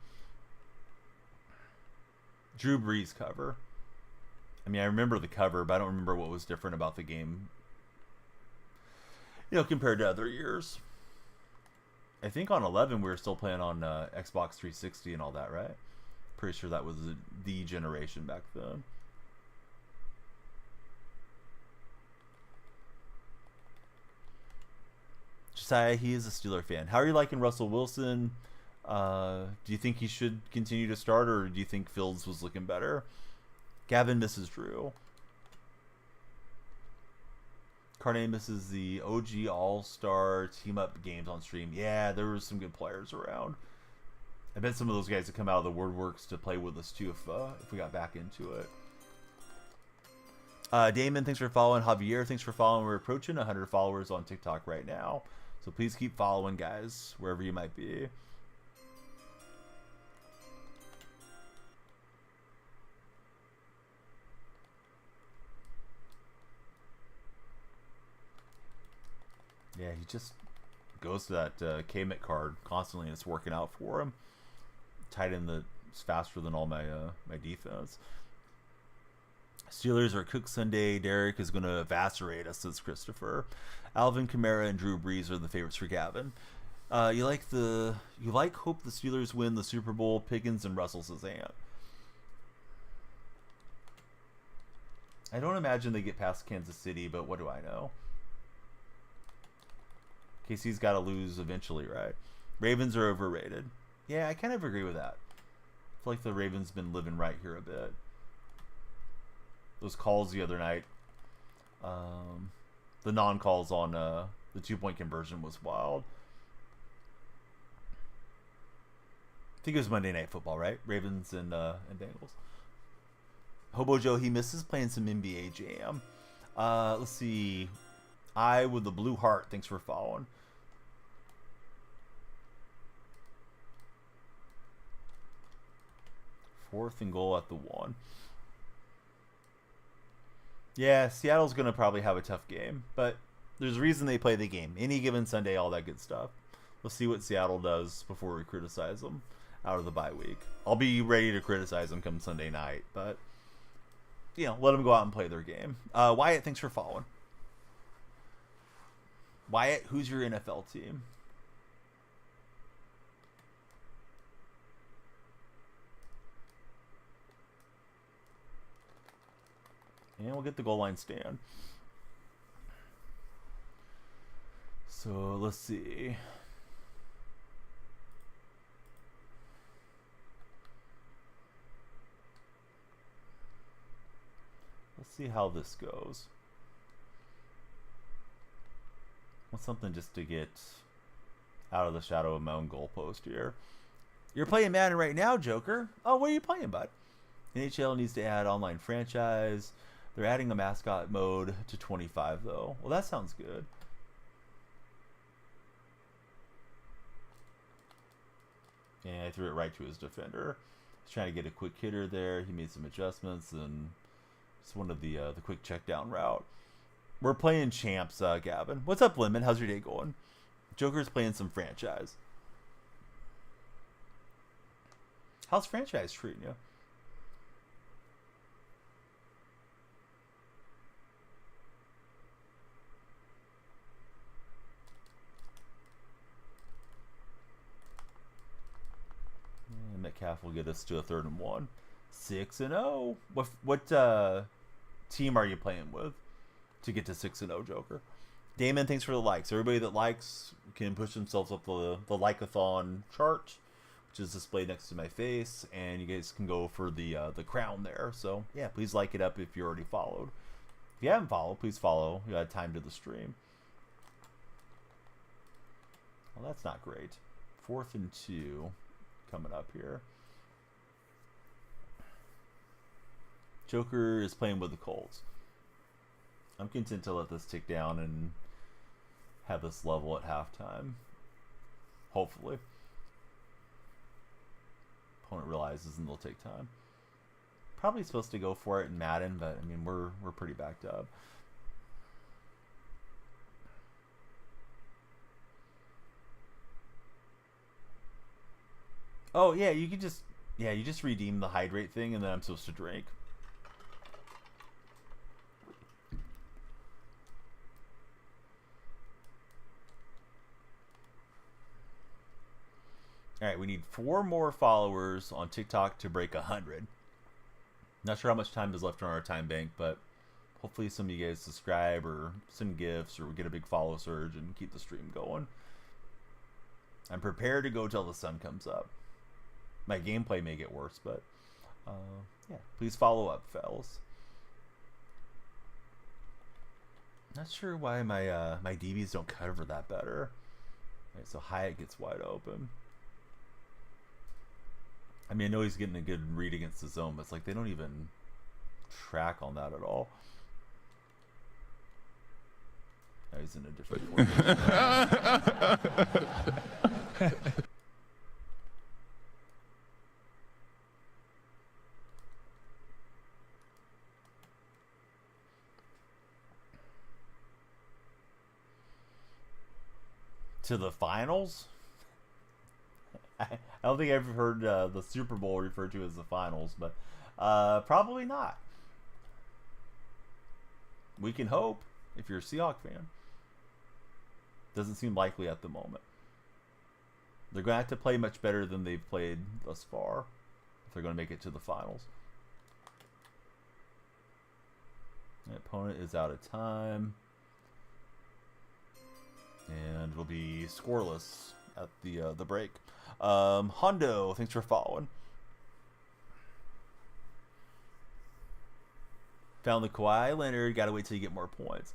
Drew Brees cover. I mean, I remember the cover, but I don't remember what was different about the game, compared to other years. I think on 11 we were still playing on Xbox 360 and all that, right? Pretty sure that was the generation back then. Josiah, he is a Steeler fan. How are you liking Russell Wilson? Do you think he should continue to start, or do you think Fields was looking better? Gavin misses Drew. Carney misses the OG All-Star team-up games on stream. Yeah, there were some good players around. I bet some of those guys would come out of the WordWorks to play with us too if we got back into it. Damon, thanks for following. Javier, thanks for following. We're approaching 100 followers on TikTok right now. So please keep following, guys, wherever you might be. Yeah, he just goes to that K-Mitt card constantly, and it's working out for him. Tight end that's faster than all my my defense. Steelers are cooked Sunday. Derek is going to evaporate us, says Christopher. Alvin Kamara and Drew Brees are the favorites for Gavin. You like hope the Steelers win the Super Bowl. Pickens and Russell, says Ant. I don't imagine they get past Kansas City, but what do I know? KC's got to lose eventually, right? Ravens are overrated. Yeah, I kind of agree with that. I feel like the Ravens been living right here a bit. Those calls the other night, the non-calls on the 2-point conversion was wild. I think it was Monday Night Football, right? Ravens and Bengals. Hobo Joe, he misses playing some NBA Jam. Let's see. I with the blue heart. Thanks for following. Fourth and goal at the 1. Yeah, Seattle's going to probably have a tough game, but there's a reason they play the game. Any given Sunday, all that good stuff. We'll see what Seattle does before we criticize them out of the bye week. I'll be ready to criticize them come Sunday night, but, you know, let them go out and play their game. Wyatt, thanks for following. Wyatt, who's your NFL team? And we'll get the goal line stand. So let's see. Let's see how this goes. Want something just to get out of the shadow of my own goalpost here. You're playing Madden right now, Joker. Oh, what are you playing, bud? NHL needs to add online franchise. They're adding a mascot mode to 25, though. Well, that sounds good. And I threw it right to his defender. He's trying to get a quick hitter there. He made some adjustments, and it's one of the quick check down route. We're playing champs, Gavin. What's up, Lemon? How's your day going? Joker's playing some franchise. How's franchise treating you? Metcalf will get us to a 3rd and 1. 6-0. What team are you playing with to get to 6-0, Joker? Damon, thanks for the likes. Everybody that likes can push themselves up the like-a-thon chart, which is displayed next to my face, and you guys can go for the crown there. So yeah, please like it up if you already followed. If you haven't followed, please follow. You had time to the stream. Well, that's not great. 4th and 2 coming up here. Joker is playing with the Colts. I'm content to let this tick down and have this level at halftime. Hopefully. Opponent realizes and they'll take time. Probably supposed to go for it in Madden, but I mean we're pretty backed up. Oh yeah, you just redeem the hydrate thing, and then I'm supposed to drink. All right, we need 4 more followers on TikTok to break 100. Not sure how much time is left on our time bank, but hopefully some of you guys subscribe or send gifts or get a big follow surge and keep the stream going. I'm prepared to go till the sun comes up. My gameplay may get worse, but yeah, please follow up, fellas. Not sure why my my DBs don't cover that better. Right, so Hyatt gets wide open. I mean, I know he's getting a good read against the zone, but it's like they don't even track on that at all. Now he's in a different formation. To the finals? I don't think I've heard the Super Bowl referred to as the finals, but probably not. We can hope if you're a Seahawk fan. Doesn't seem likely at the moment. They're going to have to play much better than they've played thus far if they're going to make it to the finals. The opponent is out of time. And it'll be scoreless at the break. Hondo, thanks for following. Found the Kawhi Leonard. Got to wait till you get more points.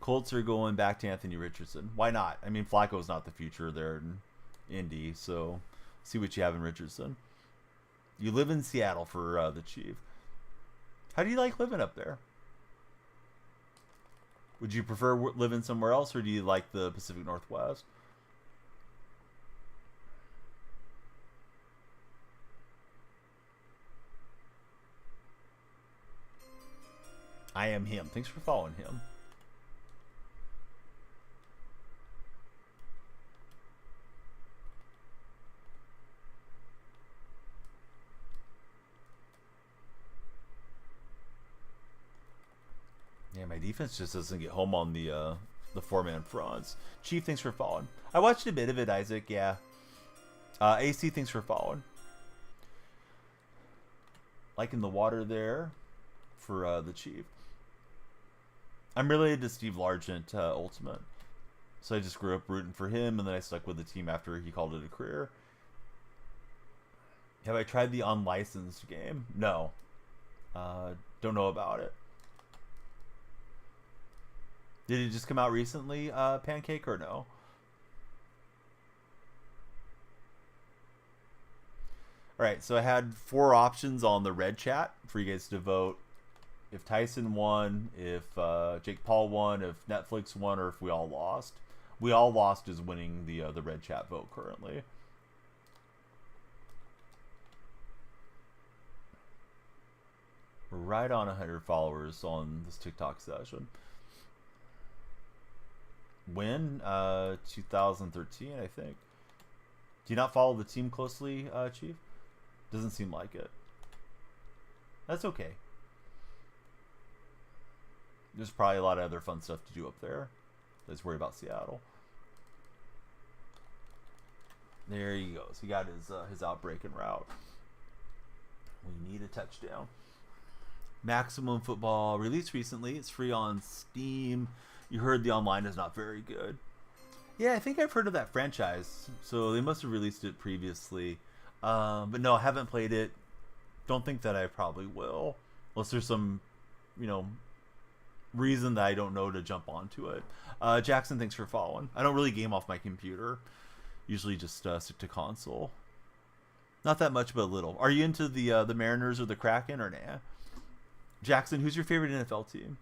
Colts are going back to Anthony Richardson. Why not? I mean, Flacco's not the future there in Indy, so see what you have in Richardson. You live in Seattle for the Chief. How do you like living up there? Would you prefer living somewhere else, or do you like the Pacific Northwest? I am him. Thanks for following him. Yeah, my defense just doesn't get home on the 4-man fronts. Chief, thanks for following. I watched a bit of it, Isaac. Yeah. AC, thanks for following. Liking the water there for the Chief. I'm related to Steve Largent Ultimate, so I just grew up rooting for him, and then I stuck with the team after he called it a career. Have I tried the unlicensed game? No. Don't know about it. Did it just come out recently, Pancake, or no? Alright, so I had 4 options on the red chat for you guys to vote. If Tyson won, if Jake Paul won, if Netflix won, or if we all lost. We all lost is winning the red chat vote currently. We're right on 100 followers on this TikTok session. When? 2013, I think. Do you not follow the team closely, Chief? Doesn't seem like it. That's okay. There's probably a lot of other fun stuff to do up there. Let's worry about Seattle. There he goes. He got his outbreaking route. We need a touchdown. Maximum Football released recently. It's free on Steam. You heard the online is not very good. Yeah, I think I've heard of that franchise. So they must have released it previously. But no, I haven't played it. Don't think that I probably will. Unless there's some, reason that I don't know to jump onto it. Jackson, thanks for following. I don't really game off my computer. Usually just stick to console. Not that much, but a little. Are you into the Mariners or the Kraken, or nah? Jackson, who's your favorite NFL team?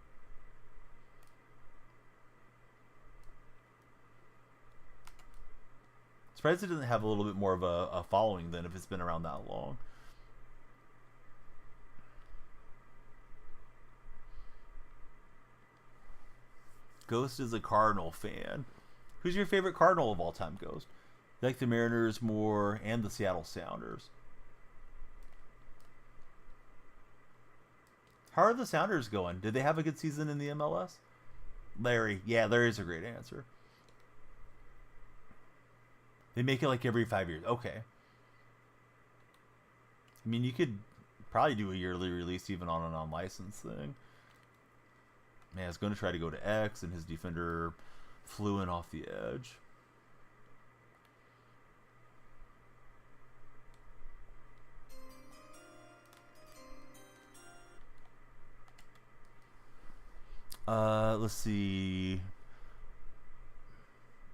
Surprised it doesn't have a little bit more of a following than if it's been around that long. Ghost is a Cardinal fan. Who's your favorite Cardinal of all time, Ghost? You like the Mariners more and the Seattle Sounders. How are the Sounders going? Did they have a good season in the MLS? Larry. Yeah, Larry's a great answer. They make it like every 5 years. Okay. I mean, you could probably do a yearly release even on an unlicensed thing. Man, it's going to try to go to X, and his defender flew in off the edge. Let's see.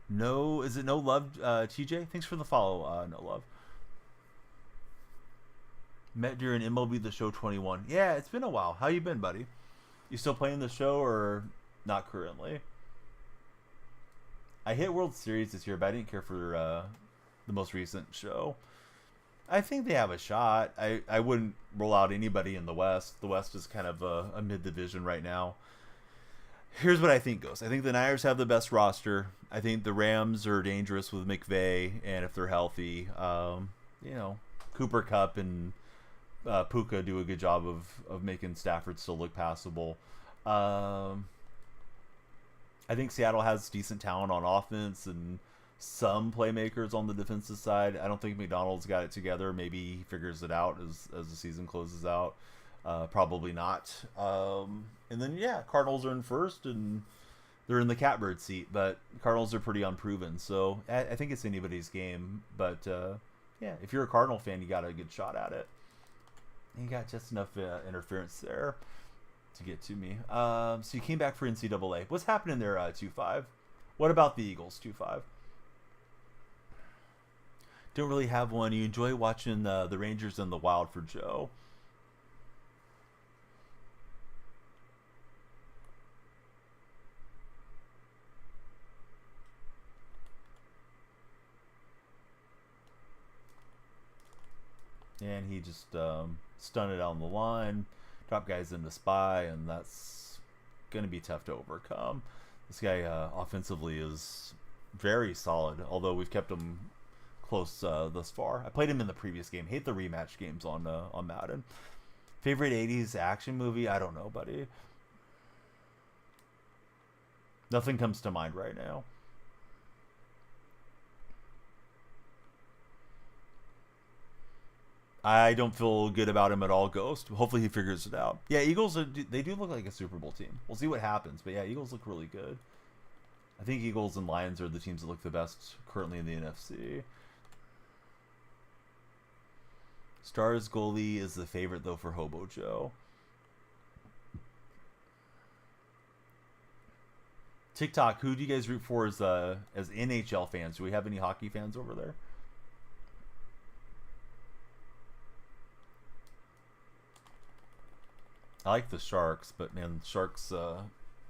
No, is it No Love, TJ? Thanks for the follow, No Love. Met during MLB The Show 21. Yeah, it's been a while. How you been, buddy? You still playing the show or not currently? I hit World Series this year, but I didn't care for the most recent show. I think they have a shot. I wouldn't rule out anybody in the West. The West is kind of a mid-division right now. Here's what I think goes. I think the Niners have the best roster. I think the Rams are dangerous with McVay, and if they're healthy, Cooper Kupp and Puka do a good job of making Stafford still look passable. I think Seattle has decent talent on offense and some playmakers on the defensive side. I don't think McDonald's got it together. Maybe he figures it out as the season closes out. Probably not. And then, Cardinals are in first, and they're in the catbird seat. But Cardinals are pretty unproven, so I think it's anybody's game. But, if you're a Cardinal fan, you got a good shot at it. And you got just enough interference there to get to me. So you came back for NCAA. What's happening there, 2-5? What about the Eagles, 2-5? Don't really have one. You enjoy watching the Rangers and the Wild for Joe. And he just stunned it on the line, dropped guys into spy, and that's going to be tough to overcome. This guy offensively is very solid, although we've kept him close thus far. I played him in the previous game. Hate the rematch games on Madden. Favorite 80s action movie? I don't know, buddy. Nothing comes to mind right now. I don't feel good about him at all, Ghost. Hopefully he figures it out. Yeah, Eagles, they do look like a Super Bowl team. We'll see what happens. But yeah, Eagles look really good. I think Eagles and Lions are the teams that look the best currently in the NFC. Stars goalie is the favorite, though, for Hobo Joe. TikTok, who do you guys root for as NHL fans? Do we have any hockey fans over there? I like the Sharks, but man, Sharks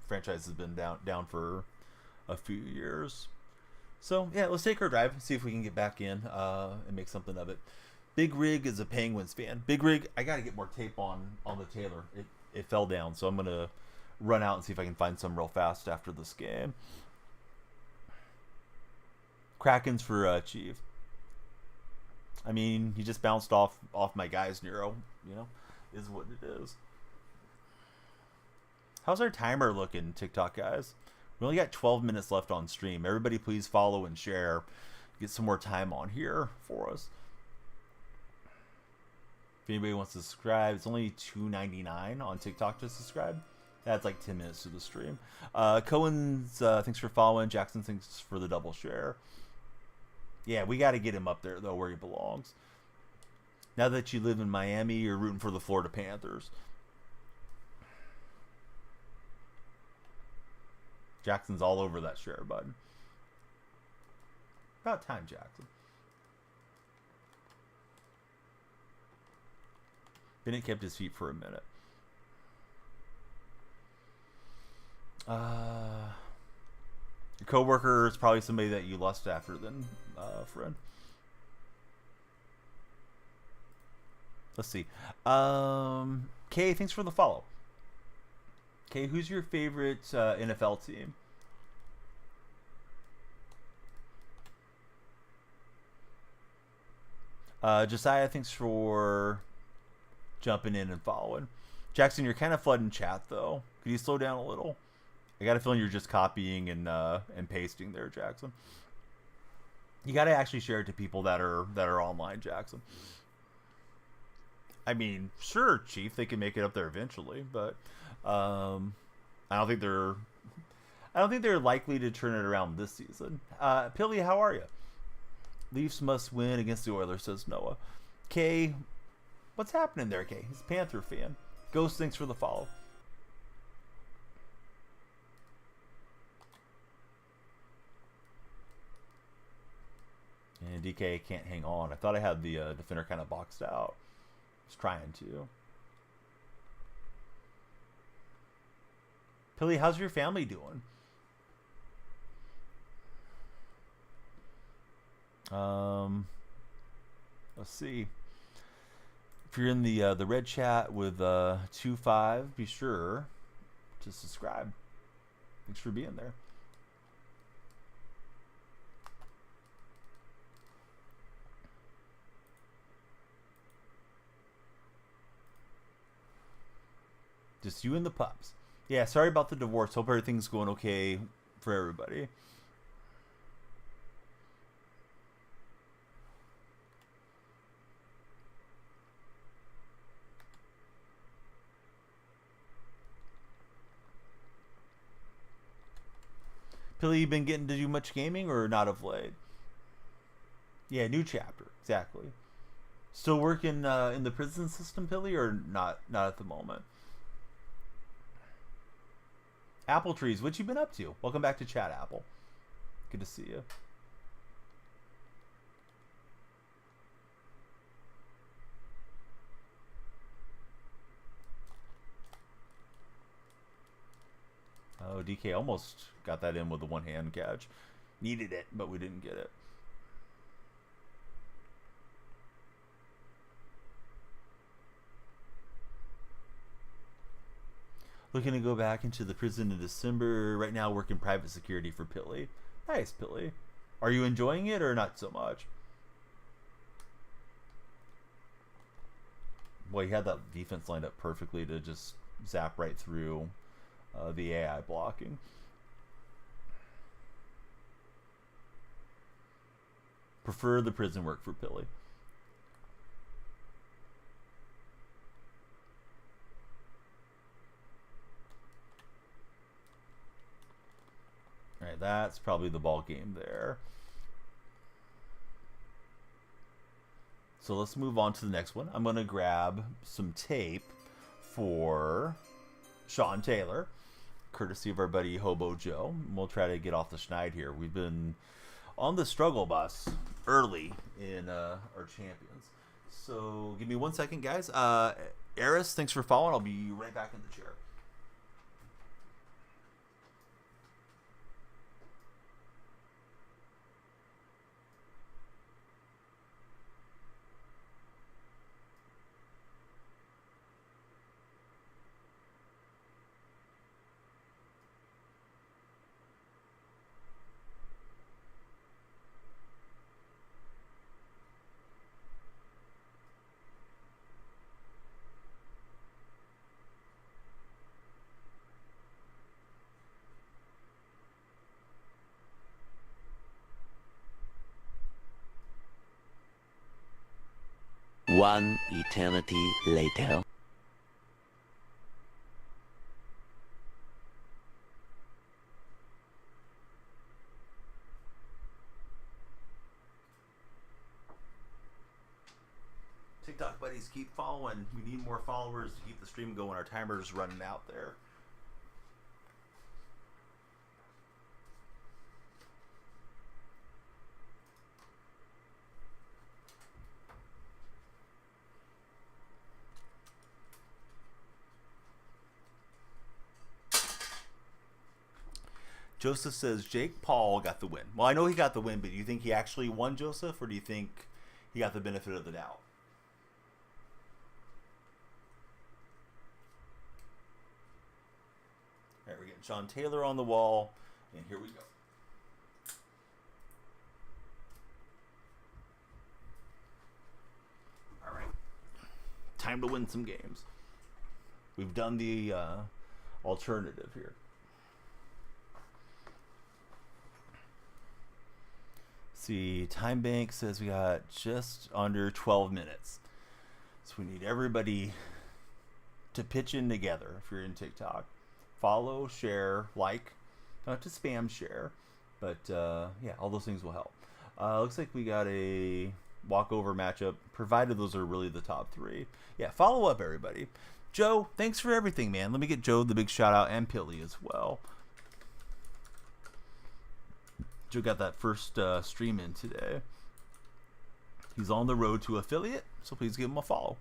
franchise has been down for a few years. So yeah, let's take our drive, see if we can get back in and make something of it. Big Rig is a Penguins fan. Big Rig, I gotta get more tape on the Taylor. It fell down, so I'm gonna run out and see if I can find some real fast after this game. Krakens for Chief. I mean, he just bounced off my guy's Nero. Is what it is. How's our timer looking, TikTok guys? We only got 12 minutes left on stream. Everybody please follow and share. Get some more time on here for us. If anybody wants to subscribe, it's only $2.99 on TikTok to subscribe. That's like 10 minutes to the stream. Cohen's, thanks for following. Jackson, thanks for the double share. Yeah, we got to get him up there, though, where he belongs. Now that you live in Miami, you're rooting for the Florida Panthers. Jackson's all over that share button. About time, Jackson. Bennett kept his feet for a minute. Your coworker is probably somebody that you lust after then, friend. Let's see. Kay, thanks for the follow. Kay, who's your favorite NFL team? Josiah, thanks for jumping in and following. Jackson, you're kind of flooding chat, though. Could you slow down a little? I got a feeling you're just copying and pasting there, Jackson. You got to actually share it to people that are online, Jackson. I mean, sure, Chief, they can make it up there eventually, but I don't think they're likely to turn it around this season. Pilly, how are you? Leafs must win against the Oilers, says Noah. Kay, what's happening there, Kay? He's a Panther fan. Ghost, thanks for the follow. And DK can't hang on. I thought I had the defender kind of boxed out. I was trying to. Pilly, how's your family doing? Let's see. If you're in the red chat with 2-5, be sure to subscribe. Thanks for being there. Just you and the pups. Yeah, sorry about the divorce. Hope everything's going okay for everybody. Pilly, you been getting to do much gaming or not of late? Yeah, new chapter. Exactly. Still working in the prison system, Pilly, or not? Not at the moment. Apple Trees, what you been up to? Welcome back to chat, Apple. Good to see you. Oh, DK almost got that in with the one-hand catch. Needed it, but we didn't get it. Looking to go back into the prison in December. Right now, working private security for Pilly. Nice, Pilly. Are you enjoying it or not so much? Well, you had that defense lined up perfectly to just zap right through the AI blocking. Prefer the prison work for Pilly. Alright, that's probably the ball game there. So let's move on to the next one. I'm going to grab some tape for Sean Taylor, courtesy of our buddy Hobo Joe. We'll try to get off the schneid here. We've been on the struggle bus early in our champions. So give me 1 second, guys. Eris, thanks for following. I'll be right back in the chair. One eternity later. TikTok buddies, keep following. We need more followers to keep the stream going. Our timer's running out there. Joseph says Jake Paul got the win. Well, I know he got the win, but do you think he actually won, Joseph, or do you think he got the benefit of the doubt? All right, we're getting Sean Taylor on the wall, and here we go. All right, time to win some games. We've done the alternative here. See, Time Bank says we got just under 12 minutes. So we need everybody to pitch in together if you're in TikTok. Follow, share, like. Not to spam share, but yeah, all those things will help. Looks like we got a walkover matchup, provided those are really the top three. Yeah, follow up, everybody. Joe, thanks for everything, man. Let me get Joe the big shout out, and Pilly as well. Joe got that first stream in today. He's on the road to affiliate, so please give him a follow.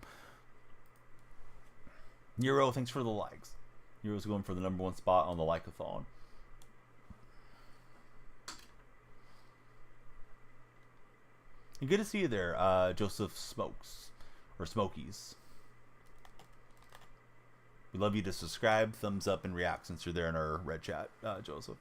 Nero, thanks for the likes. Nero's going for the #1 spot on the like-a-thon. And good to see you there, Joseph Smokes, or Smokies. We love you to subscribe, thumbs up, and react since you're there in our red chat, Joseph.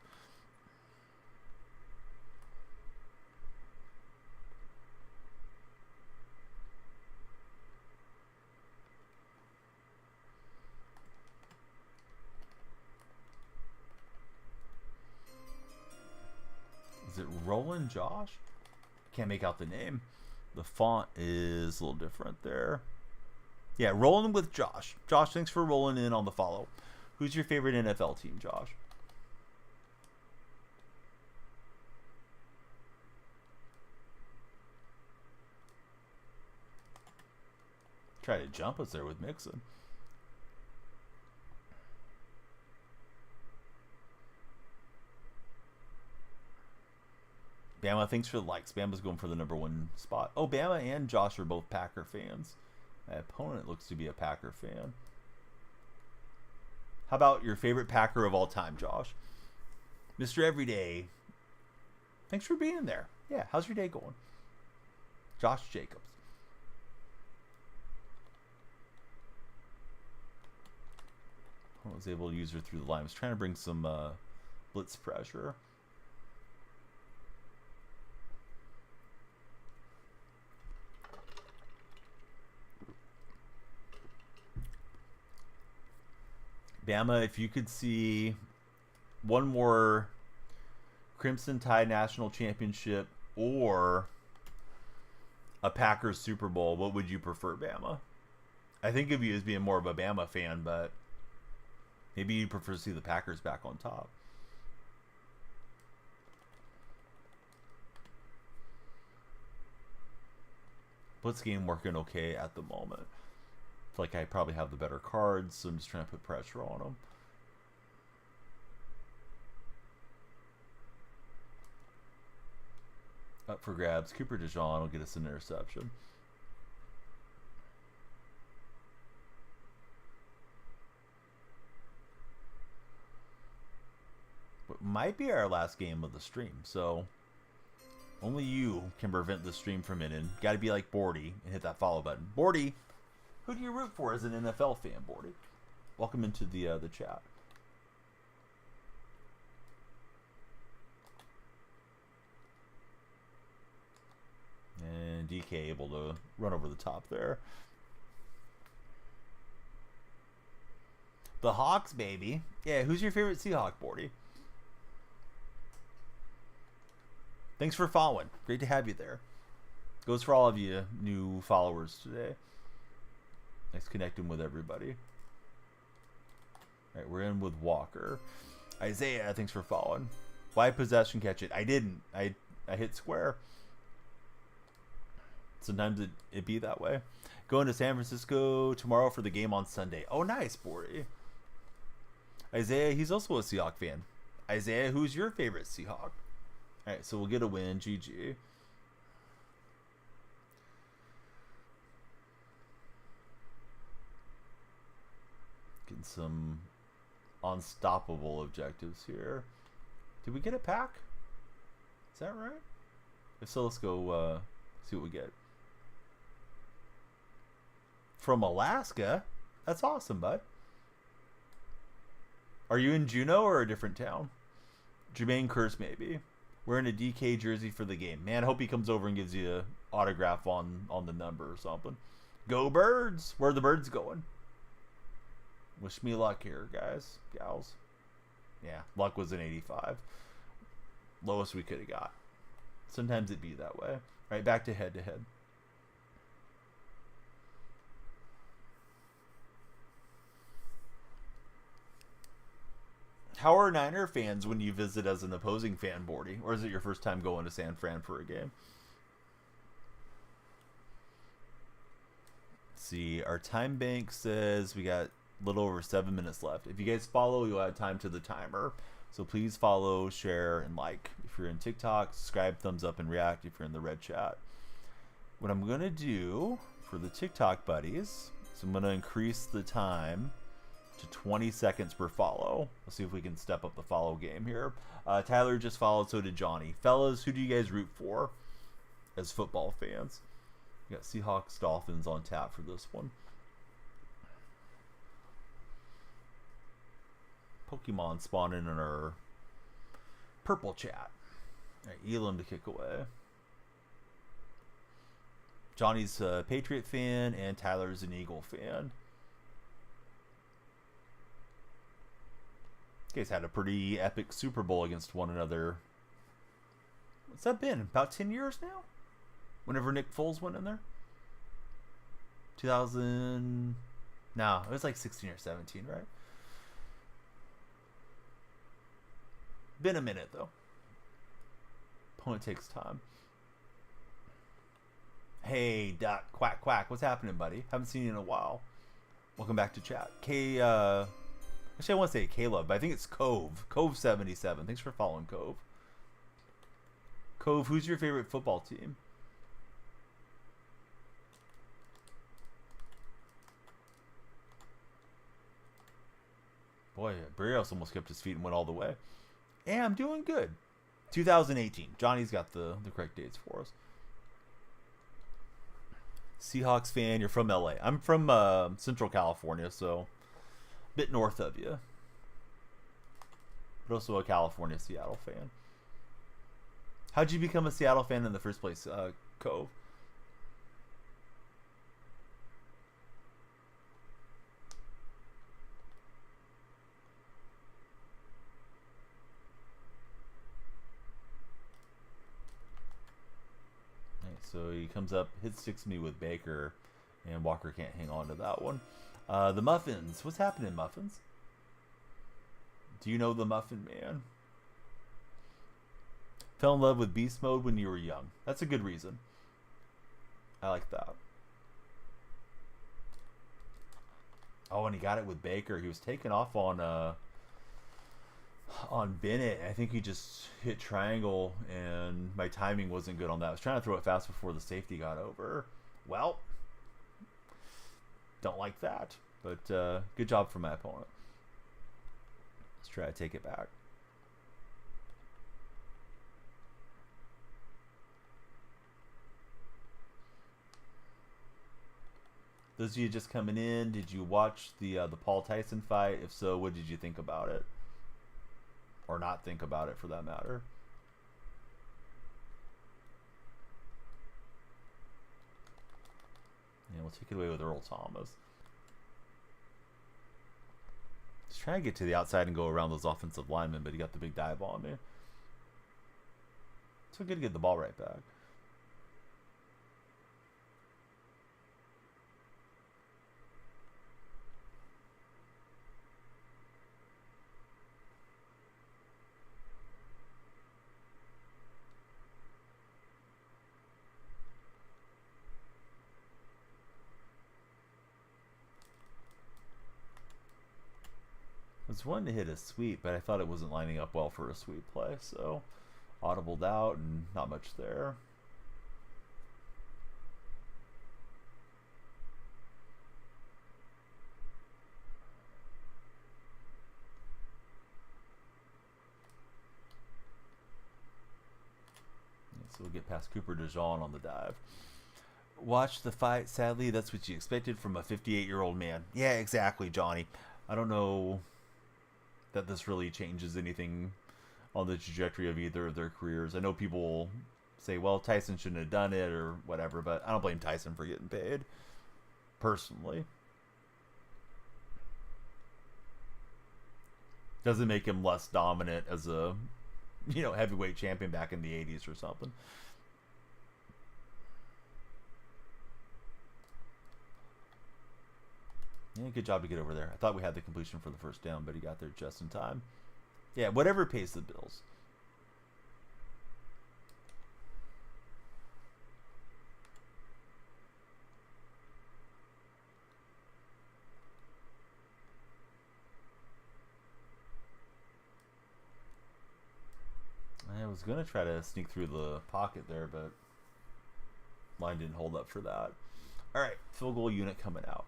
Is it Roland Josh? Can't make out the name. The font is a little different there. Yeah, rolling with Josh. Josh, thanks for rolling in on the follow. Who's your favorite NFL team, Josh? Try to jump us there with Mixon. Bama, thanks for the likes. Bama's going for the #1 spot. Oh, Bama and Josh are both Packer fans. My opponent looks to be a Packer fan. How about your favorite Packer of all time, Josh? Mr. Everyday, thanks for being there. Yeah, how's your day going? Josh Jacobs. I was able to use her through the line. I was trying to bring some blitz pressure. Bama, if you could see one more Crimson Tide National Championship or a Packers Super Bowl, what would you prefer, Bama? I think of you as being more of a Bama fan, but maybe you prefer to see the Packers back on top. Blitz game working okay at the moment. I feel like I probably have the better cards, so I'm just trying to put pressure on them. Up for grabs. Cooper DeJean will get us an interception. But might be our last game of the stream, so only you can prevent the stream from ending. Got to be like Bordy and hit that follow button. Bordy, who do you root for as an NFL fan, Bordy? Welcome into the chat. And DK able to run over the top there. The Hawks, baby. Yeah, who's your favorite Seahawk, Bordy? Thanks for following. Great to have you there. Goes for all of you new followers today. Nice connecting with everybody. All right, we're in with Walker. Isaiah, thanks for following. Why possession catch it? I didn't. I hit square. Sometimes it be that way. Going to San Francisco tomorrow for the game on Sunday. Oh, nice, Bordy. Isaiah, he's also a Seahawk fan. Isaiah, who's your favorite Seahawk? All right, so we'll get a win. GG. Getting some unstoppable objectives here. Did we get a pack? Is that right? If so, let's go see what we get. From Alaska? That's awesome, bud. Are you in Juneau or a different town? Jermaine Curse, maybe. Wearing a DK jersey for the game. Man, I hope he comes over and gives you an autograph on the number or something. Go Birds! Where are the birds going? Wish me luck here, guys. Gals. Yeah, luck was an 85. Lowest we could have got. Sometimes it be that way. All right, back to head to head. How are Niner fans when you visit as an opposing fan, Bordy? Or is it your first time going to San Fran for a game? Let's see, our time bank says we got a little over 7 minutes left. If you guys follow, you'll add time to the timer. So please follow, share, and like. If you're in TikTok, subscribe, thumbs up, and react if you're in the red chat. What I'm going to do for the TikTok buddies is I'm going to increase the time to 20 seconds per follow. Let's see if we can step up the follow game here. Tyler just followed, so did Johnny. Fellas, who do you guys root for as football fans? We got Seahawks, Dolphins on tap for this one. Pokemon spawning in our purple chat. All right, Elam to kick away. Johnny's a Patriot fan, and Tyler's an Eagle fan. You guys had a pretty epic Super Bowl against one another. What's that been? About 10 years now? Whenever Nick Foles went in there? 2000... No, it was like 16 or 17, right? Been a minute, though. Opponent takes time. Hey, Duck, quack, quack. What's happening, buddy? Haven't seen you in a while. Welcome back to chat. Actually, I want to say Caleb, but I think it's Cove. Cove77. Thanks for following, Cove. Cove, who's your favorite football team? Boy, Barrios almost kept his feet and went all the way. Yeah, I'm doing good. 2018. Johnny's got the correct dates for us. Seahawks fan, you're from LA. I'm from Central California, so a bit north of you. But also a California Seattle fan. How'd you become a Seattle fan in the first place, Cove? So he comes up, hit sticks me with Baker, and Walker can't hang on to that one. The Muffins. What's happening, Muffins? Do you know the Muffin Man? Fell in love with Beast Mode when you were young. That's a good reason. I like that. Oh, and he got it with Baker. He was taken off on Bennett. I think he just hit triangle, and my timing wasn't good on that. I was trying to throw it fast before the safety got over. Well, don't like that, but good job from my opponent. Let's try to take it back. Those of you just coming in, did you watch the Paul Tyson fight? If so, what did you think about it? Or not think about it, for that matter. And we'll take it away with Earl Thomas. Just trying to get to the outside and go around those offensive linemen, but he got the big dive on me. So good to get the ball right back. I was wanting to hit a sweep, but I thought it wasn't lining up well for a sweep play, so audibled out and not much there. So we'll get past Cooper DeJean on the dive. Watch the fight. Sadly, that's what you expected from a 58-year-old man. Yeah, exactly, Johnny. I don't know that this really changes anything on the trajectory of either of their careers. I know people say, well, Tyson shouldn't have done it or whatever, but I don't blame Tyson for getting paid, personally. Doesn't make him less dominant as a heavyweight champion back in the 80s or something. Yeah, good job to get over there. I thought we had the completion for the first down, but he got there just in time. Yeah, whatever pays the bills. I was going to try to sneak through the pocket there, but line didn't hold up for that. All right, field goal unit coming out.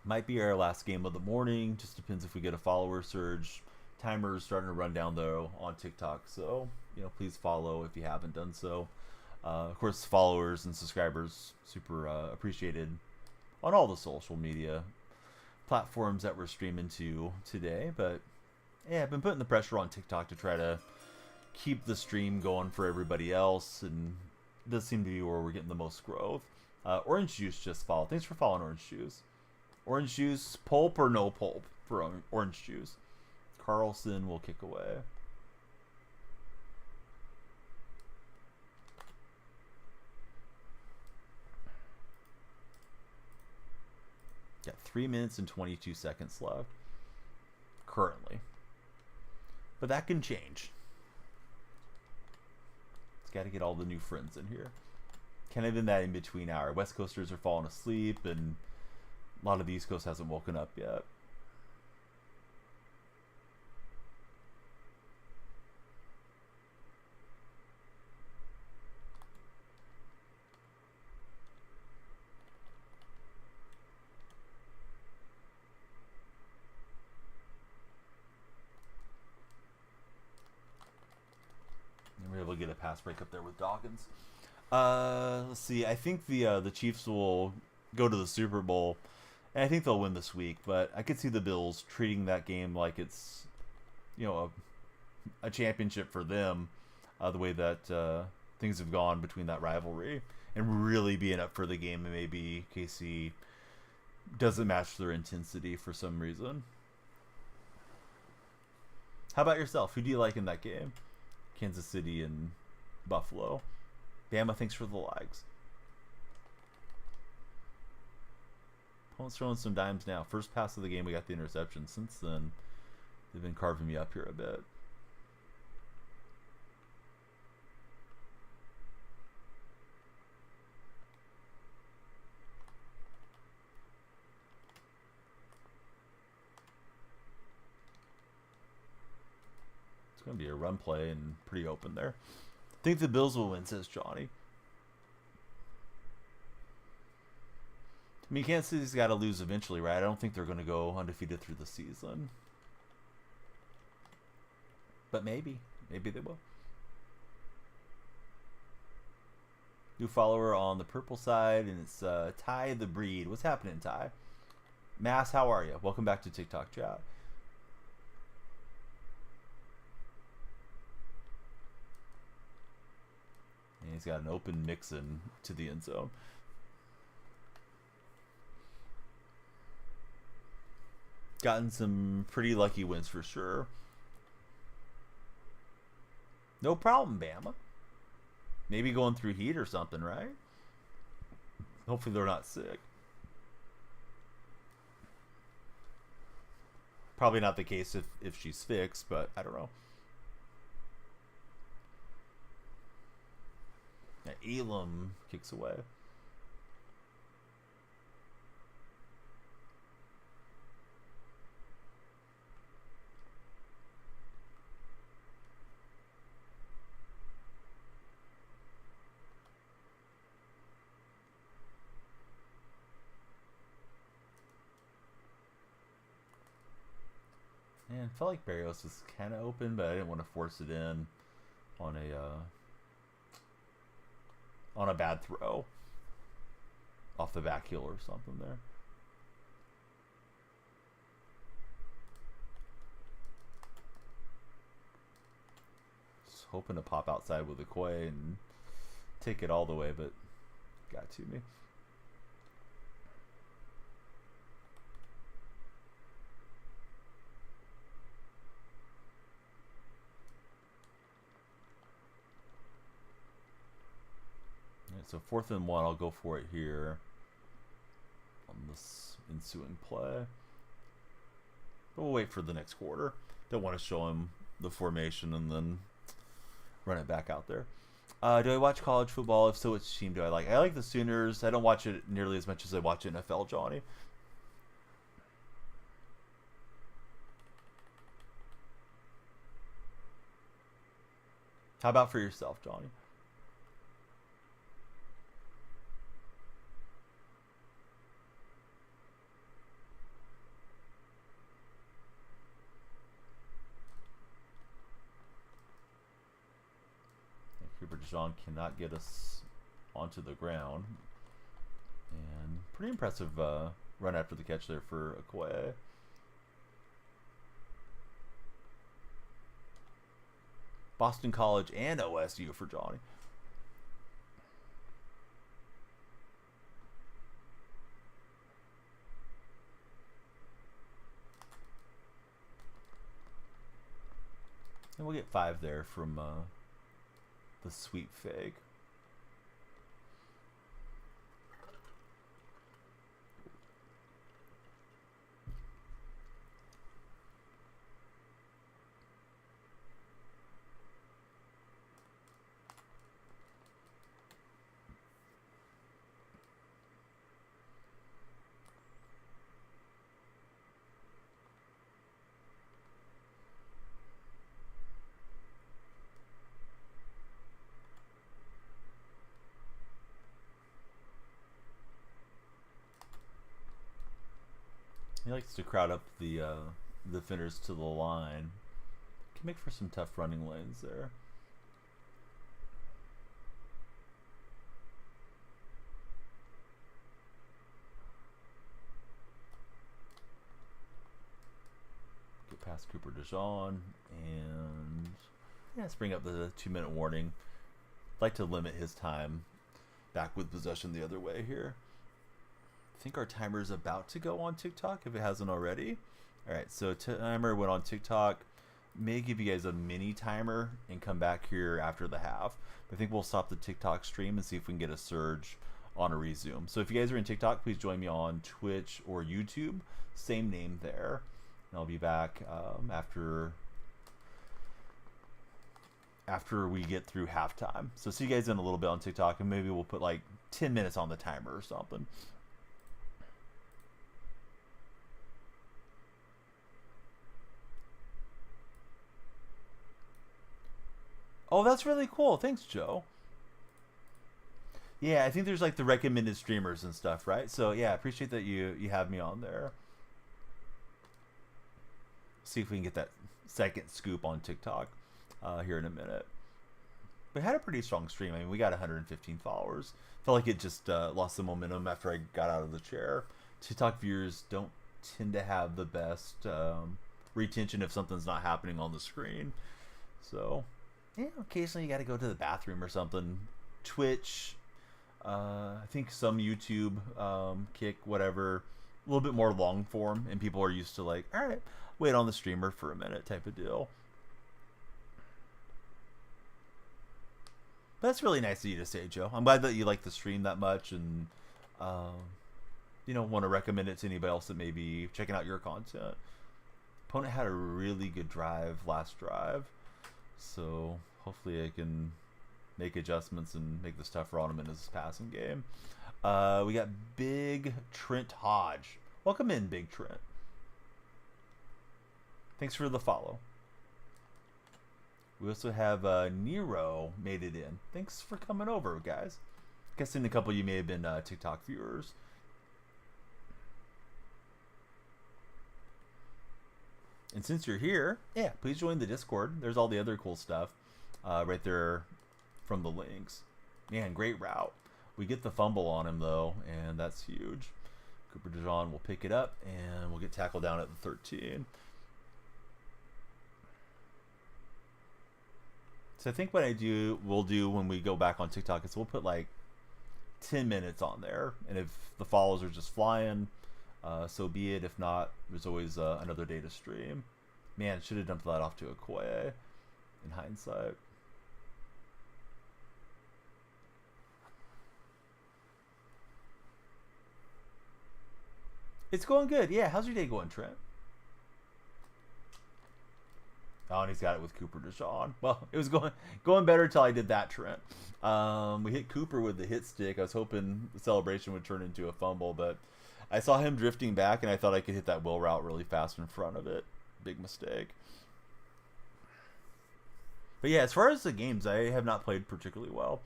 Might be our last game of the morning. Just depends if we get a follower surge. Timer's starting to run down, though, on TikTok. So, please follow if you haven't done so. Of course, followers and subscribers, super appreciated on all the social media platforms that we're streaming to today. But, yeah, I've been putting the pressure on TikTok to try to keep the stream going for everybody else, and it does seem to be where we're getting the most growth. Orange Juice just followed. Thanks for following Orange Juice. Orange Juice, pulp or no pulp for Orange Juice? Carlson will kick away. Got 3 minutes and 22 seconds left currently, but that can change. Got to get all the new friends in here. Kind of in that in-between hour. West Coasters are falling asleep, and a lot of the East Coast hasn't woken up yet. We're able to get a pass break up there with Dawkins. Let's see. I think the Chiefs will go to the Super Bowl, and I think they'll win this week. But I could see the Bills treating that game like it's, a championship for them, the way that things have gone between that rivalry, and really being up for the game. And maybe KC doesn't match their intensity for some reason. How about yourself? Who do you like in that game? Kansas City and Buffalo. Bama, thanks for the likes. Opponent's throwing some dimes now. First pass of the game, we got the interception. Since then, they've been carving me up here a bit. It's going to be a run play and pretty open there. I think the Bills will win, says Johnny. I mean, Kansas City's got to lose eventually, right? I don't think they're going to go undefeated through the season. But maybe. Maybe they will. New follower on the purple side, and it's Ty the Breed. What's happening, Ty? Mass, how are you? Welcome back to TikTok chat. And he's got an open mix-in to the end zone. Gotten some pretty lucky wins for sure. No problem, Bama. Maybe going through heat or something, right? Hopefully they're not sick. Probably not the case if she's fixed, but I don't know. Elam kicks away. Man, I felt like Barrios was kind of open, but I didn't want to force it in on a bad throw off the back heel or something there. Just hoping to pop outside with a Quay and take it all the way, but got to me. So 4th and 1, I'll go for it here on this ensuing play. But we'll wait for the next quarter. Don't want to show him the formation and then run it back out there. Do I watch college football? If so, which team do I like? I like the Sooners. I don't watch it nearly as much as I watch NFL, Johnny. How about for yourself, Johnny? Cooper DeJean cannot get us onto the ground. And pretty impressive run after the catch there for Okoye. Boston College and OSU for Johnny. And we'll get 5 there from the sweep fake. He likes to crowd up the defenders to the line. Can make for some tough running lanes there. Get past Cooper DeJean and yeah, let's bring up the 2-minute warning. Like to limit his time back with possession the other way here. I think our timer is about to go on TikTok if it hasn't already. All right, so timer went on TikTok. May give you guys a mini timer and come back here after the half. I think we'll stop the TikTok stream and see if we can get a surge on a resume. So if you guys are in TikTok, please join me on Twitch or YouTube. Same name there. And I'll be back after we get through halftime. So see you guys in a little bit on TikTok, and maybe we'll put like 10 minutes on the timer or something. Oh, that's really cool. Thanks, Joe. Yeah, I think there's like the recommended streamers and stuff, right? So yeah, I appreciate that you have me on there. See if we can get that second scoop on TikTok here in a minute. We had a pretty strong stream. I mean, we got 115 followers. Felt like it just lost the momentum after I got out of the chair. TikTok viewers don't tend to have the best retention if something's not happening on the screen. So yeah, occasionally you got to go to the bathroom or something. Twitch, I think some YouTube, Kick, whatever, a little bit more long form, and people are used to like, all right, wait on the streamer for a minute type of deal. But that's really nice of you to say, Joe. I'm glad that you like the stream that much, and you know, want to recommend it to anybody else that may be checking out your content. Opponent had a really good drive last drive, so hopefully I can make adjustments and make this tougher on him in his passing game. We got Big Trent Hodge. Welcome in, Big Trent. Thanks for the follow. We also have Nero made it in. Thanks for coming over, guys. Guessing a couple of you may have been TikTok viewers. And since you're here, yeah, please join the Discord. There's all the other cool stuff right there from the links. Man, great route. We get the fumble on him, though, and that's huge. Cooper DeJean will pick it up, and we'll get tackled down at the 13. So I think what we'll do when we go back on TikTok is we'll put like 10 minutes on there. And if the follows are just flying, so be it. If not, there's always another day to stream. Man, should have dumped that off to Okoye in hindsight. It's going good. Yeah, how's your day going, Trent? Oh, and he's got it with Cooper Deshaun. Well, it was going better until I did that, Trent. We hit Cooper with the hit stick. I was hoping the celebration would turn into a fumble, but I saw him drifting back, and I thought I could hit that wheel route really fast in front of it. Big mistake. But yeah, as far as the games, I have not played particularly well.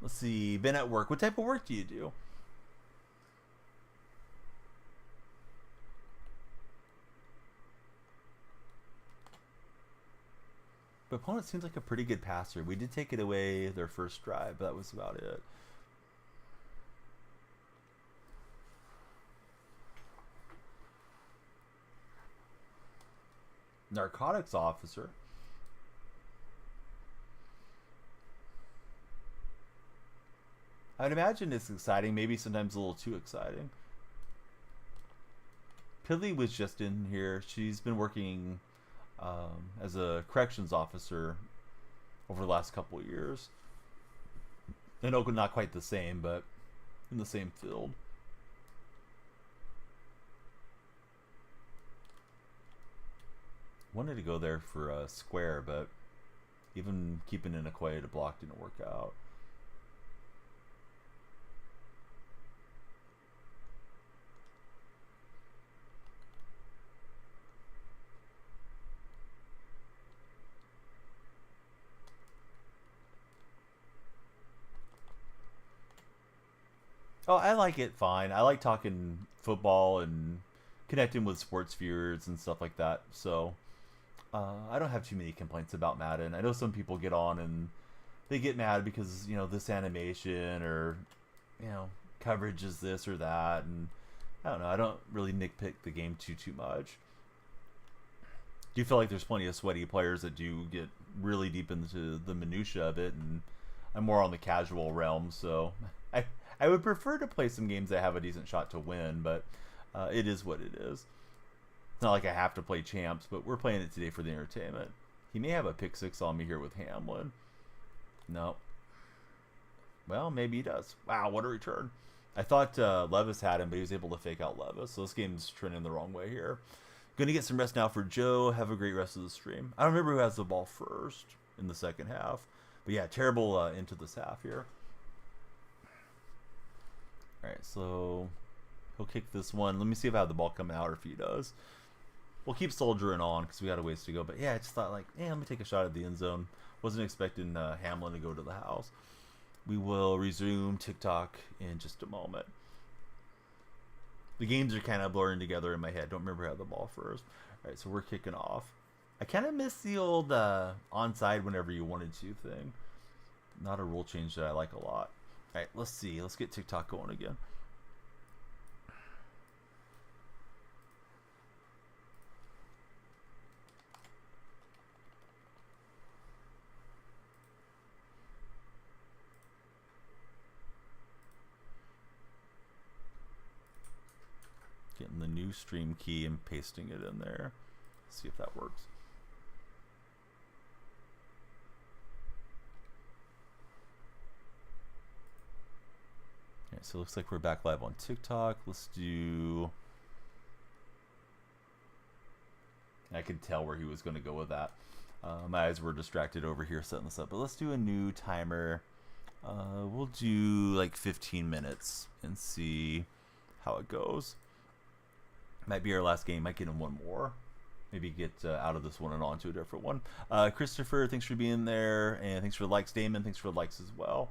Let's see. Been at work. What type of work do you do? But opponent seems like a pretty good passer. We did take it away their first drive, but that was about it. Narcotics officer. I'd imagine it's exciting, maybe sometimes a little too exciting. Pilly was just in here. She's been working as a corrections officer over the last couple of years. I know not quite the same, but in the same field. Wanted to go there for a square, but even keeping in a quiet to block didn't work out. Oh, I like it fine. I like talking football and connecting with sports viewers and stuff like that. So I don't have too many complaints about Madden. I know some people get on and they get mad because, you know, this animation or, you know, coverage is this or that. And I don't know. I don't really nitpick the game too much. Do you feel like there's plenty of sweaty players that do get really deep into the minutia of it? And I'm more on the casual realm, so I would prefer to play some games that have a decent shot to win, but it is what it is. It's not like I have to play champs, but we're playing it today for the entertainment. He may have a pick six on me here with Hamlin. No. Well, maybe he does. Wow, what a return. I thought Levis had him, but he was able to fake out Levis, so this game's trending the wrong way here. Going to get some rest now for Joe. Have a great rest of the stream. I don't remember who has the ball first in the second half. But yeah, terrible into this half here. Alright, so he'll kick this one. Let me see if I have the ball coming out or if he does. We'll keep soldiering on because we got a ways to go. But yeah, I just thought like, let me take a shot at the end zone. Wasn't expecting Hamlin to go to the house. We will resume TikTok in just a moment. The games are kind of blurring together in my head. Don't remember who had the ball first. Alright, so we're kicking off. I kind of miss the old onside whenever you wanted to thing. Not a rule change that I like a lot. Alright, let's see. Let's get TikTok going again. Getting the new stream key and pasting it in there. See if that works. Okay, so it looks like we're back live on TikTok. Let's do... I could tell where he was going to go with that. My eyes were distracted over here setting this up. But let's do a new timer. We'll do like 15 minutes and see how it goes. Might be our last game. Might get in one more. Maybe get out of this one and on to a different one. Christopher, thanks for being there. And thanks for the likes. Damon, thanks for the likes as well.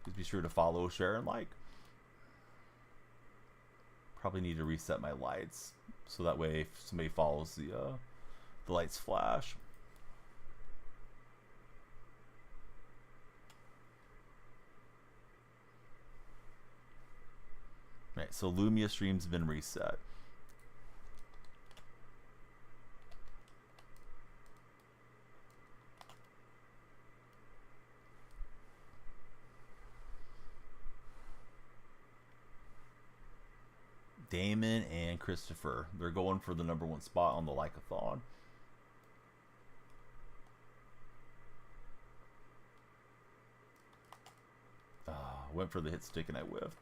Please be sure to follow, share, and like. Probably need to reset my lights. So that way if somebody follows the lights flash. Right, so Lumia stream's been reset. Damon and Christopher, they're going for the #1 spot on the Like-a-thon. Went for the hit stick and I whiffed.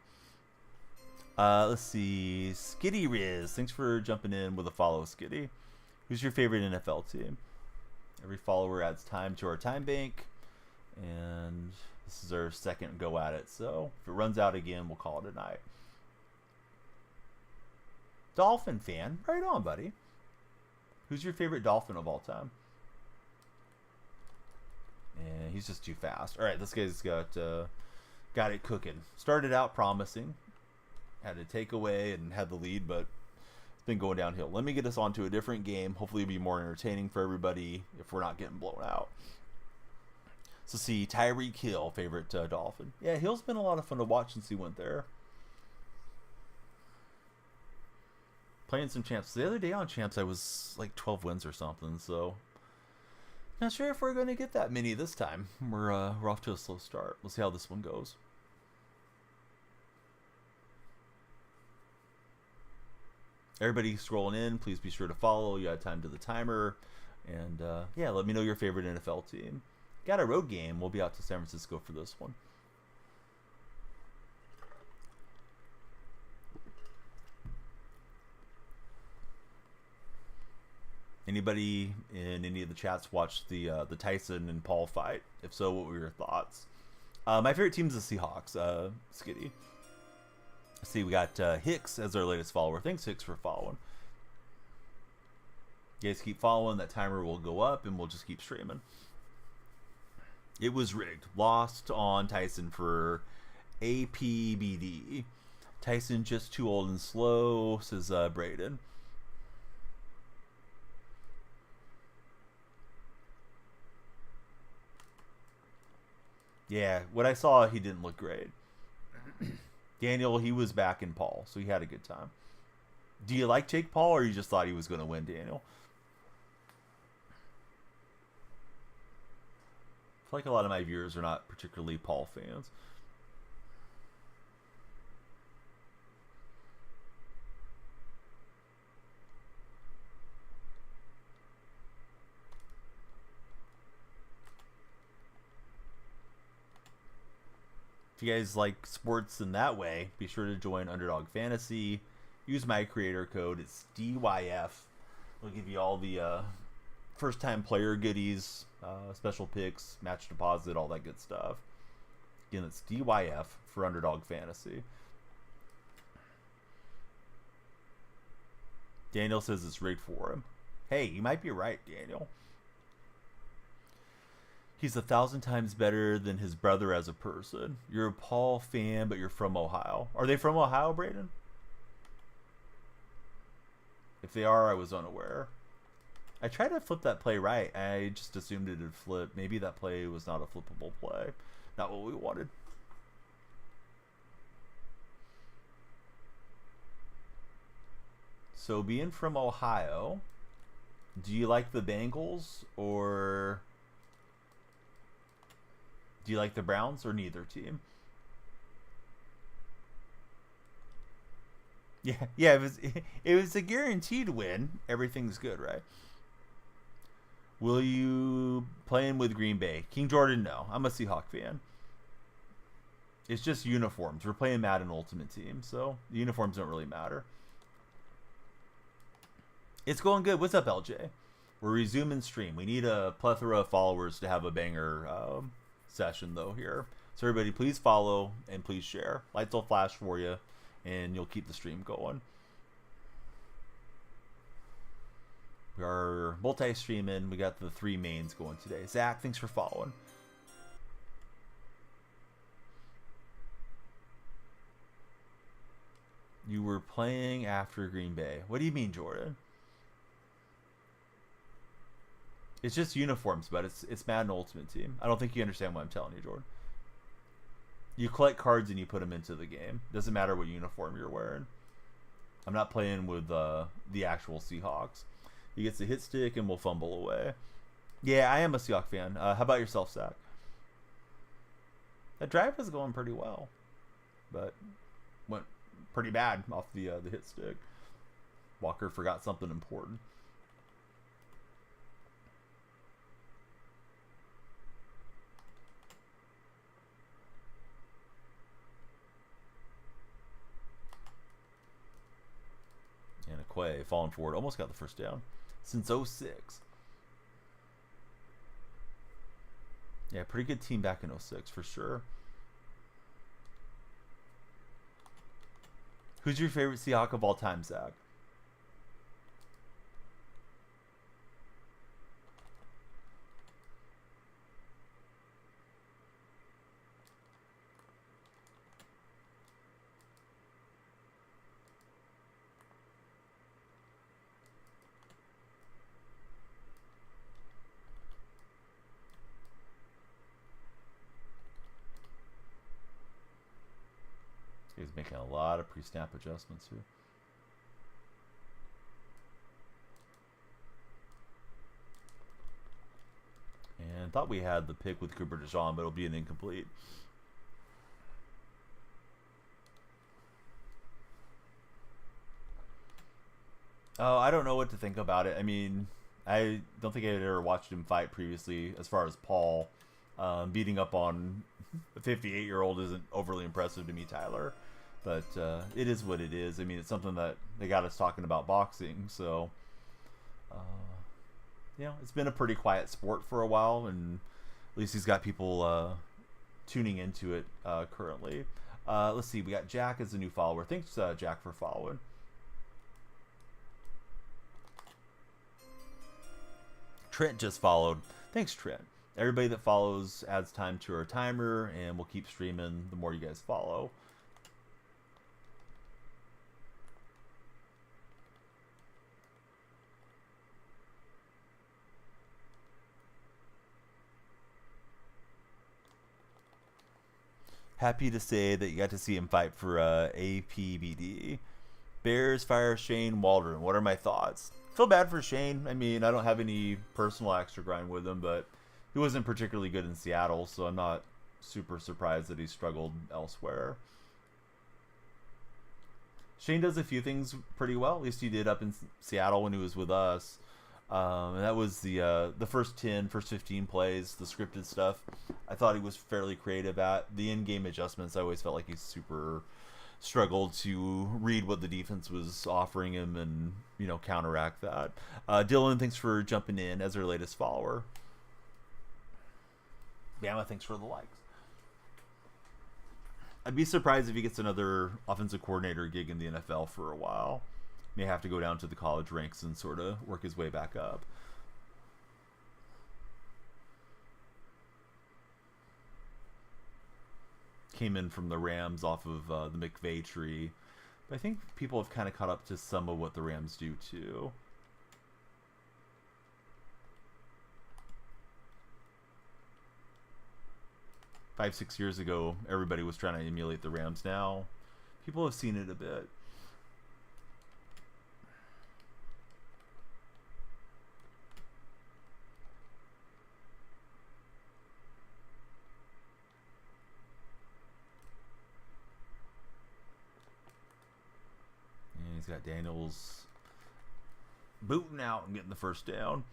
Let's see. Skitty Riz, thanks for jumping in with a follow, Skitty. Who's your favorite NFL team? Every follower adds time to our time bank, and this is our second go at it. So if it runs out again, we'll call it a night. Dolphin fan, right on, buddy. Who's your favorite Dolphin of all time? And he's just too fast. All right, this guy's got it cooking. Started out promising, had a takeaway and had the lead, but it's been going downhill. Let me get us onto a different game. Hopefully, it'll be more entertaining for everybody if we're not getting blown out. So see, Tyreek Hill, favorite Dolphin. Yeah, Hill's been a lot of fun to watch since he went there. Playing some champs. The other day on champs, I was like 12 wins or something, so not sure if we're going to get that many this time. We're off to a slow start. We'll see how this one goes. Everybody scrolling in, please be sure to follow. You add time to the timer. And yeah, let me know your favorite NFL team. Got a road game. We'll be out to San Francisco for this one. Anybody in any of the chats watched the Tyson and Paul fight? If so, what were your thoughts? My favorite team is the Seahawks. Skitty. See, we got Hicks as our latest follower. Thanks, Hicks, for following. You guys keep following. That timer will go up, and we'll just keep streaming. It was rigged. Lost on Tyson for APBD. Tyson just too old and slow, says Braden. Yeah, what I saw, he didn't look great. Daniel, he was back in Paul, so he had a good time. Do you like Jake Paul, or you just thought he was going to win, Daniel? I feel like a lot of my viewers are not particularly Paul fans. If you guys like sports in that way, be sure to join Underdog Fantasy. Use my creator code. It's DYF. It'll give you all the first-time player goodies, special picks, match deposit, all that good stuff. Again, it's DYF for Underdog Fantasy. Daniel says it's rigged for him. Hey, you might be right, Daniel. He's 1,000 times better than his brother as a person. You're a Paul fan, but you're from Ohio. Are they from Ohio, Braden? If they are, I was unaware. I tried to flip that play right. I just assumed it had flipped. Maybe that play was not a flippable play. Not what we wanted. So being from Ohio, do you like the Bengals or do you like the Browns or neither team? Yeah, it was a guaranteed win. Everything's good, right? Will you playing with Green Bay? King Jordan, no. I'm a Seahawk fan. It's just uniforms. We're playing Madden Ultimate Team, so the uniforms don't really matter. It's going good. What's up, LJ? We're resuming stream. We need a plethora of followers to have a banger session, though, here. So everybody, please follow and please share. Lights will flash for you, and you'll keep the stream going. We are multi-streaming. We got the 3 mains going today. Zach, thanks for following. You were playing after Green Bay. What do you mean, Jordan? It's just uniforms, but it's Madden Ultimate Team. I don't think you understand what I'm telling you, Jordan. You collect cards and you put them into the game. Doesn't matter what uniform you're wearing. I'm not playing with the actual Seahawks. He gets a hit stick and we'll fumble away. Yeah, I am a Seahawks fan. How about yourself, Zach? That drive was going pretty well, but went pretty bad off the hit stick. Walker forgot something important. Quay falling forward. Almost got the first down. Since '06. Yeah, pretty good team back in '06 for sure. Who's your favorite Seahawk of all time, Zach? He's making a lot of pre-snap adjustments here. And thought we had the pick with Cooper DeJean, but it'll be an incomplete. Oh, I don't know what to think about it. I mean, I don't think I had ever watched him fight previously as far as Paul. Beating up on a 58-year-old isn't overly impressive to me, Tyler. But it is what it is. I mean, it's something that they got us talking about boxing. So, it's been a pretty quiet sport for a while. And at least he's got people tuning into it currently. Let's see. We got Jack as a new follower. Thanks, Jack, for following. Trent just followed. Thanks, Trent. Everybody that follows adds time to our timer, and we'll keep streaming the more you guys follow. Happy to say that you got to see him fight for APBD. Bears fire Shane Waldron. What are my thoughts? Feel bad for Shane. I mean, I don't have any personal extra grind with him, but he wasn't particularly good in Seattle, so I'm not super surprised that he struggled elsewhere. Shane does a few things pretty well. At least he did up in Seattle when he was with us. And that was the first 15 plays, the scripted stuff. I thought he was fairly creative at. The in-game adjustments, I always felt like he super struggled to read what the defense was offering him and, counteract that. Dylan, thanks for jumping in as our latest follower. Bama, thanks for the likes. I'd be surprised if he gets another offensive coordinator gig in the NFL for a while. May have to go down to the college ranks and sort of work his way back up. Came in from the Rams off of the McVay tree. But I think people have kind of caught up to some of what the Rams do too. Five, 6 years ago, everybody was trying to emulate the Rams. Now, people have seen it a bit. And he's got Daniels booting out and getting the first down.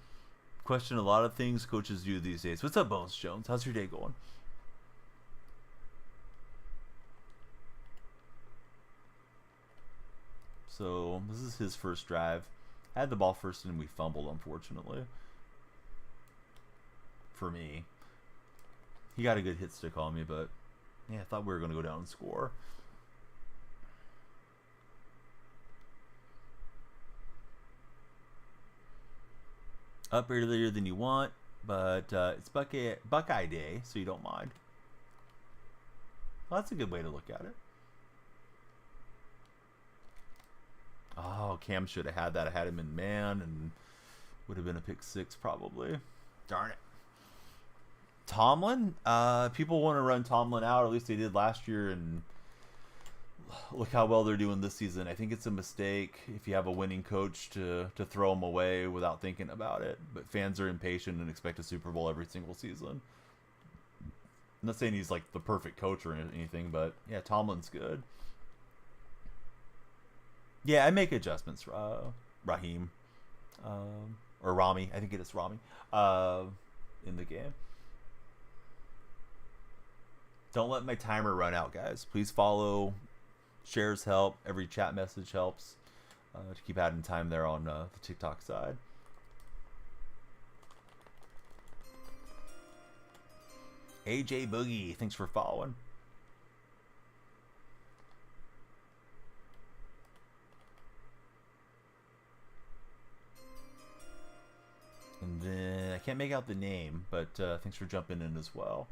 Question a lot of things coaches do these days. What's up, Bones Jones? How's your day going? So this is his first drive. Had the ball first and we fumbled, unfortunately. For me. He got a good hit stick on me, but yeah, I thought we were going to go down and score. Up earlier than you want, but it's Buckeye Day, so you don't mind. Well, that's a good way to look at it. Oh, Cam should have had that. I had him in man, and would have been a pick six probably. Darn it. Tomlin? People want to run Tomlin out, or at least they did last year, and look how well they're doing this season. I think it's a mistake if you have a winning coach to throw him away without thinking about it. But fans are impatient and expect a Super Bowl every single season. I'm not saying he's like the perfect coach or anything, but yeah, Tomlin's good. Yeah, I make adjustments. Raheem. Or Rami. I think it is Rami. In the game. Don't let my timer run out, guys. Please follow. Shares help. Every chat message helps. to keep adding time there on the TikTok side. AJ Boogie, thanks for following. And then I can't make out the name, but thanks for jumping in as well.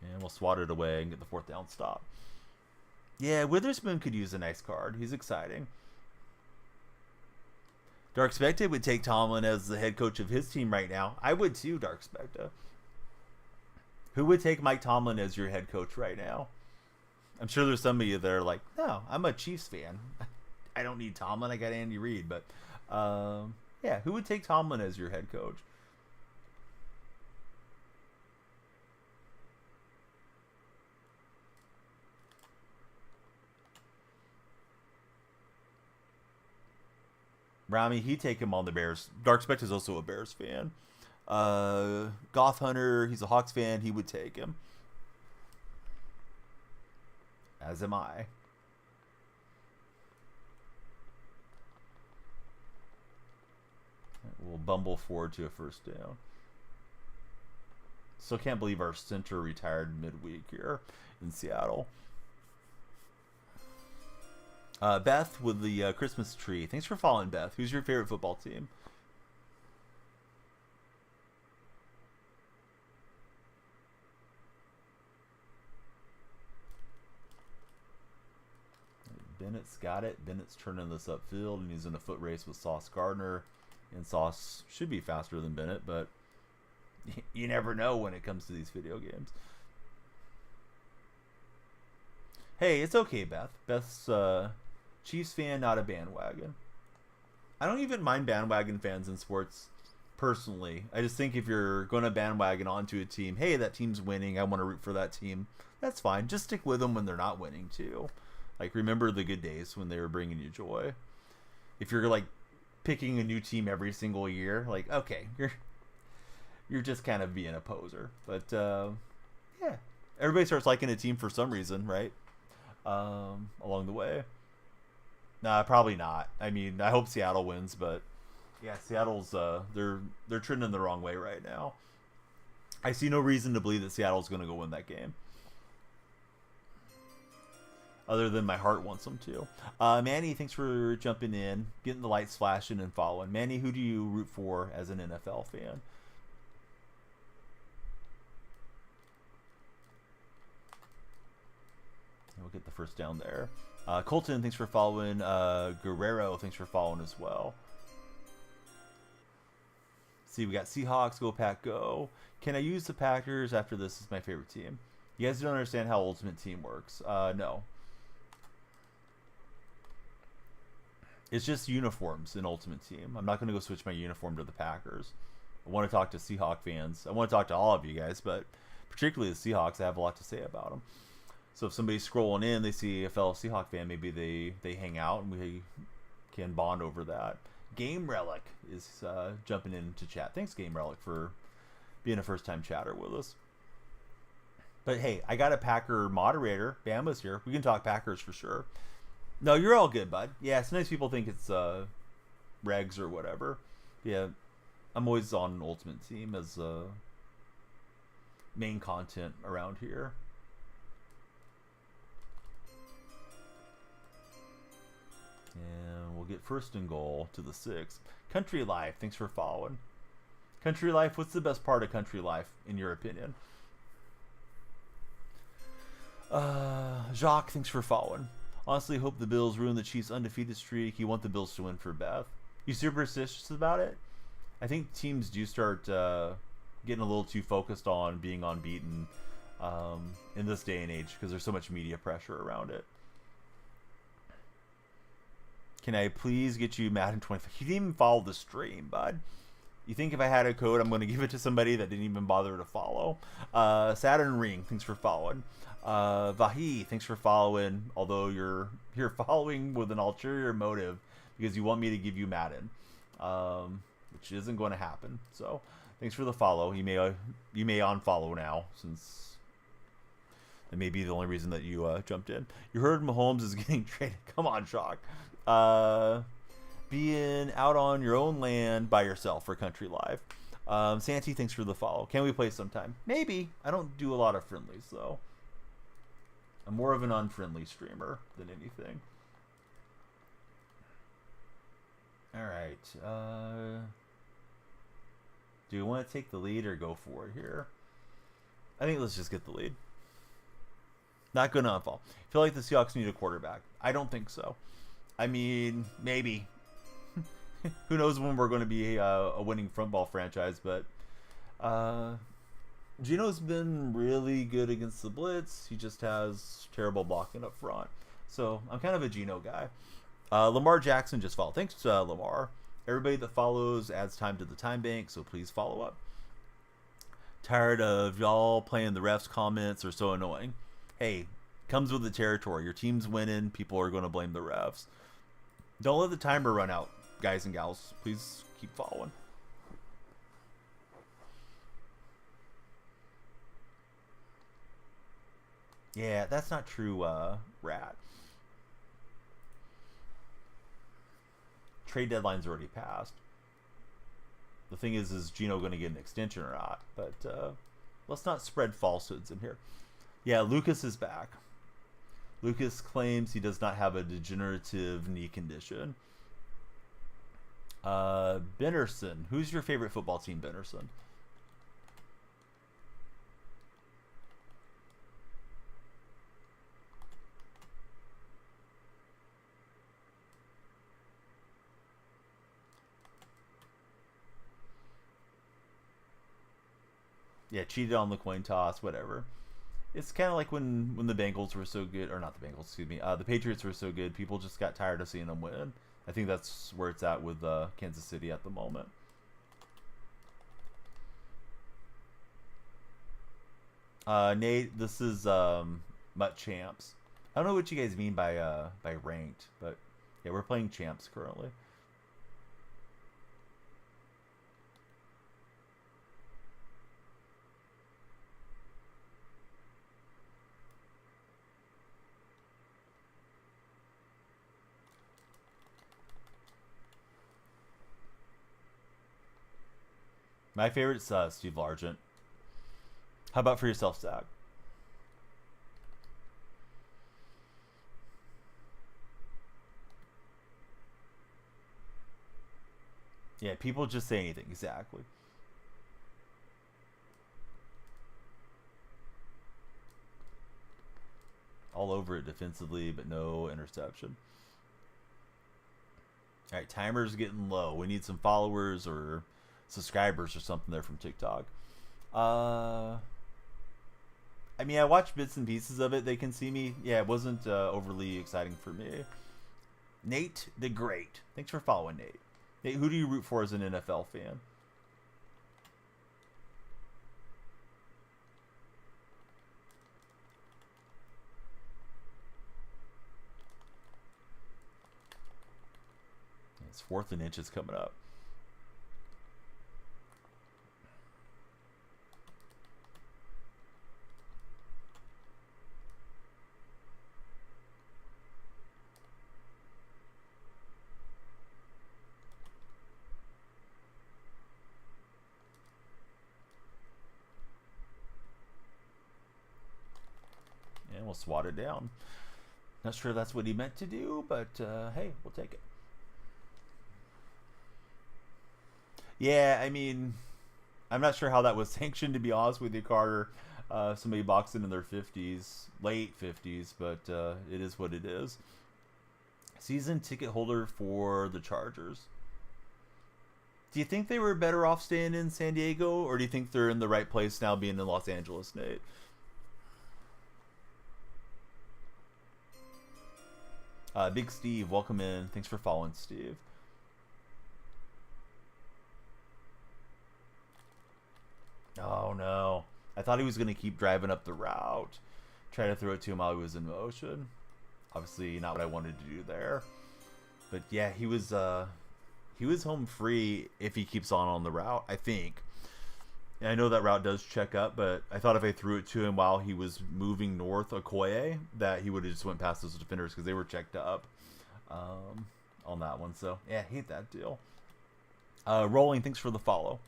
And we'll swat it away and get the 4th down stop. Yeah, Witherspoon could use a nice card. He's exciting. Dark Spectre would take Tomlin as the head coach of his team right now. I would too, Dark Spectre. Who would take Mike Tomlin as your head coach right now? I'm sure there's some of you that are like, no, I'm a Chiefs fan. I don't need Tomlin. I got Andy Reid. But, yeah, who would take Tomlin as your head coach? Rami, he'd take him on the Bears. Dark Spectre is also a Bears fan. Goth Hunter, he's a Hawks fan. He would take him. As am I. We'll bumble forward to a 1st down. Still can't believe our center retired midweek here in Seattle. Beth with the Christmas tree. Thanks for following, Beth. Who's your favorite football team? Bennett's got it. Bennett's turning this upfield, and he's in a foot race with Sauce Gardner. And Sauce should be faster than Bennett, but you never know when it comes to these video games. Hey, it's okay, Beth. Beth's Chiefs fan, not a bandwagon. I don't even mind bandwagon fans in sports personally. I just think if you're going to bandwagon onto a team, hey, that team's winning, I want to root for that team, that's fine. Just stick with them when they're not winning too. Like, remember the good days when they were bringing you joy. If you're like picking a new team every single year, like, okay, you're just kind of being a poser. But yeah, everybody starts liking a team for some reason, right? Along the way. Nah, probably not. I mean, I hope Seattle wins, but yeah, Seattle's they're trending the wrong way right now. I see no reason to believe that Seattle's going to go win that game, other than my heart wants them to. Manny, thanks for jumping in, getting the lights flashing and following. Manny, who do you root for as an NFL fan? And we'll get the 1st down there. Colton, thanks for following. Guerrero, thanks for following as well. See, we got Seahawks, go Pack, go. Can I use the Packers after this is my favorite team? You guys don't understand how Ultimate Team works. No. It's just uniforms in Ultimate Team. I'm not going to go switch my uniform to the Packers. I want to talk to Seahawk fans. I want to talk to all of you guys, but particularly the Seahawks, I have a lot to say about them. So if somebody's scrolling in, they see a fellow Seahawk fan, maybe they hang out and we can bond over that. Game Relic is jumping into chat. Thanks, Game Relic, for being a first-time chatter with us. But hey, I got a Packer moderator. Bama's here. We can talk Packers for sure. No, you're all good, bud. Yeah, sometimes people think it's regs or whatever. Yeah, I'm always on Ultimate Team as main content around here. And we'll get 1st and goal to the 6. Country Life, thanks for following. Country Life, what's the best part of Country Life, in your opinion? Jacques, thanks for following. Honestly, hope the Bills ruin the Chiefs' undefeated streak. You want the Bills to win for Beth. You superstitious about it? I think teams do start getting a little too focused on being unbeaten in this day and age because there's so much media pressure around it. Can I please get you Madden 25? You didn't even follow the stream, bud. You think if I had a code, I'm going to give it to somebody that didn't even bother to follow? Saturn Ring, thanks for following. Vahi, thanks for following. Although you're following with an ulterior motive because you want me to give you Madden, which isn't going to happen. So thanks for the follow. You may unfollow now since That may be the only reason that you jumped in. You heard Mahomes is getting traded. Come on, Shock. Being out on your own land by yourself for Country Live. Santi, thanks for the follow. Can we play sometime? Maybe. I don't do a lot of friendlies, though. I'm more of an unfriendly streamer than anything. Alright. Do you want to take the lead or go for it here? I think let's just get the lead. Not going to unfall. Feel like the Seahawks need a quarterback. I don't think so. I mean, maybe. Who knows when we're going to be a winning front ball franchise, but Gino's been really good against the blitz. He just has terrible blocking up front. So I'm kind of a Gino guy. Lamar Jackson just followed. Thanks, Lamar. Everybody that follows adds time to the time bank, so please follow up. Tired of y'all playing the refs comments are so annoying. Hey, comes with the territory. Your team's winning. People are going to blame the refs. Don't let the timer run out, guys and gals. Please keep following. Yeah, that's not true, Rat. Trade deadline's already passed. The thing is Gino going to get an extension or not? But let's not spread falsehoods in here. Yeah, Lucas is back. Lucas claims he does not have a degenerative knee condition. Benderson. Who's your favorite football team, Benderson? Yeah, cheated on the coin toss, whatever. It's kind of like when the Bengals were so good, or not the Bengals, excuse me, the Patriots were so good, people just got tired of seeing them win. I think that's where it's at with Kansas City at the moment. Nate, this is Mutt Champs. I don't know what you guys mean by ranked, but yeah, we're playing Champs currently. My favorite's Steve Largent. How about for yourself, Zach? Yeah, people just say anything. Exactly. All over it defensively, but no interception. All right, timer's getting low. We need some followers or subscribers or something there from TikTok. I mean, I watched bits and pieces of it. They can see me. Yeah, it wasn't overly exciting for me. Nate the Great. Thanks for following, Nate. Nate, who do you root for as an NFL fan? It's 4th and inches coming up. We'll swat it down. Not sure that's what he meant to do, but hey, we'll take it. Yeah, I mean, I'm not sure how that was sanctioned, to be honest with you, Carter. Somebody boxing in their 50s, late 50s, but it is what it is. Season ticket holder for the Chargers. Do you think they were better off staying in San Diego, or do you think they're in the right place now being in Los Angeles, Nate? Big Steve, welcome in. Thanks for following, Steve. Oh, no. I thought he was going to keep driving up the route. Try to throw it to him while he was in motion. Obviously, not what I wanted to do there. But, yeah, he was home free if he keeps on the route, I think. I know that route does check up, but I thought if I threw it to him while he was moving north Okoye, that he would have just went past those defenders because they were checked up on that one. So, yeah, I hate that deal. Rolling, thanks for the follow.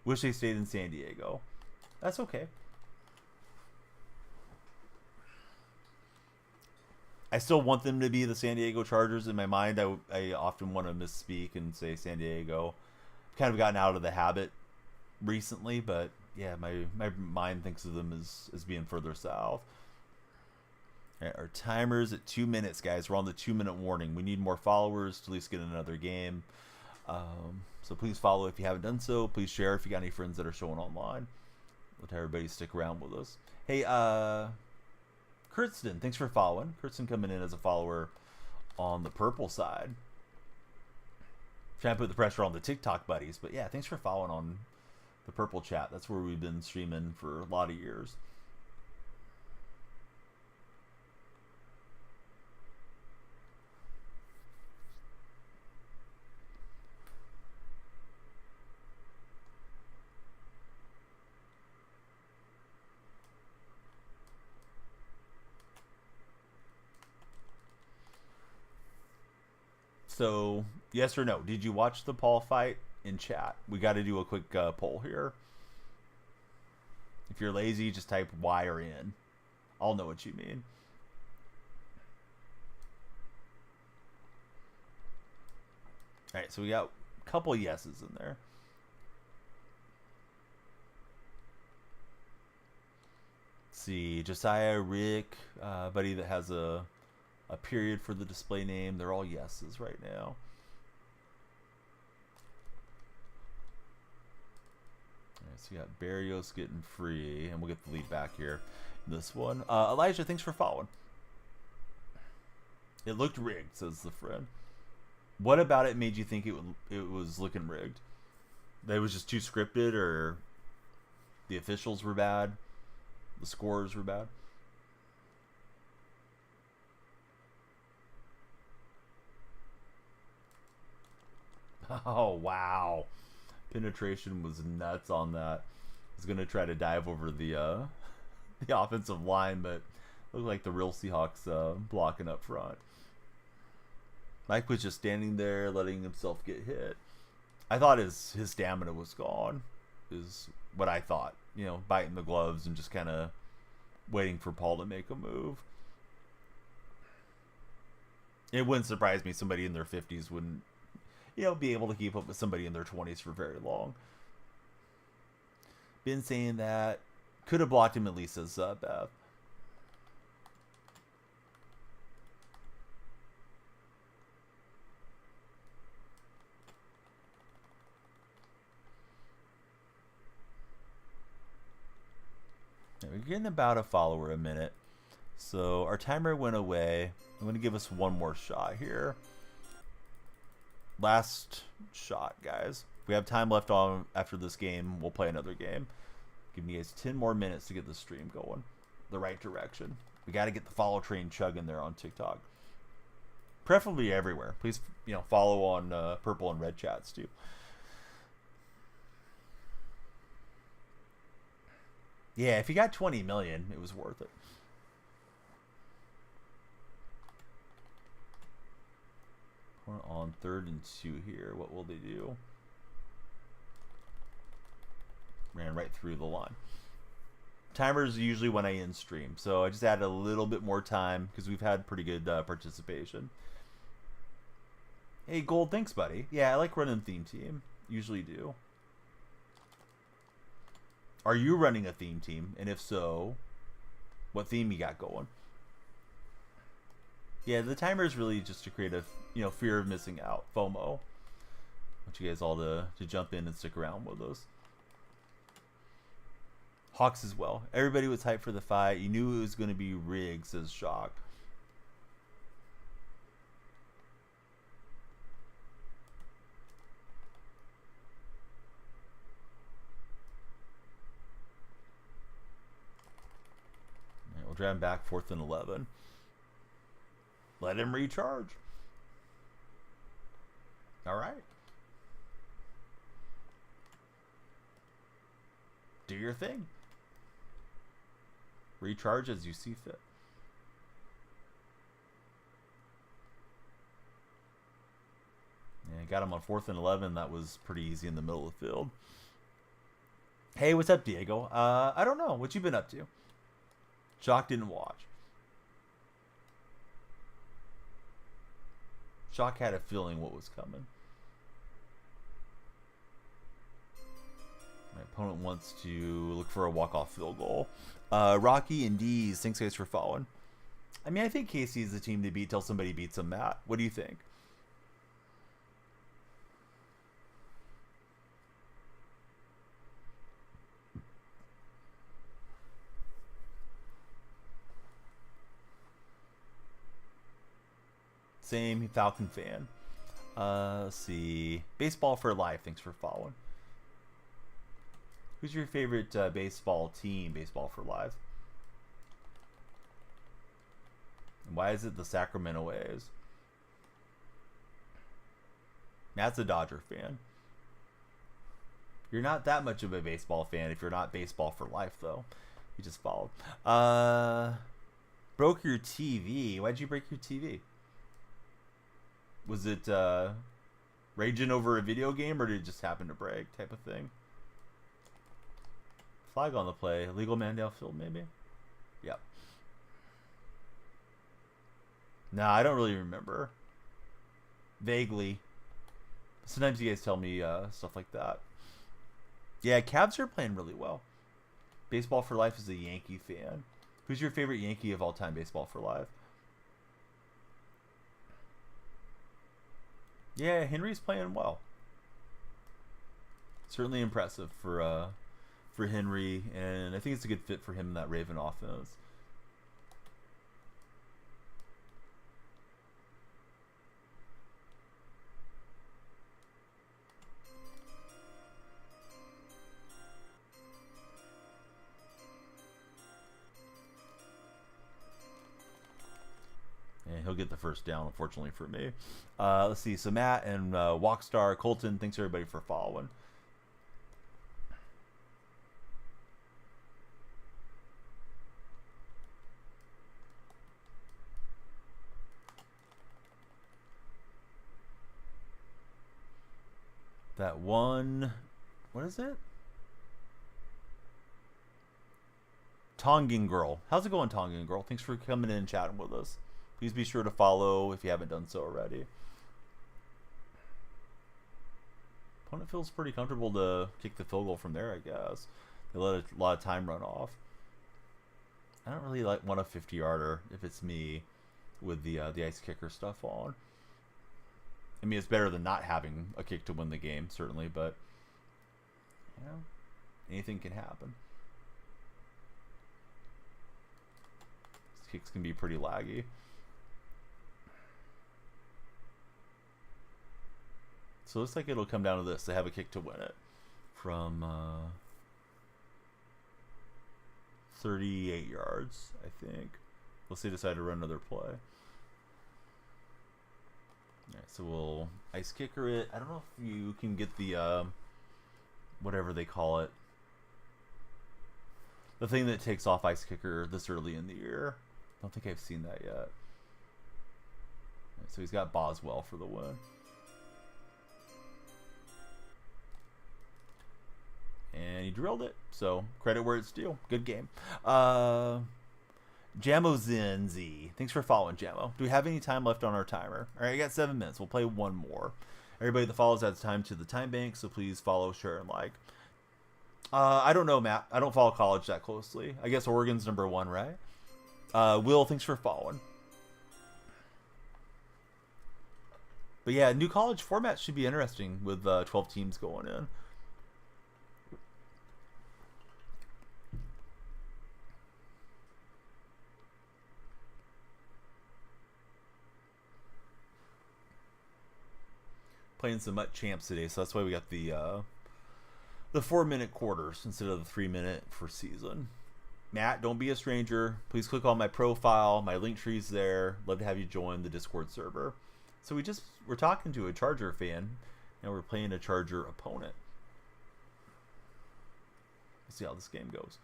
Wish they stayed in San Diego. That's okay. I still want them to be the San Diego Chargers in my mind. I often want to misspeak and say San Diego. Kind of gotten out of the habit recently, but yeah, my mind thinks of them as being further south. All right, our timer's at 2 minutes, guys. We're on the 2-minute warning. We need more followers to at least get another game. So please follow if you haven't done so. Please share if you got any friends that are showing online. Let everybody stick around with us. Hey, Kurtzton, thanks for following. Kurtzton coming in as a follower on the purple side. Trying to put the pressure on the TikTok buddies, but yeah, thanks for following on the purple chat. That's where we've been streaming for a lot of years. So, yes or no? Did you watch the Paul fight in chat? We got to do a quick poll here. If you're lazy, just type Y or N. I'll know what you mean. All right, so we got a couple yeses in there. Let's see, Josiah, Rick, buddy that has a period for the display name. They're all yeses right now. All right, so we got Barrios getting free, and we'll get the lead back here. This one. Elijah, thanks for following. It looked rigged, says the friend. What about it made you think it was looking rigged? That it was just too scripted, or the officials were bad? The scores were bad? Oh, wow. Penetration was nuts on that. I was going to try to dive over the offensive line, but looked like the real Seahawks blocking up front. Mike was just standing there letting himself get hit. I thought his stamina was gone, is what I thought. You know, biting the gloves and just kind of waiting for Paul to make a move. It wouldn't surprise me somebody in their 50s wouldn't, be able to keep up with somebody in their 20s for very long. Been saying that. Could have blocked him at least, says Beth. We're getting about a follower a minute. So our timer went away. I'm going to give us one more shot here. Last shot, guys. If we have time left on after this game, we'll play another game. Give you guys 10 more minutes to get the stream going the right direction. We got to get the follow train chugging there on TikTok. Preferably everywhere. Please, follow on purple and red chats too. Yeah, if you got 20 million, it was worth it. We're on 3rd and 2 here. What will they do? Ran right through the line. Timers usually when I end stream, so I just added a little bit more time because we've had pretty good participation. Hey, Gold, thanks, buddy. Yeah, I like running theme team. Usually do. Are you running a theme team? And if so, what theme you got going? Yeah, the timer is really just to create a fear of missing out, FOMO. I want you guys all to jump in and stick around with us. Hawks as well. Everybody was hyped for the fight. You knew it was going to be rigged, says Shock. Right, we'll drive him back 4th and 11. Let him recharge. All right. do your thing. Recharge as you see fit. Yeah, got him on 4th and 11. That was pretty easy in the middle of the field. Hey, what's up, Diego? I don't know. What you been up to? Shock didn't watch. Shock had a feeling what was coming. My opponent wants to look for a walk-off field goal. Rocky and D's, thanks guys for following. I mean, I think KC is the team to beat till somebody beats them, Matt. What do you think? Same Falcon fan. Let's see. Baseball for life. Thanks for following. Who's your favorite baseball team? Baseball for life. And why is it the Sacramento A's? Matt's a Dodger fan. You're not that much of a baseball fan if you're not baseball for life, though. You just followed. Broke your TV. Why'd you break your TV? Was it raging over a video game, or did it just happen to break type of thing? Flag on the play. Illegal man downfield, maybe? Yep. Nah, I don't really remember. Vaguely. Sometimes you guys tell me stuff like that. Yeah, Cavs are playing really well. Baseball for life is a Yankee fan. Who's your favorite Yankee of all time? Baseball for life. Yeah, Henry's playing well. Certainly impressive for Henry, and I think it's a good fit for him in that Raven offense. And he'll get the first down, unfortunately for me. Let's see. So Matt and Walkstar, Colton, thanks everybody for following. That one, what is it? Tongan Girl. How's it going, Tongan Girl? Thanks for coming in and chatting with us. Please be sure to follow if you haven't done so already. Opponent feels pretty comfortable to kick the field goal from there, I guess. They let a lot of time run off. I don't really want a 50-yarder if it's me with the ice kicker stuff on. I mean, it's better than not having a kick to win the game, certainly, but you know, anything can happen. These kicks can be pretty laggy. So it looks like it'll come down to this. They have a kick to win it from 38 yards, I think. Unless they decide to run another play. Alright, so we'll ice kicker it. I don't know if you can get the whatever they call it, the thing that takes off ice kicker this early in the year. I don't think I've seen that yet. Alright, so he's got Boswell for the win. And he drilled it, so credit where it's due. Good game. Jamo Zinzi. Thanks for following, Jamo. Do we have any time left on our timer? All right, I got 7 minutes. We'll play one more. Everybody that follows adds time to the time bank, so please follow, share, and like. I don't know, Matt. I don't follow college that closely. I guess Oregon's #1, right? Will, thanks for following. But yeah, new college format should be interesting with 12 teams going in. Playing some MUT champs today, so that's why we got the 4-minute quarters instead of the 3-minute for season. Matt, don't be a stranger. Please click on my profile. My link tree's there. Love to have you join the Discord server. So we're talking to a Charger fan, and we're playing a Charger opponent. See how this game goes.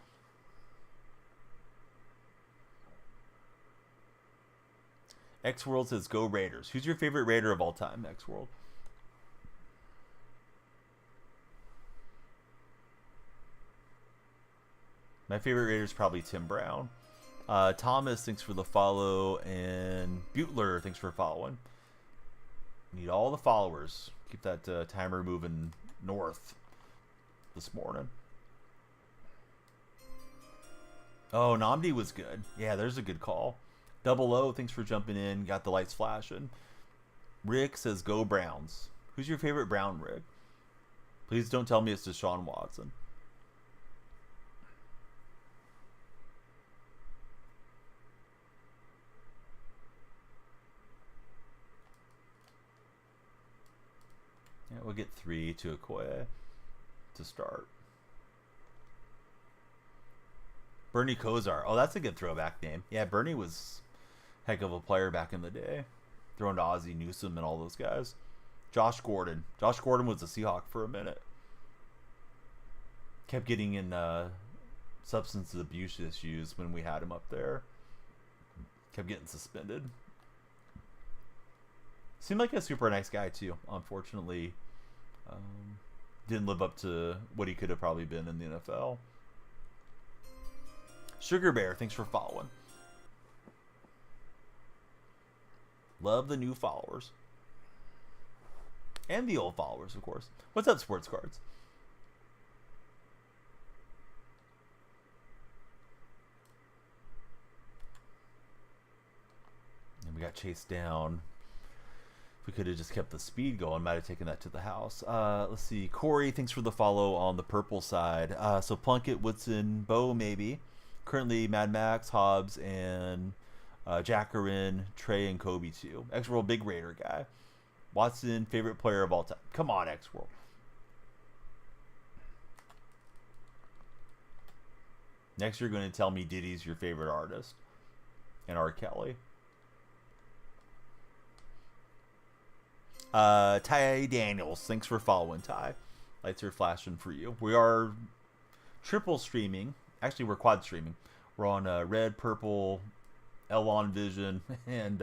X World says go Raiders. Who's your favorite Raider of all time, X World? My favorite Raider is probably Tim Brown. Thomas, thanks for the follow. And Butler, thanks for following. Need all the followers. Keep that timer moving north this morning. Oh, Namdi was good. Yeah, there's a good call. Double O, thanks for jumping in. Got the lights flashing. Rick says go Browns. Who's your favorite Brown, Rick? Please don't tell me it's Deshaun Watson. Yeah, we'll get 3 to Okoye to start. Bernie Kosar. Oh, that's a good throwback name. Yeah, Bernie was a heck of a player back in the day. Throwing to Ozzie Newsome and all those guys. Josh Gordon. Josh Gordon was a Seahawk for a minute. Kept getting in substance abuse issues when we had him up there. Kept getting suspended. Seemed like a super nice guy too. Unfortunately, didn't live up to what he could have probably been in the NFL. Sugar Bear, thanks for following. Love the new followers. And the old followers, of course. What's up, Sports Cards? And we got chased down. If we could have just kept the speed going, might have taken that to the house. Let's see. Corey, thanks for the follow on the purple side. So Plunkett, Woodson, Bo, maybe. Currently Mad Max, Hobbs, and Jackarin, Trey, and Kobe too. X-World, big Raider guy. Watson, favorite player of all time. Come on, X-World. Next, you're going to tell me Diddy's your favorite artist. And R. Kelly. Ty Daniels, thanks for following, Ty. Lights are flashing for you. We are triple streaming. Actually, we're quad streaming. We're on Red, Purple, Elon Vision, and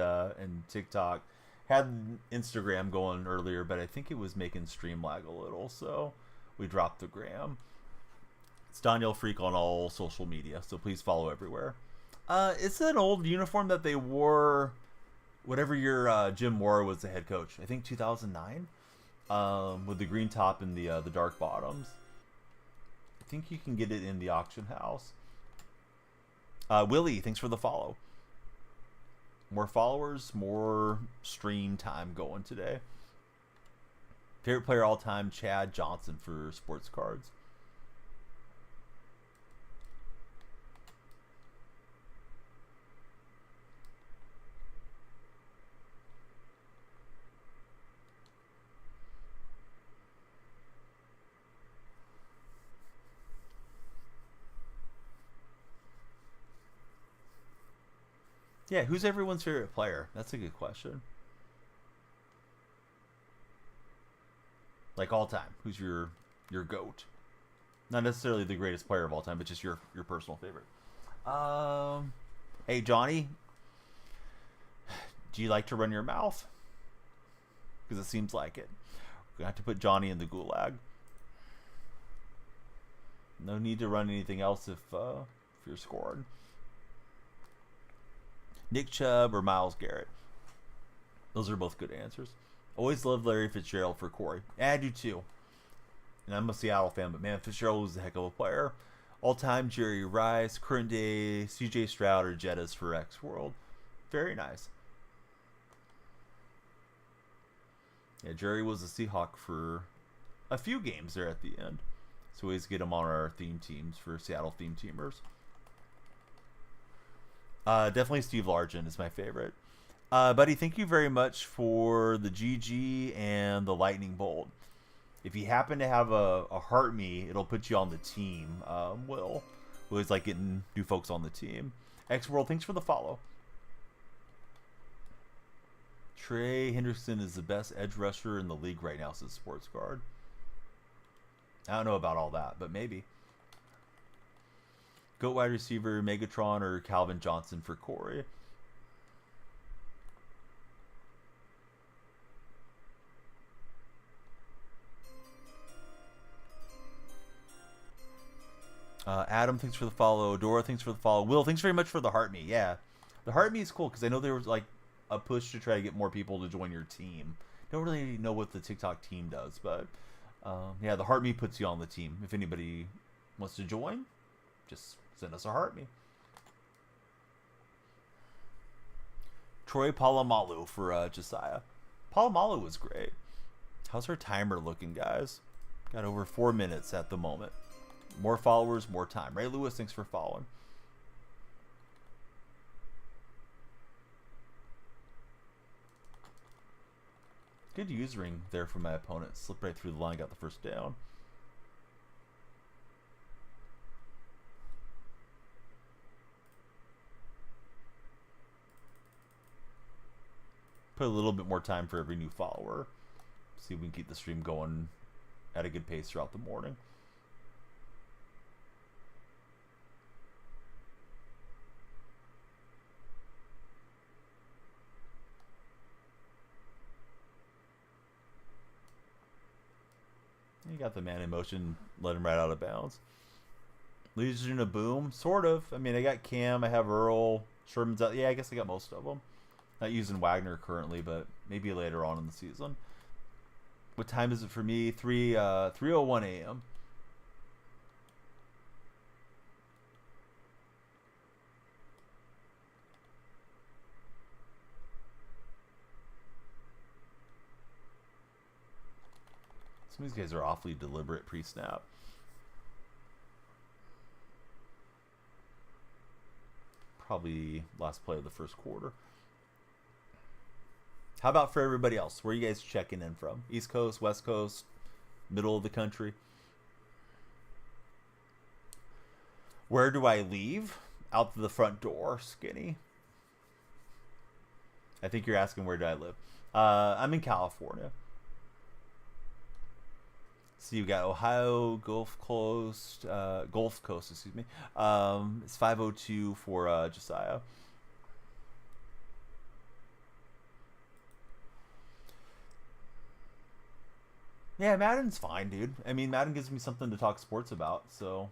TikTok. Had Instagram going earlier, but I think it was making stream lag a little, so we dropped the gram. It's Daniel Freak on all social media, so please follow everywhere. It's an old uniform that they wore whatever year Jim Mora was the head coach. I think 2009, with the green top and the dark bottoms. I think you can get it in the auction house. Willie, thanks for the follow. More followers, more stream time going today. Favorite player all time, Chad Johnson for Sports Cards. Yeah, who's everyone's favorite player? That's a good question. Like all time, who's your GOAT? Not necessarily the greatest player of all time, but just your personal favorite. Hey Johnny, do you like to run your mouth? Because it seems like it. We're gonna have to put Johnny in the gulag. No need to run anything else if you're scoring. Nick Chubb or Myles Garrett? Those are both good answers. Always loved Larry Fitzgerald for Corey. I do too. And I'm a Seattle fan, but man, Fitzgerald was a heck of a player. All-time Jerry Rice, current day CJ Stroud or Jettas for X World. Very nice. Yeah, Jerry was a Seahawk for a few games there at the end. So we always get him on our theme teams for Seattle theme teamers. Definitely Steve Largent is my favorite. Buddy, thank you very much for the GG and the lightning bolt. If you happen to have a heart me, it'll put you on the team. Will. We always like getting new folks on the team. X World, thanks for the follow. Trey Hendrickson is the best edge rusher in the league right now, says Sports Guard. I don't know about all that, but maybe. Goat wide receiver, Megatron, or Calvin Johnson for Corey. Adam, thanks for the follow. Dora, thanks for the follow. Will, thanks very much for the heart me. Yeah, the heart me is cool because I know there was like a push to try to get more people to join your team. Don't really know what the TikTok team does, but yeah, the heart me puts you on the team. If anybody wants to join, just send us a heart me. Troy Polamalu for Josiah. Polamalu was great. How's her timer looking, guys? Got over 4 minutes at the moment. More followers, more time. Ray Lewis, thanks for following. Good usering there from my opponent. Slipped right through the line, got the first down. Put a little bit more time for every new follower. See if we can keep the stream going at a good pace throughout the morning. You got the man in motion, let him right out of bounds. Legion of Boom, sort of. I mean, I got Cam, I have Earl, Sherman's out. Yeah, I guess I got most of them. Not using Wagner currently, but maybe later on in the season. What time is it for me? 3:01 a.m. Some of these guys are awfully deliberate pre-snap. Probably last play of the first quarter. How about for everybody else? Where are you guys checking in from? East Coast, West Coast, middle of the country? Where do I leave? Out the front door, Skinny. I think you're asking where do I live. I'm in California. So you got Ohio, Gulf Coast, excuse me. It's 5:02 for Josiah. Yeah, Madden's fine, dude. I mean, Madden gives me something to talk sports about. So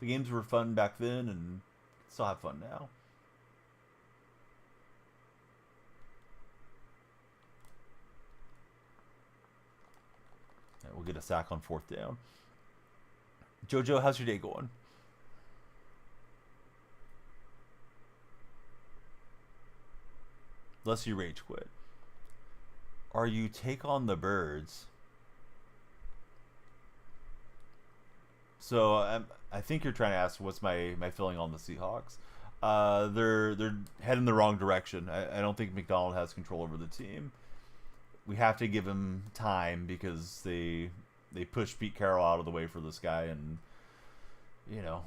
the games were fun back then, and still have fun now. We'll get a sack on 4th down. Jojo, how's your day going? Unless you rage quit. Are you take on the birds? So I think you're trying to ask what's my feeling on the Seahawks. They're heading the wrong direction. I don't think McDonald has control over the team. We have to give him time because they pushed Pete Carroll out of the way for this guy, and you know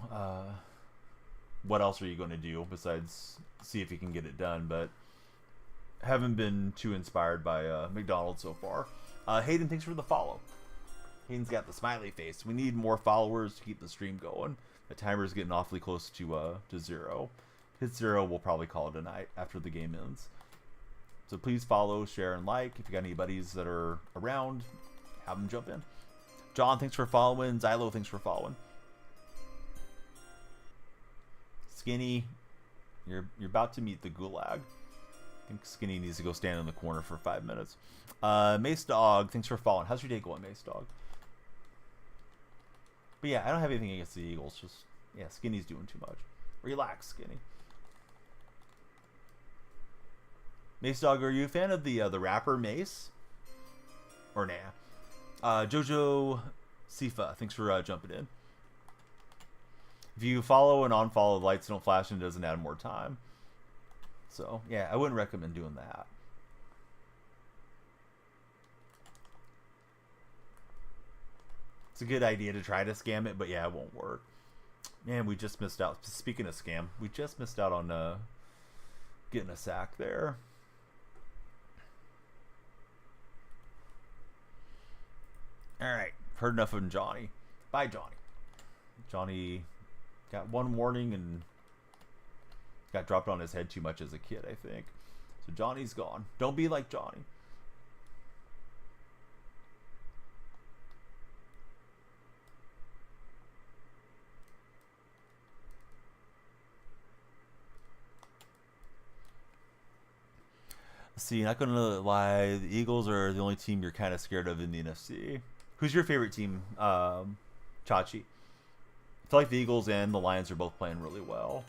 what else are you going to do besides see if he can get it done? But haven't been too inspired by McDonald so far. Hayden, thanks for the follow. Hayden's got the smiley face. We need more followers to keep the stream going. The timer's getting awfully close to 0. Hit 0, we'll probably call it a night after the game ends. So please follow, share, and like. If you got any buddies that are around, have them jump in. John, thanks for following. Zylo, thanks for following. Skinny, you're about to meet the gulag. I think Skinny needs to go stand in the corner for 5 minutes. Mace Dog, thanks for following. How's your day going, Mace Dog? But yeah, I don't have anything against the Eagles. Just, yeah, Skinny's doing too much. Relax, Skinny. Mace Dog, are you a fan of the rapper Mace? Or nah? Jojo Sifa, thanks for jumping in. If you follow and unfollow, the lights don't flash and it doesn't add more time. So, yeah, I wouldn't recommend doing that. It's a good idea to try to scam it, but yeah, it won't work. Man, we just missed out. Speaking of scam, we just missed out on getting a sack there. All right, heard enough of Johnny. Bye, Johnny. Johnny Got one warning and got dropped on his head too much as a kid, I think. So Johnny's gone. Don't be like Johnny. See, not gonna lie, the Eagles are the only team you're kind of scared of in the NFC. Who's your favorite team, Chachi? I feel like the Eagles and the Lions are both playing really well,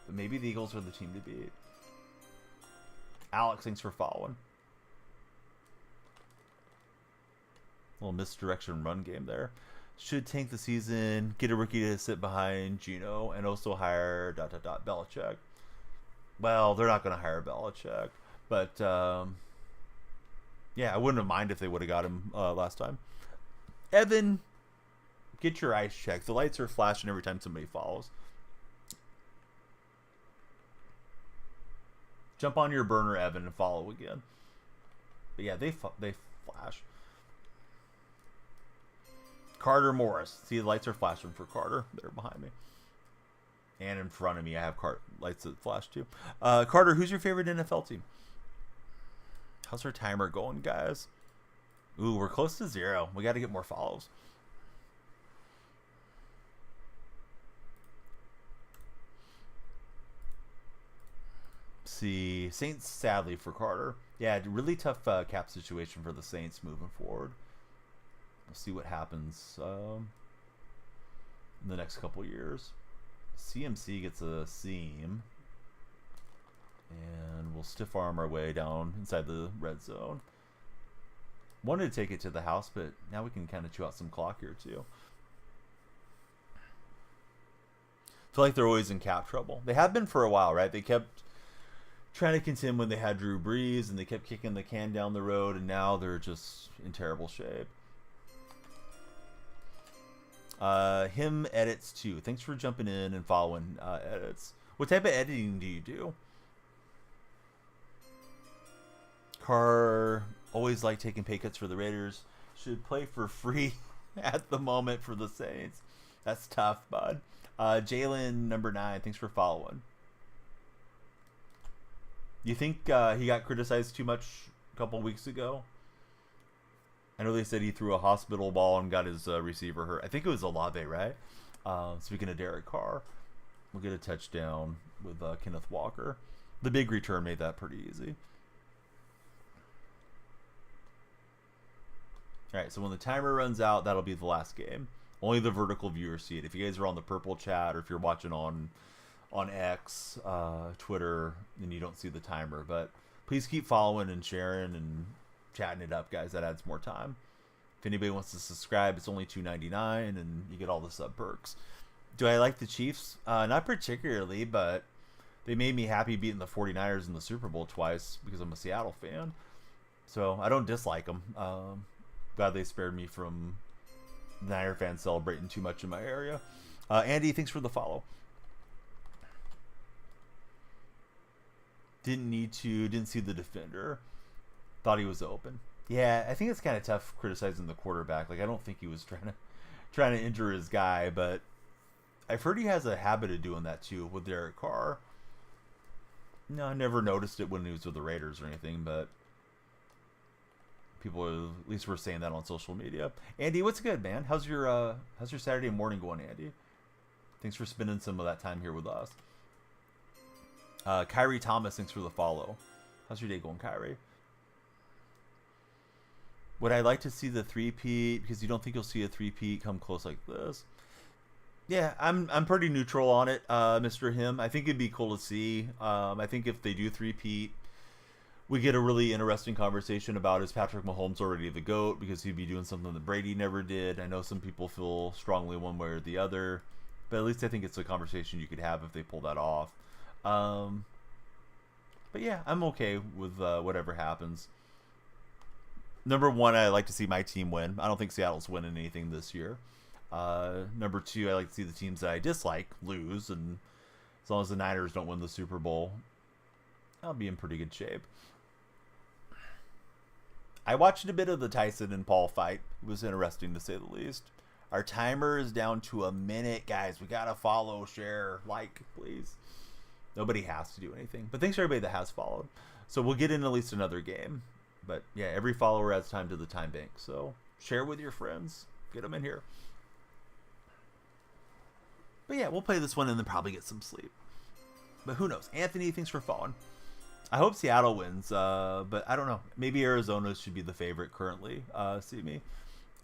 but maybe the Eagles are the team to beat. Alex, thanks for following. Little misdirection run game there. Should tank the season, get a rookie to sit behind Gino, and also hire ... Belichick. Well, they're not going to hire Belichick. But, yeah, I wouldn't have minded if they would have got him last time. Evan, get your eyes checked. The lights are flashing every time somebody follows. Jump on your burner, Evan, and follow again. But, yeah, they flash. Carter Morris. See, the lights are flashing for Carter. They're behind me. And in front of me, I have lights that flash too. Carter, who's your favorite NFL team? How's our timer going, guys? Ooh, we're close to 0. We got to get more follows. See, Saints, sadly for Carter. Yeah, really tough cap situation for the Saints moving forward. We'll see what happens in the next couple years. CMC gets a seam. And we'll stiff arm our way down inside the red zone. Wanted to take it to the house, but now we can kind of chew out some clock here too. Feel like they're always in cap trouble. They have been for a while, right? They kept trying to contend when they had Drew Brees, and they kept kicking the can down the road, and now they're just in terrible shape. Him edits too. Thanks for jumping in and following edits. What type of editing do you do? Carr, always like taking pay cuts for the Raiders. Should play for free at the moment for the Saints. That's tough, bud. Jalen, number 9, thanks for following. You think he got criticized too much a couple weeks ago? I know they said he threw a hospital ball and got his receiver hurt. I think it was Olave, right? Speaking of Derek Carr, we'll get a touchdown with Kenneth Walker. The big return made that pretty easy. All right, so when the timer runs out, that'll be the last game. Only the vertical viewers see it. If you guys are on the purple chat or if you're watching on X, Twitter, then you don't see the timer. But please keep following and sharing and chatting it up, guys. That adds more time. If anybody wants to subscribe, it's only $2.99, and you get all the sub perks. Do I like the Chiefs? Not particularly, but they made me happy beating the 49ers in the Super Bowl twice because I'm a Seattle fan. So I don't dislike them. Glad they spared me from Niner fans celebrating too much in my area. Andy, thanks for the follow. Didn't see the defender. Thought he was open. Yeah, I think it's kind of tough criticizing the quarterback. Like, I don't think he was trying to injure his guy, but I've heard he has a habit of doing that too with Derek Carr. No, I never noticed it when he was with the Raiders or anything, but people at least were saying that on social media. Andy, what's good, man? How's your Saturday morning going, Andy? Thanks for spending some of that time here with us. Kyrie Thomas, thanks for the follow. How's your day going, Kyrie? Would I like to see the 3-peat? Because you don't think you'll see a 3-peat come close like this. Yeah, I'm pretty neutral on it, Mr. Him. I think it'd be cool to see. I think if they do 3-peat, we get a really interesting conversation about, is Patrick Mahomes already the GOAT? Because he'd be doing something that Brady never did. I know some people feel strongly one way or the other, but at least I think it's a conversation you could have if they pull that off. But yeah, I'm okay with whatever happens. Number 1, I like to see my team win. I don't think Seattle's winning anything this year. Number 2, I like to see the teams that I dislike lose, and as long as the Niners don't win the Super Bowl, I'll be in pretty good shape. I watched a bit of the Tyson and Paul fight. It was interesting, to say the least. Our timer is down to a minute, guys. We gotta follow, share, like, please. Nobody has to do anything, but thanks to everybody that has followed. So we'll get in at least another game. But yeah, every follower adds time to the time bank. So share with your friends. Get them in here. But yeah, we'll play this one and then probably get some sleep. But who knows? Anthony, thanks for following. I hope Seattle wins, but I don't know. Maybe Arizona should be the favorite currently. See me.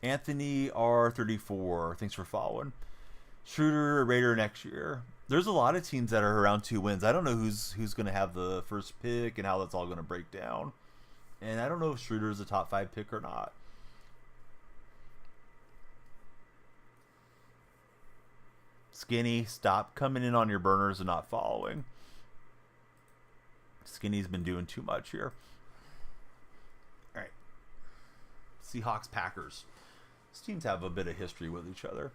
Anthony R34, thanks for following. Schroeder, Raider next year. There's a lot of teams that are around 2 wins. I don't know who's going to have the first pick and how that's all going to break down. And I don't know if Schroeder's a top 5 pick or not. Skinny, stop coming in on your burners and not following. Skinny's been doing too much here. All right. Seahawks, Packers. These teams have a bit of history with each other.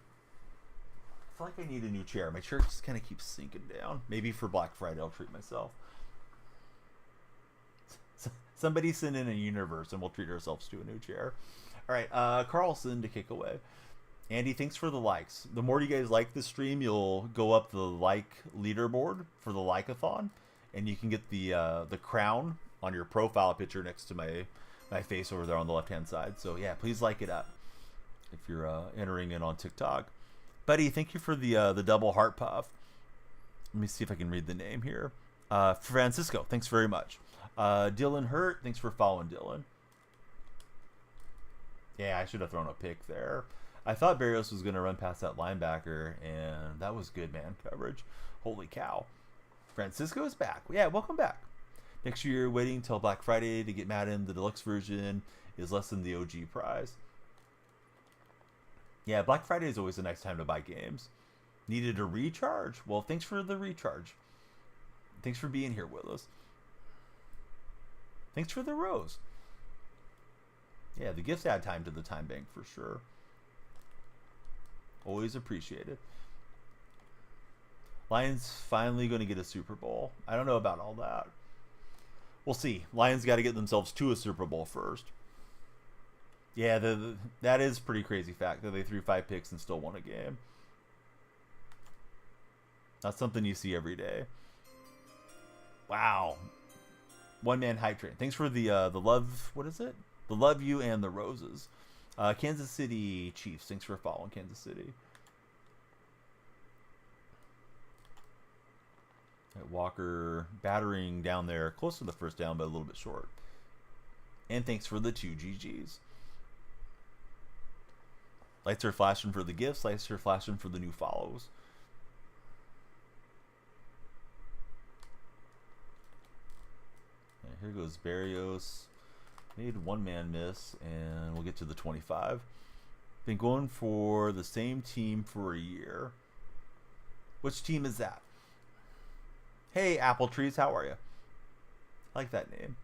I feel like I need a new chair. My chair just kind of keeps sinking down. Maybe for Black Friday I'll treat myself. Somebody send in a universe and we'll treat ourselves to a new chair. All right, Carlson to kick away. Andy, thanks for the likes. The more you guys like the stream, you'll go up the like leaderboard for the like-a-thon, and you can get the crown on your profile picture next to my face over there on the left-hand side. So yeah, please like it up if you're entering in on TikTok. Buddy, thank you for the double heart puff. Let me see if I can read the name here. Francisco, thanks very much. Dylan Hurt, thanks for following, Dylan. Yeah, I should have thrown a pick there. I thought Barrios was going to run past that linebacker, and that was good man coverage. Holy cow. Francisco is back. Yeah, welcome back. Next year, waiting till Black Friday to get Madden. The deluxe version is less than the OG price. Yeah, Black Friday is always a nice time to buy games. Needed a recharge? Well, thanks for the recharge. Thanks for being here with us. Thanks for the rose. Yeah, the gifts add time to the time bank for sure. Always appreciated. Lions finally going to get a Super Bowl. I don't know about all that. We'll see. Lions got to get themselves to a Super Bowl first. Yeah, that is pretty crazy fact that they threw 5 picks and still won a game. That's something you see every day. Wow. One man hype train. Thanks for the love. What is it? The love you and the roses. Kansas City Chiefs. Thanks for following, Kansas City. Right, Walker battering down there, close to the first down, but a little bit short. And thanks for the 2 GGs. Lights are flashing for the gifts. Lights are flashing for the new follows. And here goes Barrios. Made one man miss, and we'll get to the 25. Been going for the same team for a year. Which team is that? Hey, Apple Trees, how are you? I like that name.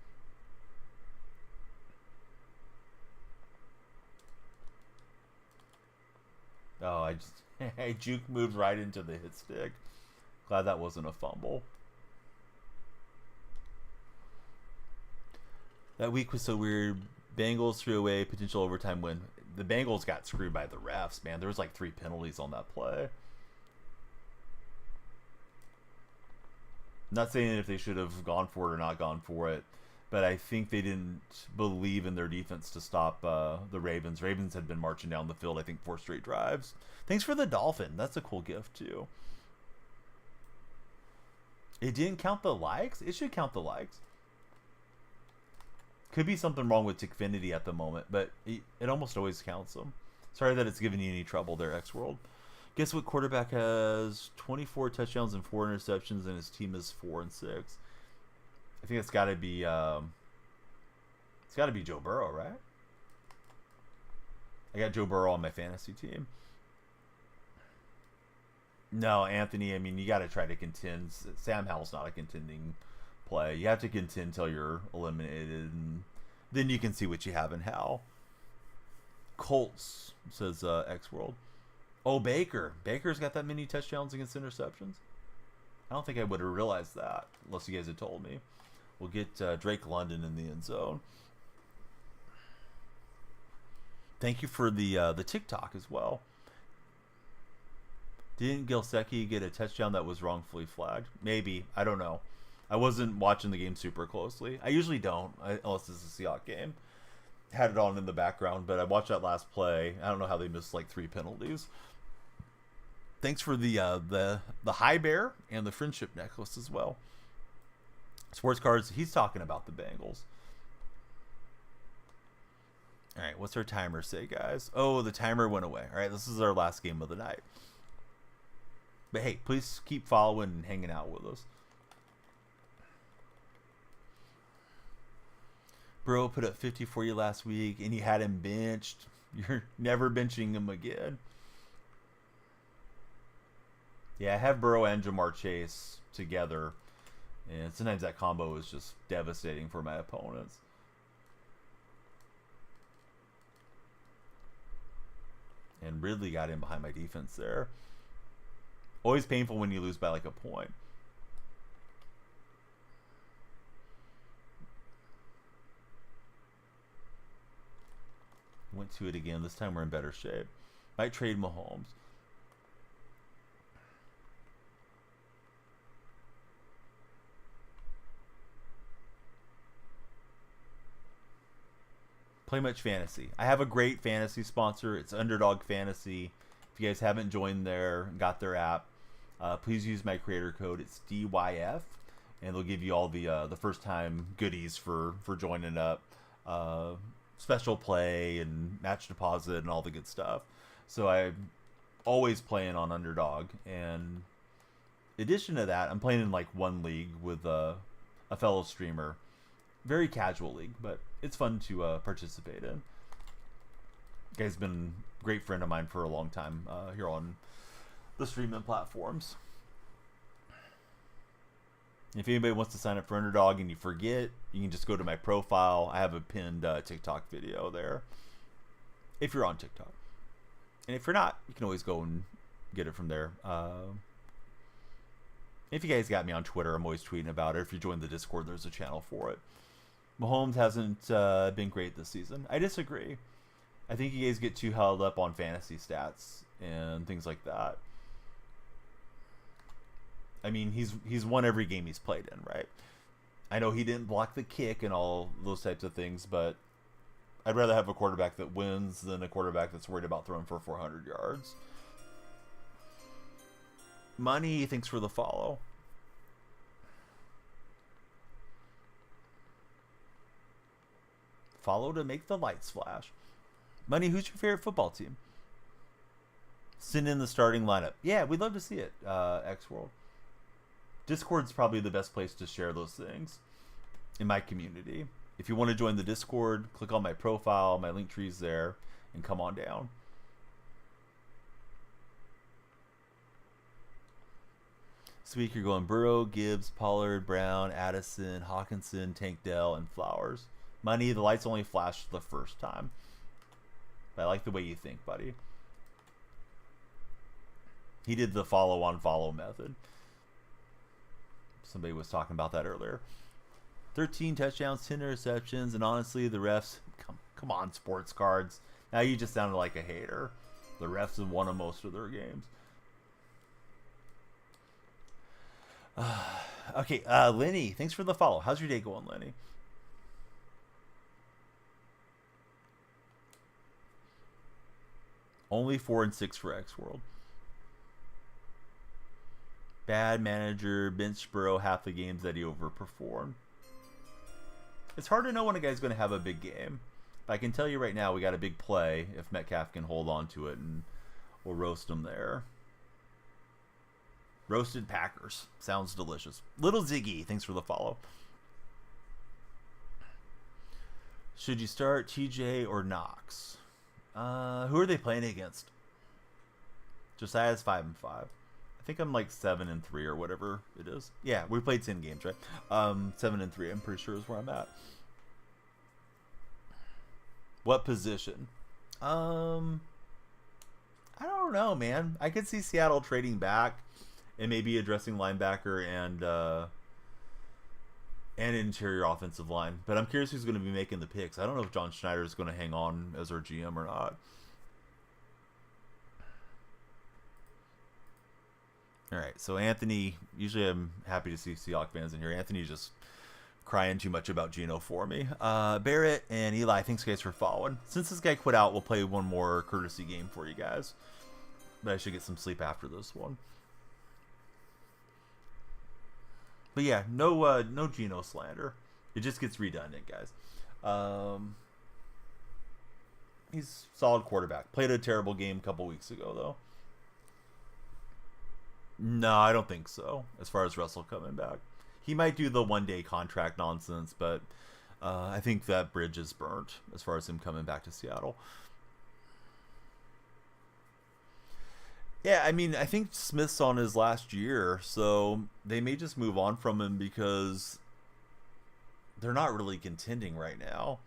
Oh, I juke moved right into the hit stick. Glad that wasn't a fumble. That week was so weird. Bengals threw away potential overtime win. The Bengals got screwed by the refs, man. There was like 3 penalties on that play. Not saying if they should have gone for it or not gone for it, but I think they didn't believe in their defense to stop the Ravens. Ravens had been marching down the field, I think, 4 straight drives. Thanks for the Dolphin. That's a cool gift, too. It didn't count the likes? It should count the likes. Could be something wrong with Tickfinity at the moment, but it almost always counts them. Sorry that it's giving you any trouble there, X-World. Guess what quarterback has 24 touchdowns and 4 interceptions, and his team is 4-6. I think it's got to be Joe Burrow, right? I got Joe Burrow on my fantasy team. No, Anthony, I mean, you got to try to contend. Sam Howell's not a contending play. You have to contend till you're eliminated, and then you can see what you have in Howell. Colts, says X-World. Oh, Baker. Baker's got that many touchdowns against interceptions? I don't think I would have realized that, unless you guys had told me. We'll get Drake London in the end zone. Thank you for the TikTok as well. Didn't Gilsecki get a touchdown that was wrongfully flagged? Maybe. I don't know. I wasn't watching the game super closely. I usually don't, unless it's a Seahawks game. Had it on in the background, but I watched that last play. I don't know how they missed like 3 penalties. Thanks for the high bear and the friendship necklace as well. Sports cards. He's talking about the Bengals. All right, what's our timer say, guys? Oh, the timer went away. All right, this is our last game of the night. But hey, please keep following and hanging out with us. Bro put up 50 for you last week, and you had him benched. You're never benching him again. Yeah, I have Burrow and Jamar Chase together, and sometimes that combo is just devastating for my opponents. And Ridley got in behind my defense there. Always painful when you lose by like a point. Went to it again. This time we're in better shape. Might trade Mahomes. Play Much Fantasy. I have a great fantasy sponsor. It's Underdog Fantasy. If you guys haven't joined there, got their app, please use my creator code. It's DYF, and they'll give you all the first time goodies for joining up. Special play and match deposit and all the good stuff. So I'm always playing on Underdog, and in addition to that, I'm playing in like one league with a fellow streamer. Very casual league, but it's fun to participate in. Guy's been a great friend of mine for a long time here on the streaming platforms. If anybody wants to sign up for Underdog and you forget, you can just go to my profile. I have a pinned TikTok video there, if you're on TikTok. And if you're not, you can always go and get it from there. If you guys got me on Twitter, I'm always tweeting about it. If you join the Discord, there's a channel for it. Mahomes hasn't been great this season. I disagree. I think you guys get too held up on fantasy stats and things like that. I mean, he's won every game he's played in, right? I know he didn't block the kick and all those types of things, but I'd rather have a quarterback that wins than a quarterback that's worried about throwing for 400 yards. Money, thanks for the follow. Follow to make the lights flash. Money, who's your favorite football team? Send in the starting lineup. Yeah, we'd love to see it, X-World. Discord's probably the best place to share those things in my community. If you want to join the Discord, click on my profile, my link tree's there, and come on down. This week you're going Burrow, Gibbs, Pollard, Brown, Addison, Hawkinson, Tank Dell, and Flowers. Money, the lights only flashed the first time. But I like the way you think, buddy. He did the follow-on-follow method. Somebody was talking about that earlier. 13 touchdowns, 10 interceptions, and honestly, the refs... Come on, sports cards. Now you just sounded like a hater. The refs have won most of their games. Okay, Lenny, thanks for the follow. How's your day going, Lenny? Only 4 and 6 for X-World. Bad manager, bench Burrow half the games that he overperformed. It's hard to know when a guy's going to have a big game. But I can tell you right now, we got a big play if Metcalf can hold on to it, and we'll roast him there. Roasted Packers. Sounds delicious. Little Ziggy, thanks for the follow. Should you start TJ or Knox? Who are they playing against? Josiah's 5-5. I think I'm like 7-3 or whatever it is. Yeah, we played 10 games, right? 7-3, I'm pretty sure is where I'm at. What position? I don't know, man. I could see Seattle trading back and maybe addressing linebacker and interior offensive line. But I'm curious who's going to be making the picks. I don't know if John Schneider is going to hang on as our GM or not. All right, so Anthony, usually I'm happy to see Seahawks fans in here. Anthony's just crying too much about Geno for me. Barrett and Eli, thanks guys for following. Since this guy quit out, we'll play one more courtesy game for you guys. But I should get some sleep after this one. But yeah, no Geno slander. It just gets redundant, guys. He's a solid quarterback. Played a terrible game a couple weeks ago, though. No, I don't think so, as far as Russell coming back. He might do the one-day contract nonsense, but I think that bridge is burnt as far as him coming back to Seattle. Yeah, I mean, I think Smith's on his last year, so they may just move on from him because they're not really contending right now.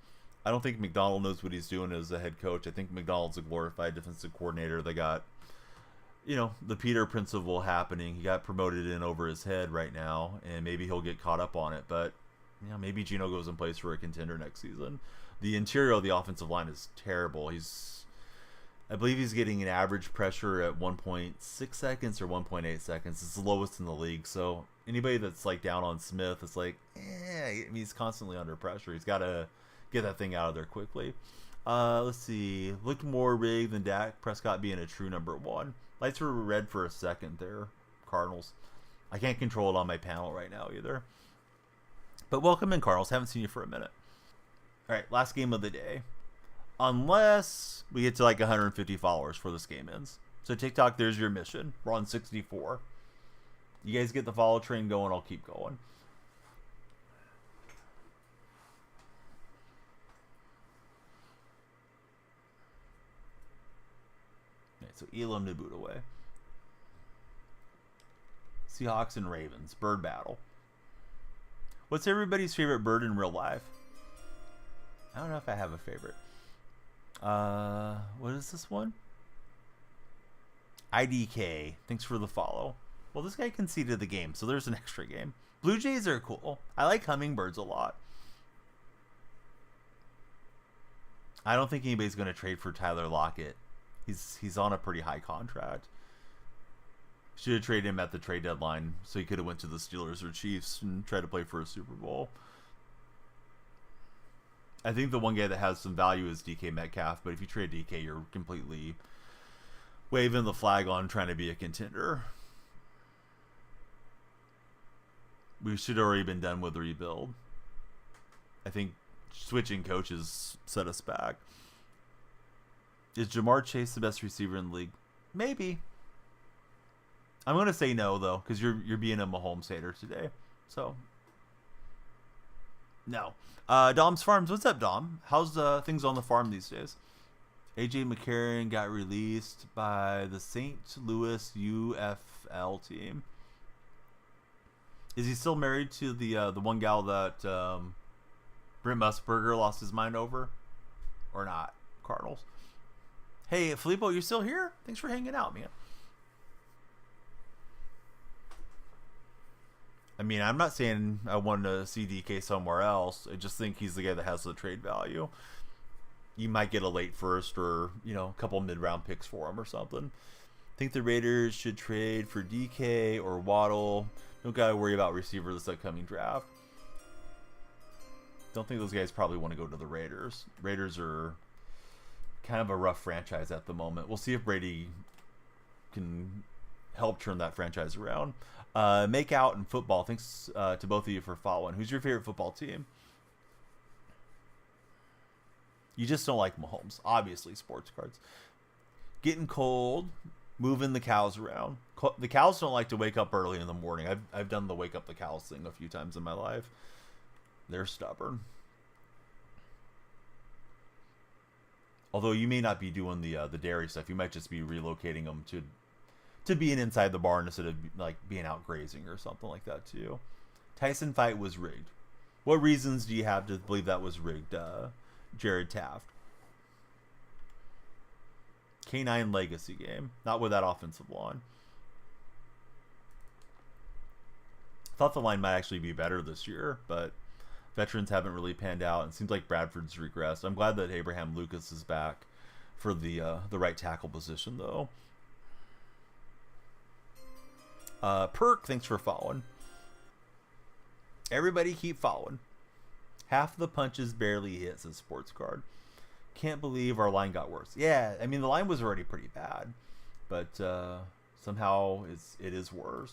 I don't think McDonald knows what he's doing as a head coach. I think McDonald's a glorified defensive coordinator. They got, the Peter principle happening. He got promoted in over his head right now, and maybe he'll get caught up on it. But, maybe Geno goes and plays for a contender next season. The interior of the offensive line is terrible. I believe he's getting an average pressure at 1.6 seconds or 1.8 seconds. It's the lowest in the league. So anybody that's down on Smith, it's he's constantly under pressure. He's got to get that thing out of there quickly. Let's see. Looked more rigged than Dak Prescott being a true number one. Lights were red for a second there, Cardinals. I can't control it on my panel right now either. But welcome in, Cardinals. Haven't seen you for a minute. All right, last game of the day. Unless we get to 150 followers before this game ends. So TikTok, there's your mission. We're on 64. You guys get the follow train going, I'll keep going. Okay, so Elam Nabudaway. Seahawks and Ravens. Bird battle. What's everybody's favorite bird in real life? I don't know if I have a favorite. What is this one? IDK. Thanks for the follow. Well, this guy conceded the game, so there's an extra game. Blue Jays are cool. I like hummingbirds a lot. I don't think anybody's going to trade for Tyler Lockett. He's on a pretty high contract. Should have traded him at the trade deadline so he could have went to the Steelers or Chiefs and tried to play for a Super Bowl. I think the one guy that has some value is DK Metcalf, but if you trade DK, you're completely waving the flag on trying to be a contender. We should have already been done with the rebuild. I think switching coaches set us back. Is Jamar Chase the best receiver in the league? Maybe. I'm going to say no, though, because you're being a Mahomes hater today. So, no. Dom's Farms. What's up, Dom? How's things on the farm these days? AJ McCarron got released by the St. Louis UFL team. Is he still married to the one gal that Brent Musburger lost his mind over? Or not? Cardinals. Hey, Filippo, you're still here? Thanks for hanging out, man. I mean, I'm not saying I want to see DK somewhere else. I just think he's the guy that has the trade value. You might get a late first or, a couple mid-round picks for him or something. Think the Raiders should trade for DK or Waddle. Don't got to worry about receiver this upcoming draft. Don't think those guys probably want to go to the Raiders. Raiders are kind of a rough franchise at the moment. We'll see if Brady can help turn that franchise around. Make out in football. Thanks to both of you for following. Who's your favorite football team? You just don't like Mahomes. Obviously, sports cards. Getting cold. Moving the cows around. The cows don't like to wake up early in the morning. I've done the wake up the cows thing a few times in my life. They're stubborn. Although you may not be doing the dairy stuff. You might just be relocating them to being inside the barn instead of being out grazing or something like that too. Tyson fight was rigged. What reasons do you have to believe that was rigged, Jared Taft? K9 legacy game. Not with that offensive line. Thought the line might actually be better this year, but veterans haven't really panned out. And it seems like Bradford's regressed. I'm glad that Abraham Lucas is back for the right tackle position, though. Perk, thanks for following. Everybody keep following. Half the punches barely hit, says Sports Card. Can't believe our line got worse. Yeah, I mean, the line was already pretty bad. But somehow it is worse.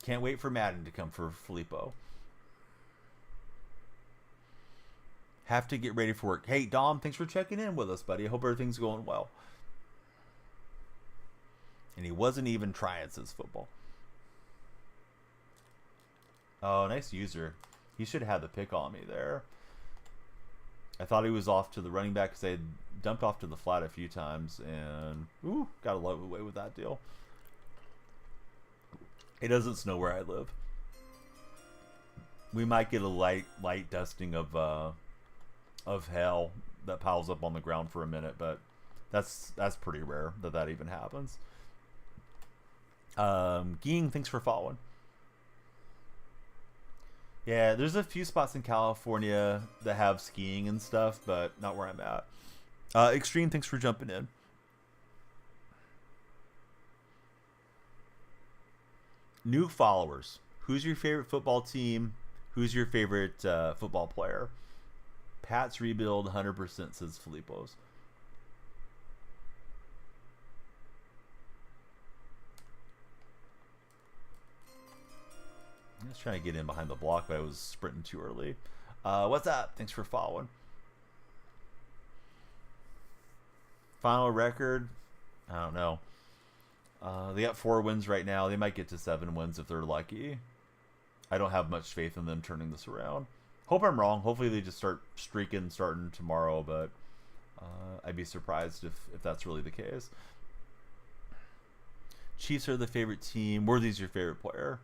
Can't wait for Madden to come for Filippo. Have to get ready for work. Hey, Dom, thanks for checking in with us, buddy. I hope everything's going well. And he wasn't even trying, says Football. Oh, nice user. He should have had the pick on me there. I thought he was off to the running back because I had dumped off to the flat a few times. And, ooh, got a love away with that deal. It doesn't snow where I live. We might get a light dusting of hail that piles up on the ground for a minute, but that's pretty rare that even happens. Ging, thanks for following. Yeah, there's a few spots in California that have skiing and stuff, but not where I'm at. Extreme, thanks for jumping in. New followers. Who's your favorite football team? Who's your favorite football player? Pat's rebuild 100%, says Filippo's. I was trying to get in behind the block, but I was sprinting too early. What's up? Thanks for following. Final record? I don't know. They got 4 wins right now. They might get to 7 wins if they're lucky. I don't have much faith in them turning this around. Hope I'm wrong. Hopefully they just start streaking starting tomorrow, but I'd be surprised if that's really the case. Chiefs are the favorite team. Worthy's your favorite player.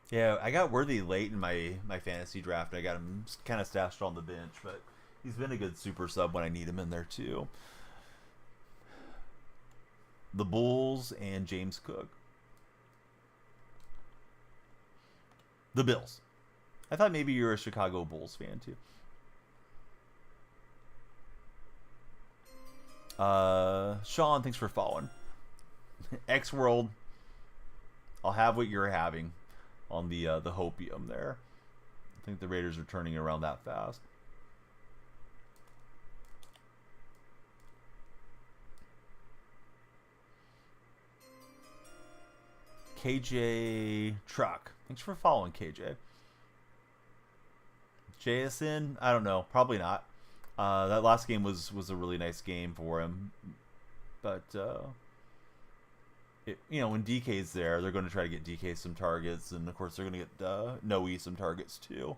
Yeah, I got Worthy late in my fantasy draft. I got him kind of stashed on the bench, but he's been a good super sub when I need him in there too. The Bulls and James Cook. The Bills. I thought maybe you're a Chicago Bulls fan too. Sean, thanks for following. X World. I'll have what you're having on the hopium there. I think the Raiders are turning around that fast. KJ Truck. Thanks for following, KJ. JSN, I don't know. Probably not. That last game was a really nice game for him. But, when DK's there, they're going to try to get DK some targets. And, of course, they're going to get Noe some targets, too.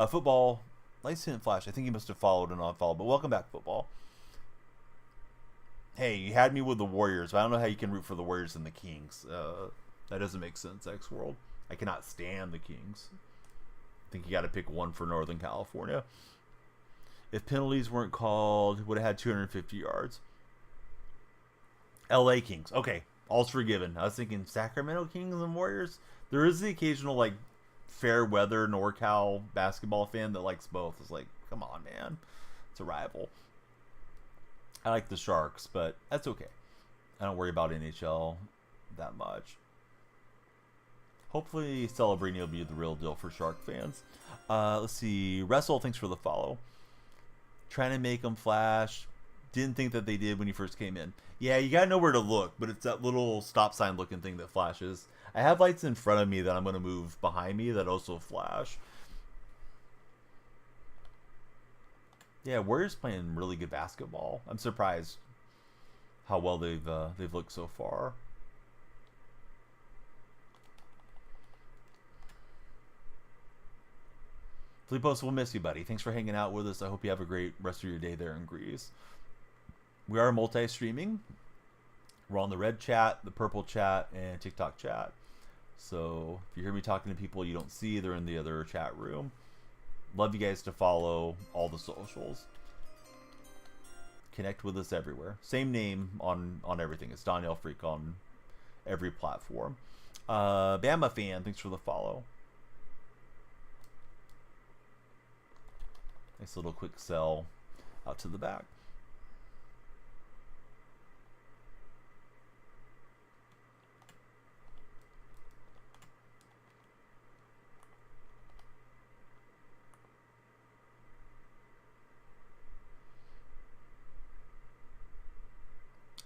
Football, lights didn't flash. I think he must have followed and unfollowed. But welcome back, Football. Hey, you had me with the Warriors. But I don't know how you can root for the Warriors and the Kings. That doesn't make sense, X-World. I cannot stand the Kings. I think you got to pick one for Northern California. If penalties weren't called, would have had 250 yards. LA Kings. Okay, all's forgiven. I was thinking Sacramento Kings and Warriors. There is the occasional, fair weather NorCal basketball fan that likes both. It's like, come on, man. It's a rival. I like the Sharks, but that's okay. I don't worry about NHL that much. Hopefully Celebrini will be the real deal for Shark fans. Let's see. Wrestle, thanks for the follow. Trying to make them flash. Didn't think that they did when you first came in. Yeah, you got to know where to look, but it's that little stop sign looking thing that flashes. I have lights in front of me that I'm going to move behind me that also flash. Yeah, Warriors playing really good basketball. I'm surprised how well they've looked so far. Filipos, we'll miss you, buddy. Thanks for hanging out with us. I hope you have a great rest of your day there in Greece. We are multi-streaming. We're on the red chat, the purple chat, and TikTok chat. So if you hear me talking to people you don't see, they're in the other chat room. Love you guys to follow all the socials. Connect with us everywhere. Same name on everything. It's Daniel Freak on every platform. Bama fan, thanks for the follow. Nice little quick sell out to the back.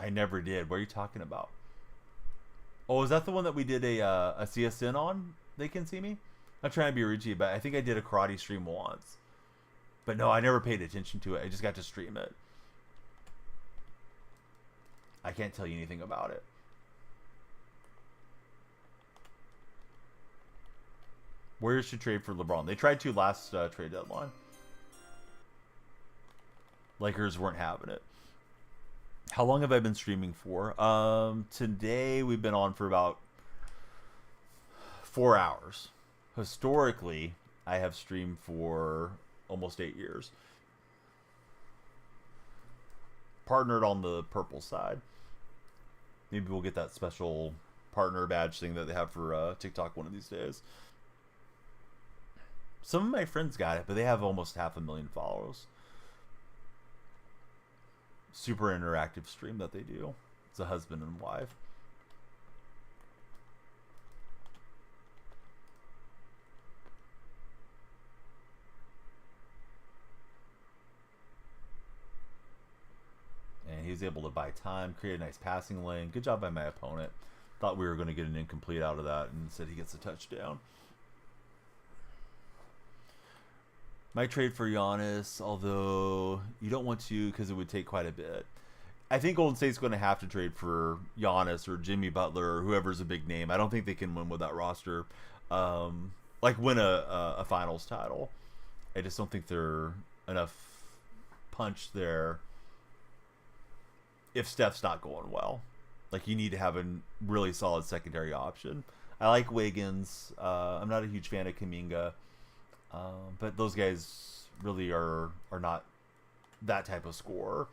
I never did. What are you talking about? Oh, is that the one that we did a CSN on? They can see me. I'm trying to be original, but I think I did a karate stream once. But no, I never paid attention to it. I just got to stream it. I can't tell you anything about it. Warriors should trade for LeBron. They tried to last trade deadline. Lakers weren't having it. How long have I been streaming for? Today we've been on for about 4 hours. Historically, I have streamed for almost 8 years. Partnered on the purple side. Maybe we'll get that special partner badge thing that they have for TikTok one of these days. Some of my friends got it, but they have almost 500,000 followers. Super interactive stream that they do. It's a husband and wife. And he was able to buy time, create a nice passing lane. Good job by my opponent. Thought we were going to get an incomplete out of that, and instead he gets a touchdown. Might trade for Giannis, although you don't want to because it would take quite a bit. I think Golden State's going to have to trade for Giannis or Jimmy Butler or whoever's a big name. I don't think they can win with that roster. Like win a finals title. I just don't think they're enough punch there if Steph's not going well. Like you need to have a really solid secondary option. I like Wiggins. I'm not a huge fan of Kuminga. But those guys really are not that type of scorer.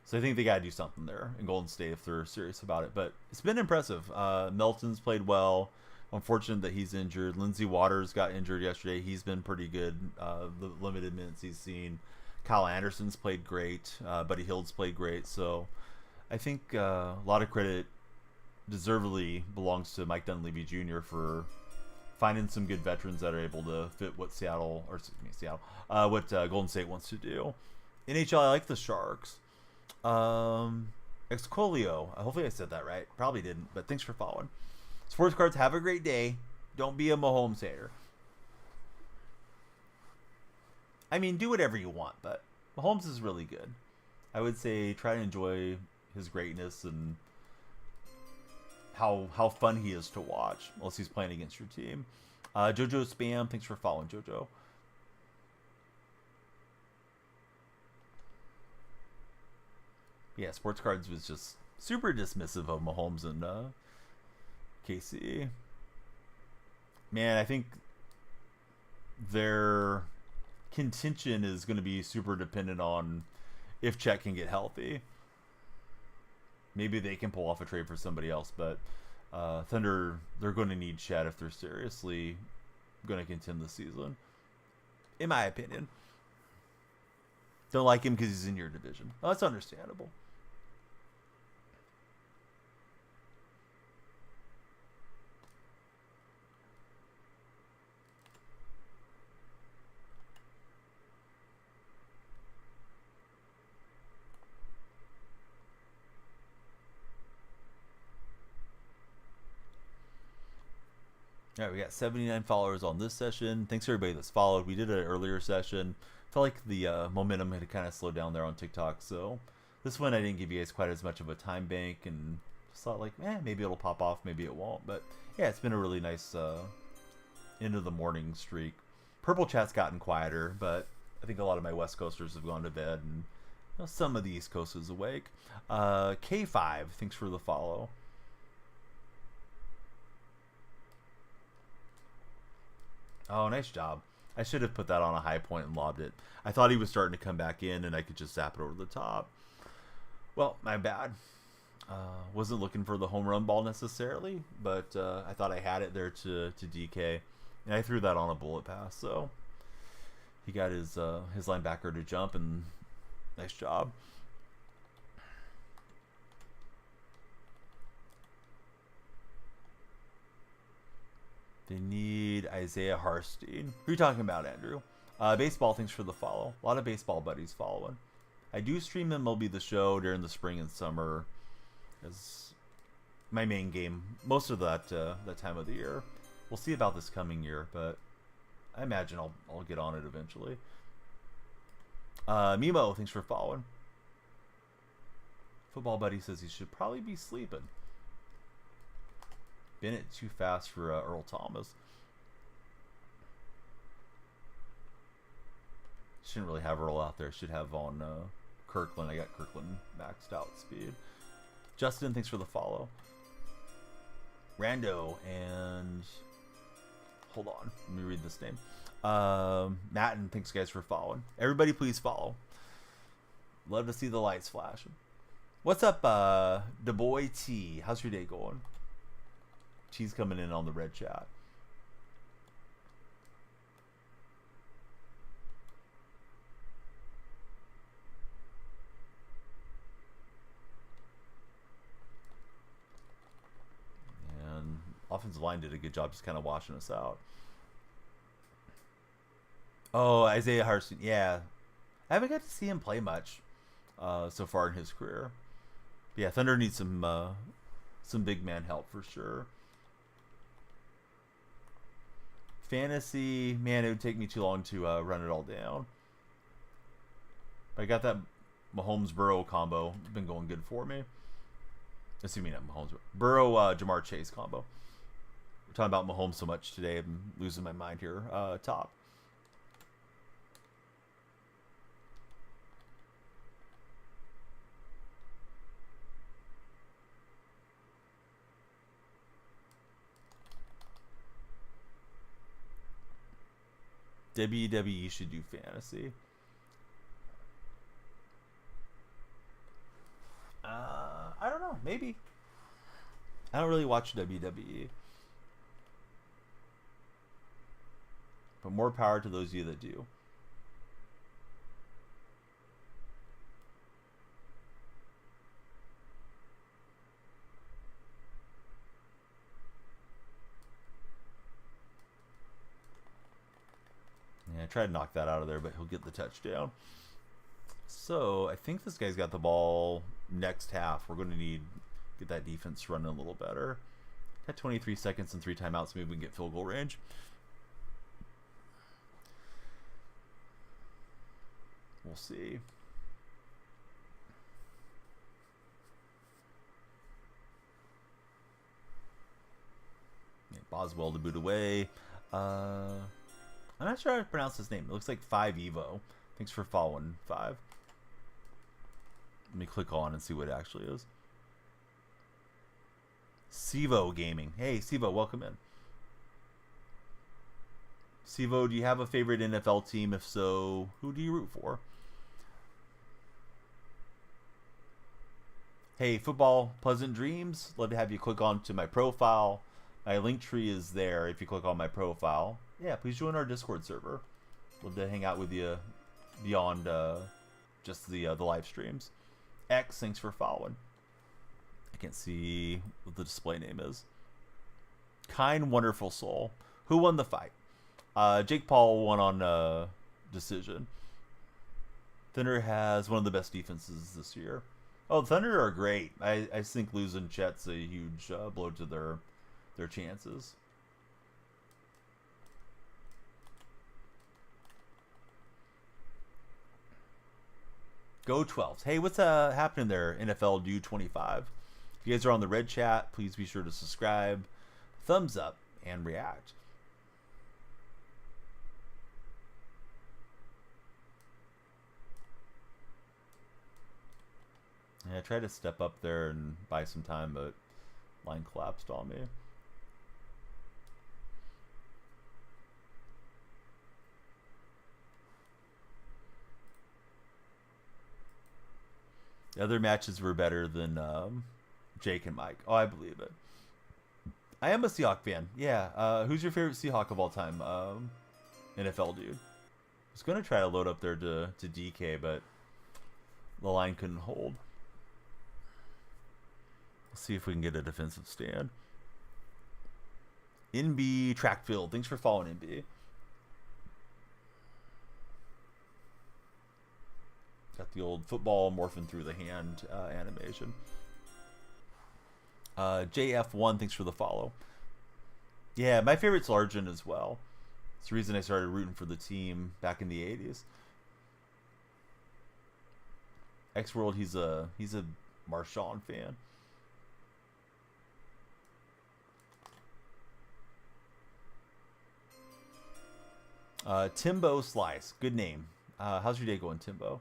So I think they got to do something there in Golden State if they're serious about it. But it's been impressive. Melton's played well. Unfortunate that he's injured. Lindsey Waters got injured yesterday. He's been pretty good. The limited minutes he's seen. Kyle Anderson's played great. Buddy Hield's played great. So I think a lot of credit deservedly belongs to Mike Dunleavy Jr. for finding some good veterans that are able to fit what what Golden State wants to do. NHL, I like the Sharks. Excolio, hopefully I said that right. Probably didn't, but thanks for following. Sports cards, have a great day. Don't be a Mahomes hater. I mean, do whatever you want, but Mahomes is really good. I would say try to enjoy his greatness and how fun he is to watch, unless he's playing against your team. Jojo Spam, thanks for following, Jojo. Yeah, Sports Cards was just super dismissive of Mahomes and KC. Man, I think their contention is going to be super dependent on if Chet can get healthy. Maybe they can pull off a trade for somebody else, but Thunder, they're going to need Chet if they're seriously going to contend this season. In my opinion. Don't like him because he's in your division. Oh, that's understandable. All right, we got 79 followers on this session. Thanks to everybody that's followed. We did an earlier session. Felt like the momentum had kind of slowed down there on TikTok. So this one I didn't give you guys quite as much of a time bank, and just thought like, maybe it'll pop off, maybe it won't. But yeah, it's been a really nice end of the morning streak. Purple chat's gotten quieter, but I think a lot of my West Coasters have gone to bed, and some of the East Coast is awake. K5, thanks for the follow. Oh, nice job. I should have put that on a high point and lobbed it. I thought he was starting to come back in and I could just zap it over the top. Well, my bad. Wasn't looking for the home run ball necessarily, but I thought I had it there to DK. And I threw that on a bullet pass, so he got his linebacker to jump, and nice job. They need Isaiah Harstein. Who are you talking about, Andrew? Baseball, thanks for the follow. A lot of baseball buddies following. I do stream MLB The Show during the spring and summer as my main game most of that time of the year. We'll see about this coming year, but I imagine I'll get on it eventually. Mimo, thanks for following. Football Buddy says he should probably be sleeping. Bennett too fast for Earl Thomas. Shouldn't really have Earl out there. Should have on Kirkland. I got Kirkland maxed out speed. Justin, thanks for the follow. Rando and hold on, let me read this name. Matten, thanks guys for following. Everybody, please follow. Love to see the lights flashing. What's up, the boy T? How's your day going? T's coming in on the red chat. Offensive line did a good job just kind of washing us out. Oh, Isaiah Harrison. Yeah. I haven't got to see him play much so far in his career. But yeah, Thunder needs some big man help for sure. Fantasy, man, it would take me too long to run it all down. But I got that Mahomes-Burrow combo. It's been going good for me. Assuming not Mahomes. Burrow, Jamar Chase combo. We're talking about Mahomes so much today. I'm losing my mind here. Top. WWE should do fantasy. I don't know. Maybe. I don't really watch WWE. But more power to those of you that do. Yeah, I tried to knock that out of there, but he'll get the touchdown. So I think this guy's got the ball next half. We're going to need get that defense running a little better. Got 23 seconds and 3 timeouts. Maybe we can get field goal range. We'll see. Yeah, Boswell to boot away. I'm not sure how to pronounce his name. It looks like 5 Evo. Thanks for following, 5. Let me click on and see what it actually is. Sivo Gaming. Hey, Sivo, welcome in. Sivo, do you have a favorite NFL team? If so, who do you root for? Hey, football, pleasant dreams. Love to have you click on to my profile. My link tree is there if you click on my profile. Yeah, please join our Discord server. Love to hang out with you beyond just the live streams. X, thanks for following. I can't see what the display name is. Kind, wonderful soul. Who won the fight? Jake Paul won on decision. Thunder has one of the best defenses this year. Oh, the Thunder are great. I think losing Chet's a huge blow to their chances. Go 12s. Hey, what's happening there, NFL Dude 25? If you guys are on the red chat, please be sure to subscribe, thumbs up, and react. Yeah, I tried to step up there and buy some time, but line collapsed on me. The other matches were better than Jake and Mike. Oh, I believe it. I am a Seahawk fan. Yeah. Who's your favorite Seahawk of all time? NFL dude. I was going to try to load up there to DK, but the line couldn't hold. Let's see if we can get a defensive stand. NB track field. Thanks for following, NB. Got the old football morphing through the hand animation. JF1, thanks for the follow. Yeah, my favorite's Largent as well. It's the reason I started rooting for the team back in the 80s. X-World, he's a Marshawn fan. Timbo Slice, good name. How's your day going, Timbo?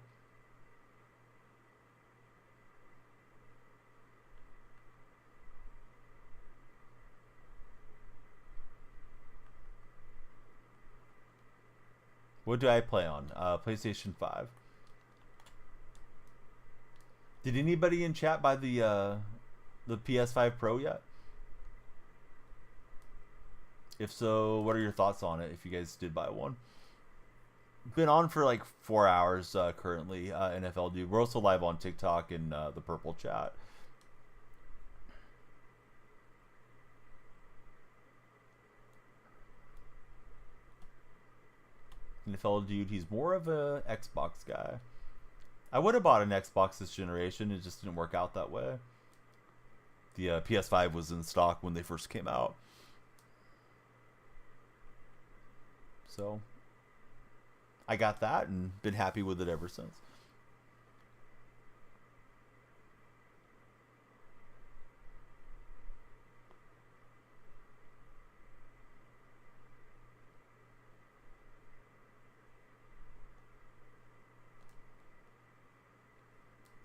What do I play on? PlayStation 5. Did anybody in chat buy the PS5 Pro yet? If so, what are your thoughts on it if you guys did buy one? Been on for like 4 hours currently, NFL Dude. We're also live on TikTok and the Purple Chat. NFL Dude, he's more of a Xbox guy. I would have bought an Xbox this generation. It just didn't work out that way. The PS5 was in stock when they first came out. So I got that and been happy with it ever since.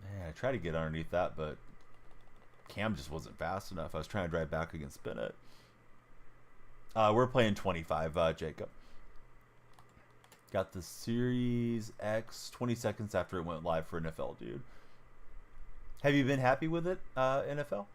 Yeah, I tried to get underneath that, but Cam just wasn't fast enough. I was trying to drive back against Bennett. We're playing 25, Jacob. Got the Series X 20 seconds after it went live for NFL Dude. Have you been happy with it, NFL?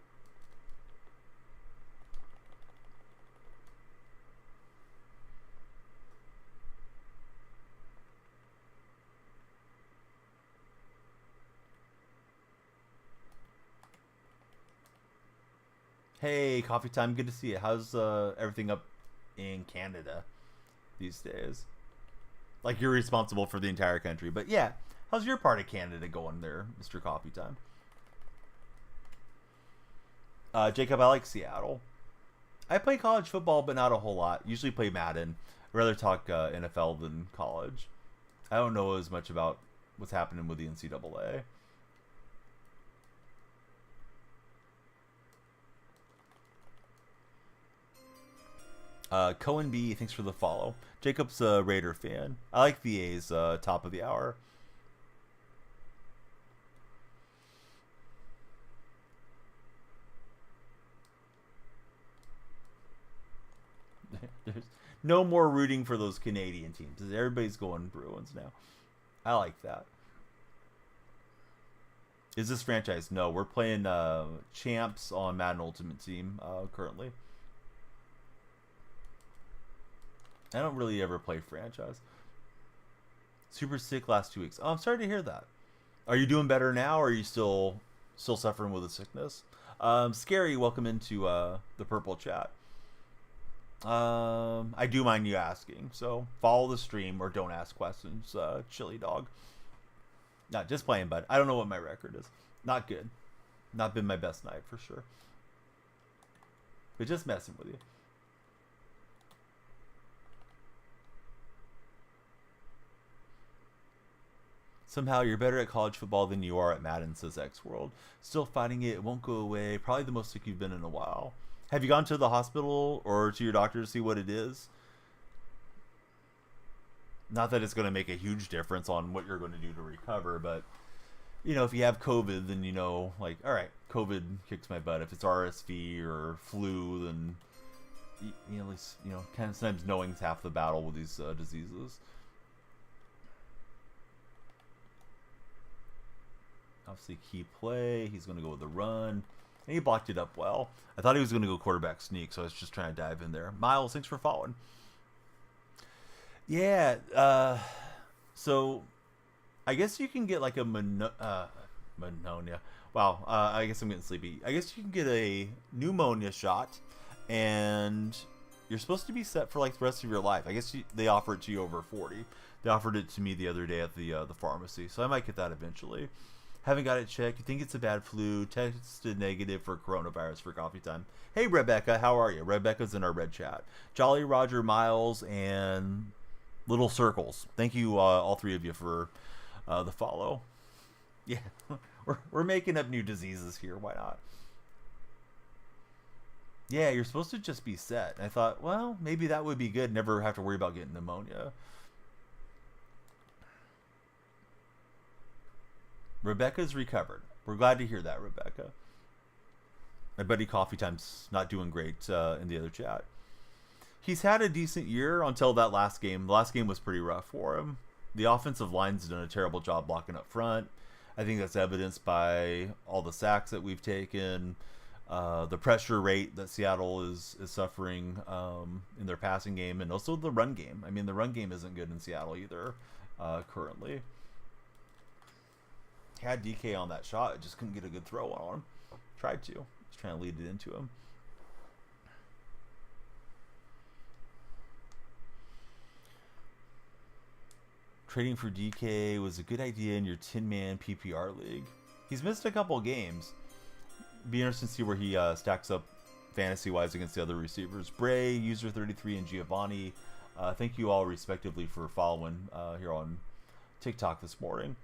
Hey, coffee time. Good to see you. How's everything up in Canada these days? Like you're responsible for the entire country. But yeah, how's your part of Canada going there, Mr. Coffee Time? Jacob, I like Seattle. I play college football, but not a whole lot. Usually play Madden. I'd rather talk NFL than college. I don't know as much about what's happening with the NCAA. Cohen B, thanks for the follow. Jacob's a Raider fan. I like the A's top of the hour. There's no more rooting for those Canadian teams. Everybody's going Bruins now. I like that. Is this franchise? No, we're playing champs on Madden Ultimate Team currently. I don't really ever play franchise. Super sick last 2 weeks. Oh, I'm sorry to hear that. Are you doing better now, or are you still suffering with a sickness? Scary, welcome into the Purple Chat. I do mind you asking, so follow the stream or don't ask questions, Chili Dog. Not just playing, bud. I don't know what my record is. Not good. Not been my best night for sure. But just messing with you. Somehow you're better at college football than you are at Madden, says X-World. Still fighting it. It won't go away. Probably the most sick you've been in a while. Have you gone to the hospital or to your doctor to see what it is? Not that it's going to make a huge difference on what you're going to do to recover, but, you know, if you have COVID, then you know, like, all right, COVID kicks my butt. If it's RSV or flu, then, you know, at least, you know, kind of sometimes knowing's half the battle with these diseases. Obviously, key play. He's going to go with the run. And he blocked it up well. I thought he was going to go quarterback sneak, so I was just trying to dive in there. Miles, thanks for following. Yeah, so I guess you can get like a pneumonia. Wow, I guess I'm getting sleepy. I guess you can get a pneumonia shot, and you're supposed to be set for like the rest of your life. I guess they offer it to you over 40. They offered it to me the other day at the pharmacy, so I might get that eventually. Haven't got it checked. You think it's a bad flu? Tested negative for coronavirus for coffee time. Hey Rebecca, how are you? Rebecca's in our red chat. Jolly Roger, Miles, and Little Circles. Thank you, all three of you, for the follow. Yeah, we're making up new diseases here. Why not? Yeah, you're supposed to just be set. And I thought, well, maybe that would be good. Never have to worry about getting pneumonia. Rebecca's recovered. We're glad to hear that, Rebecca. My buddy Coffee Time's not doing great in the other chat. He's had a decent year until that last game. The last game was pretty rough for him. The offensive line's done a terrible job blocking up front. I think that's evidenced by all the sacks that we've taken, the pressure rate that Seattle is suffering in their passing game, and also the run game. I mean, the run game isn't good in Seattle either currently. Had DK on that shot, just couldn't get a good throw on him. Tried to. Was trying to lead it into him. Trading for DK was a good idea in your 10-man PPR league. He's missed a couple games. Be interesting to see where he stacks up fantasy-wise against the other receivers. Bray, User33, and Giovanni. Thank you all respectively for following here on TikTok this morning.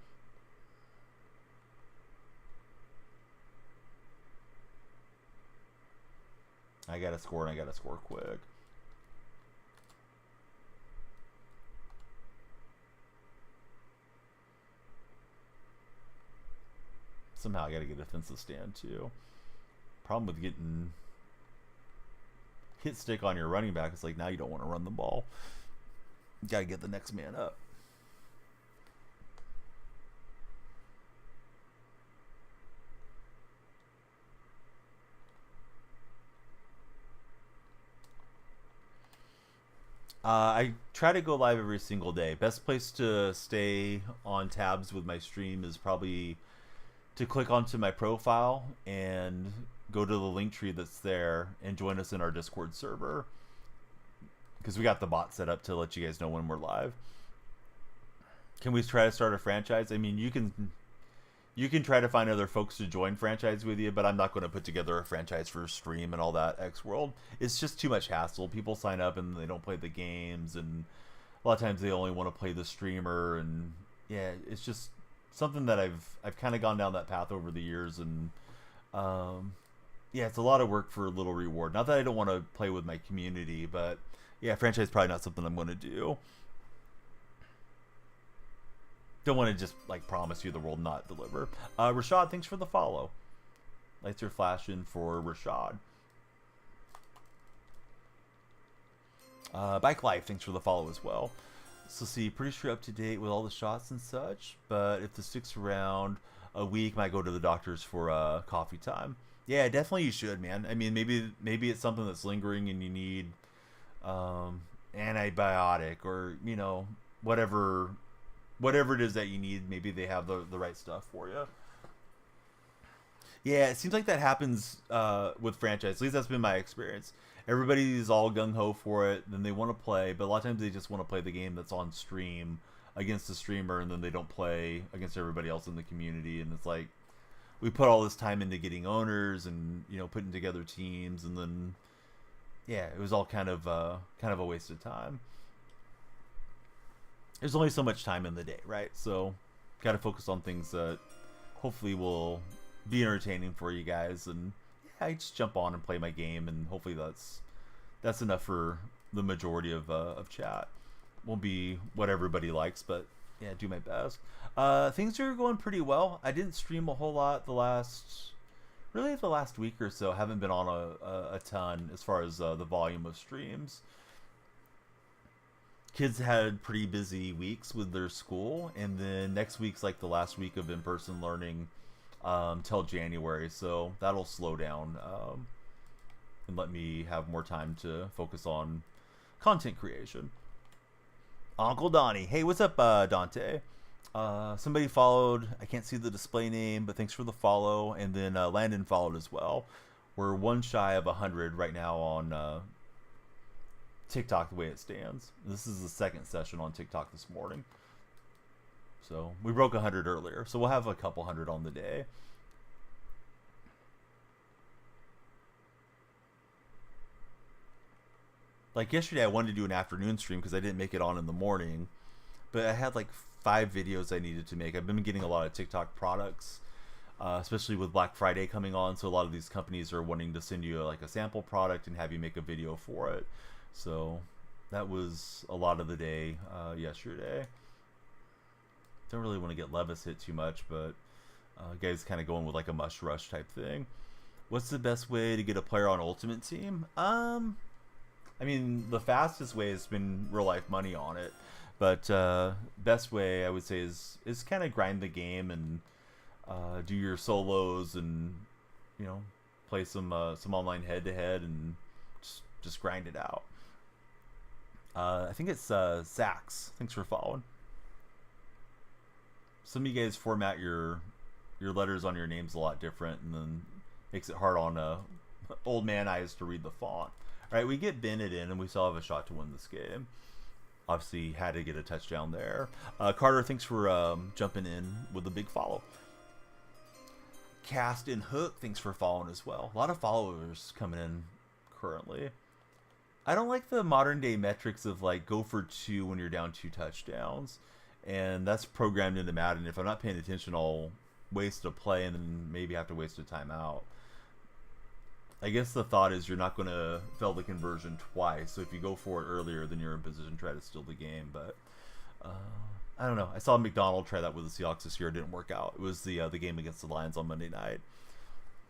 I gotta score, and I gotta score quick. Somehow I gotta get a defensive stand too. Problem with getting hit stick on your running back is like now you don't want to run the ball. You gotta get the next man up. I try to go live every single day. Best place to stay on tabs with my stream is probably to click onto my profile and go to the link tree that's there and join us in our Discord server, because we got the bot set up to let you guys know when we're live. Can we try to start a franchise? I mean, you can try to find other folks to join franchise with you, but I'm not going to put together a franchise for stream and all that X World. It's just too much hassle. People sign up and they don't play the games, and a lot of times they only want to play the streamer, and yeah, it's just something that I've kind of gone down that path over the years, and yeah, it's a lot of work for a little reward. Not that I don't want to play with my community, but yeah, franchise is probably not something I'm going to do. Don't want to just like promise you the world, not deliver. Rashad, thanks for the follow. Lights are flashing for Rashad. Bike Life, thanks for the follow as well. So see, pretty sure up to date with all the shots and such, but if this sticks around a week, might go to the doctors for coffee time. Yeah, definitely you should, man. I mean, maybe it's something that's lingering and you need antibiotic, or you know, whatever it is that you need. Maybe they have the right stuff for you. Yeah, it seems like that happens with franchise. At least that's been my experience. Everybody's all gung-ho for it, then they want to play, but a lot of times they just want to play the game that's on stream against the streamer, and then they don't play against everybody else in the community. And it's like, we put all this time into getting owners and, you know, putting together teams, and then yeah, it was all kind of a waste of time. There's only so much time in the day, right? So got to focus on things that hopefully will be entertaining for you guys. And yeah, I just jump on and play my game, and hopefully that's enough for the majority of chat. Won't be what everybody likes, but yeah, do my best. Things are going pretty well. I didn't stream a whole lot the last week or so. Haven't been on a ton as far as the volume of streams. Kids had pretty busy weeks with their school, and then next week's like the last week of in-person learning till January, so that'll slow down and let me have more time to focus on content creation. Uncle Donnie, hey, what's up, Dante? Somebody followed. I can't see the display name, but thanks for the follow. And then Landon followed as well. We're one shy of 100 right now TikTok the way it stands. This is the second session on TikTok this morning. So we broke 100 earlier. So we'll have a couple hundred on the day. Like yesterday, I wanted to do an afternoon stream because I didn't make it on in the morning. But I had like 5 videos I needed to make. I've been getting a lot of TikTok products, especially with Black Friday coming on. So a lot of these companies are wanting to send you like a sample product and have you make a video for it. So that was a lot of the day yesterday. Don't really want to get Levis hit too much, but guys kind of going with like a must rush type thing. What's the best way to get a player on Ultimate Team? I mean, the fastest way has been real life money on it, but best way I would say is kind of grind the game and do your solos and play some online head to head and just grind it out. I think it's Sax. Thanks for following. Some of you guys format your letters on your names a lot different, and then makes it hard on old man eyes to read the font. All right, we get Bennett in, and we still have a shot to win this game. Obviously, had to get a touchdown there. Carter, thanks for jumping in with a big follow. Cast and Hook, thanks for following as well. A lot of followers coming in currently. I don't like the modern day metrics of like go for 2 when you're down 2 touchdowns. And that's programmed into Madden. If I'm not paying attention, I'll waste a play and then maybe have to waste a timeout. I guess the thought is you're not going to fail the conversion twice. So if you go for it earlier, then you're in position to try to steal the game. But I don't know. I saw McDonald try that with the Seahawks this year. It didn't work out. It was the game against the Lions on Monday night.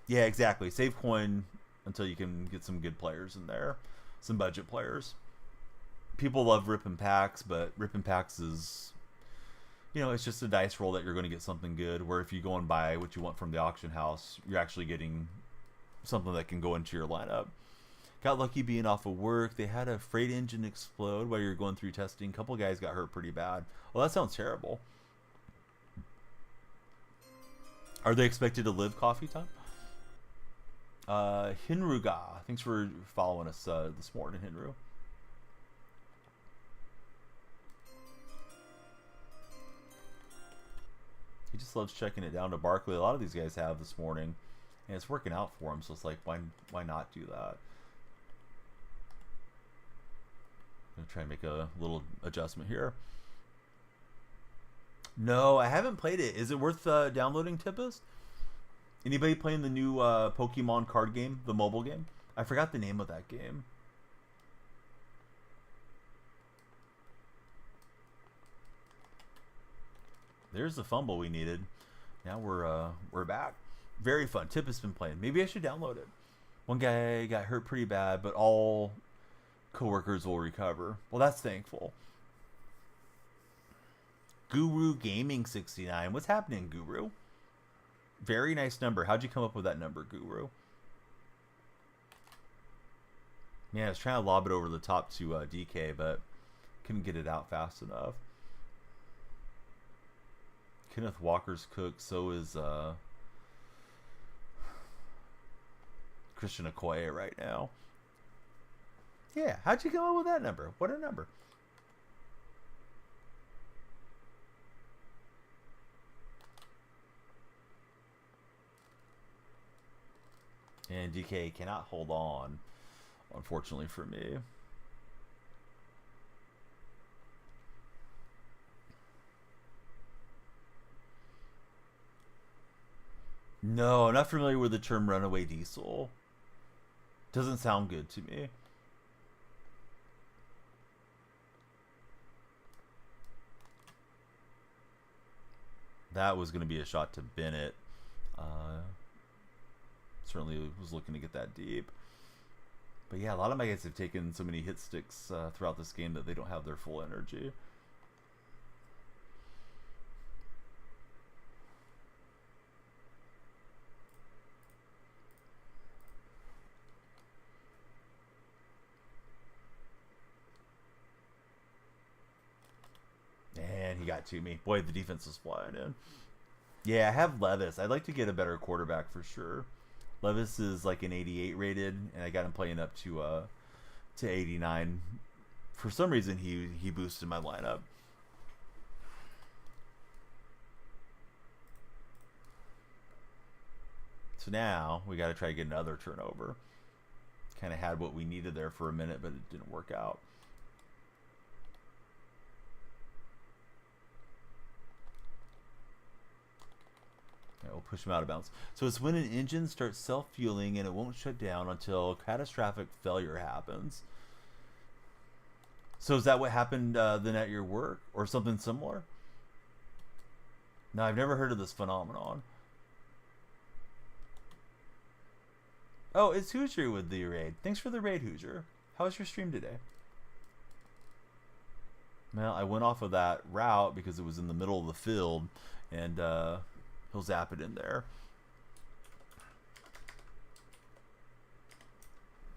Yeah, exactly. Save coin until you can get some good players in there. Some budget players. People love ripping packs, but ripping packs is... it's just a dice roll that you're going to get something good, where if you go and buy what you want from the auction house, you're actually getting something that can go into your lineup. Got lucky being off of work. They had a freight engine explode while you're going through testing. A couple guys got hurt pretty bad. Well, that sounds terrible. Are they expected to live coffee time? Hinruga, thanks for following us this morning, Hinru. He just loves checking it down to Barkley. A lot of these guys have this morning, and it's working out for him. So it's like, why not do that? I'm gonna try and make a little adjustment here. No, I haven't played it. Is it worth downloading, Tippist? Anybody playing the new Pokemon card game, the mobile game? I forgot the name of that game. There's the fumble we needed. Now we're back. Very fun. Tip has been playing. Maybe I should download it. One guy got hurt pretty bad, but all coworkers will recover. Well, that's thankful. Guru Gaming 69. What's happening, Guru? Very nice number. How'd you come up with that number, Guru? Man, I was trying to lob it over the top to DK, but couldn't get it out fast enough. Kenneth Walker's cooked. So is Christian Okoye right now. Yeah, how'd you come up with that number? What a number. And DK cannot hold on, unfortunately for me. No, I'm not familiar with the term runaway diesel. Doesn't sound good to me. That was going to be a shot to Bennett. Certainly was looking to get that deep. But yeah, a lot of my guys have taken so many hit sticks throughout this game that they don't have their full energy. And he got to me. Boy, the defense was flying in. Yeah, I have Levis. I'd like to get a better quarterback for sure. Levis is like an 88 rated, and I got him playing up to 89 For some reason, he boosted my lineup. So now we got to try to get another turnover. Kind of had what we needed there for a minute, but it didn't work out. Okay, we'll push him out of bounds. So it's when an engine starts self-fueling and it won't shut down until catastrophic failure happens. So is that what happened then at your work or something similar? No, I've never heard of this phenomenon. Oh, it's Hoosier with the raid. Thanks for the raid, Hoosier. How was your stream today? Well, I went off of that route because it was in the middle of the field, and he'll zap it in there.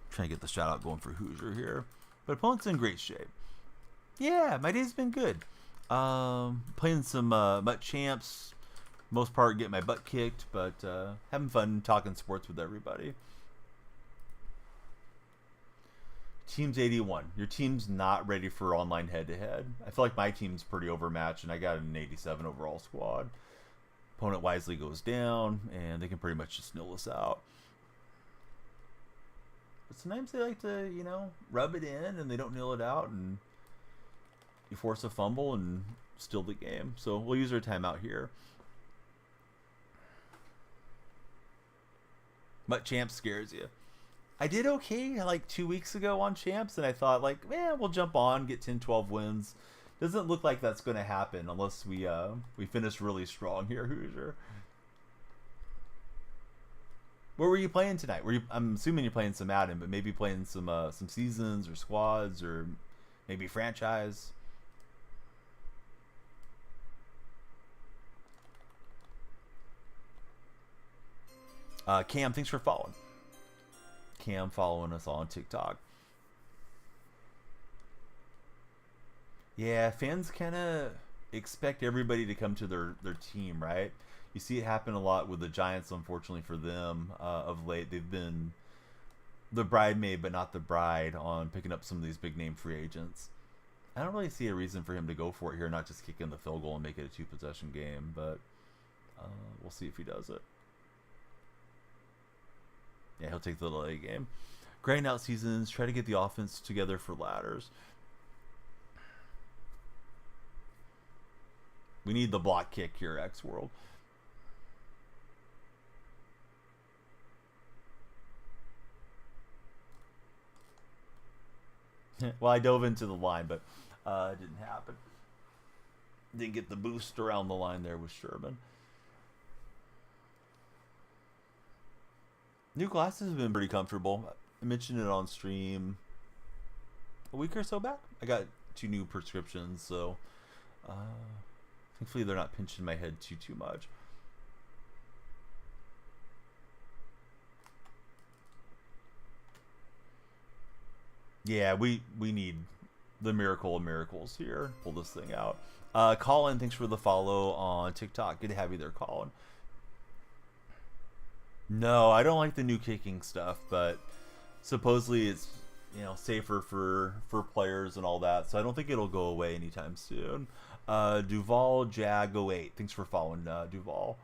Trying to get the shout out going for Hoosier here. But opponent's in great shape. Yeah, my day's been good. Playing some MUT champs. Most part getting my butt kicked, but having fun talking sports with everybody. Team's 81. Your team's not ready for online head-to-head. I feel like my team's pretty overmatched, and I got an 87 overall squad. Opponent wisely goes down, and they can pretty much just nil us out. But sometimes they like to, you know, rub it in, and they don't nil it out, and you force a fumble and steal the game. So we'll use our timeout here. MUT champ scares you. I did okay like 2 weeks ago on champs, and I thought like, we'll jump on, get 10, 12 wins. Doesn't look like that's going to happen unless we finish really strong here, Hoosier. What were you playing tonight? I'm assuming you're playing some Madden, but maybe playing some seasons or squads or maybe franchise. Cam, thanks for following. Cam following us on TikTok. Yeah, fans kind of expect everybody to come to their team, right? You see it happen a lot with the Giants, unfortunately for them, of late. They've been the bridesmaid, but not the bride on picking up some of these big-name free agents. I don't really see a reason for him to go for it here, not just kick in the field goal and make it a two-possession game, but we'll see if he does it. Yeah, he'll take the delay game. Grind out seasons, try to get the offense together for ladders. We need the block kick here, X World. Well, I dove into the line, but it didn't happen. Didn't get the boost around the line there with Sherman. New glasses have been pretty comfortable. I mentioned it on stream a week or so back. I got 2 new prescriptions, so thankfully they're not pinching my head too much. Yeah, we need the miracle of miracles here. Pull this thing out. Colin, thanks for the follow on TikTok. Good to have you there, Colin. No, I don't like the new kicking stuff, but supposedly it's, you know, safer for players and all that, so I don't think it'll go away anytime soon. Duval Jag 08, thanks for following Duval.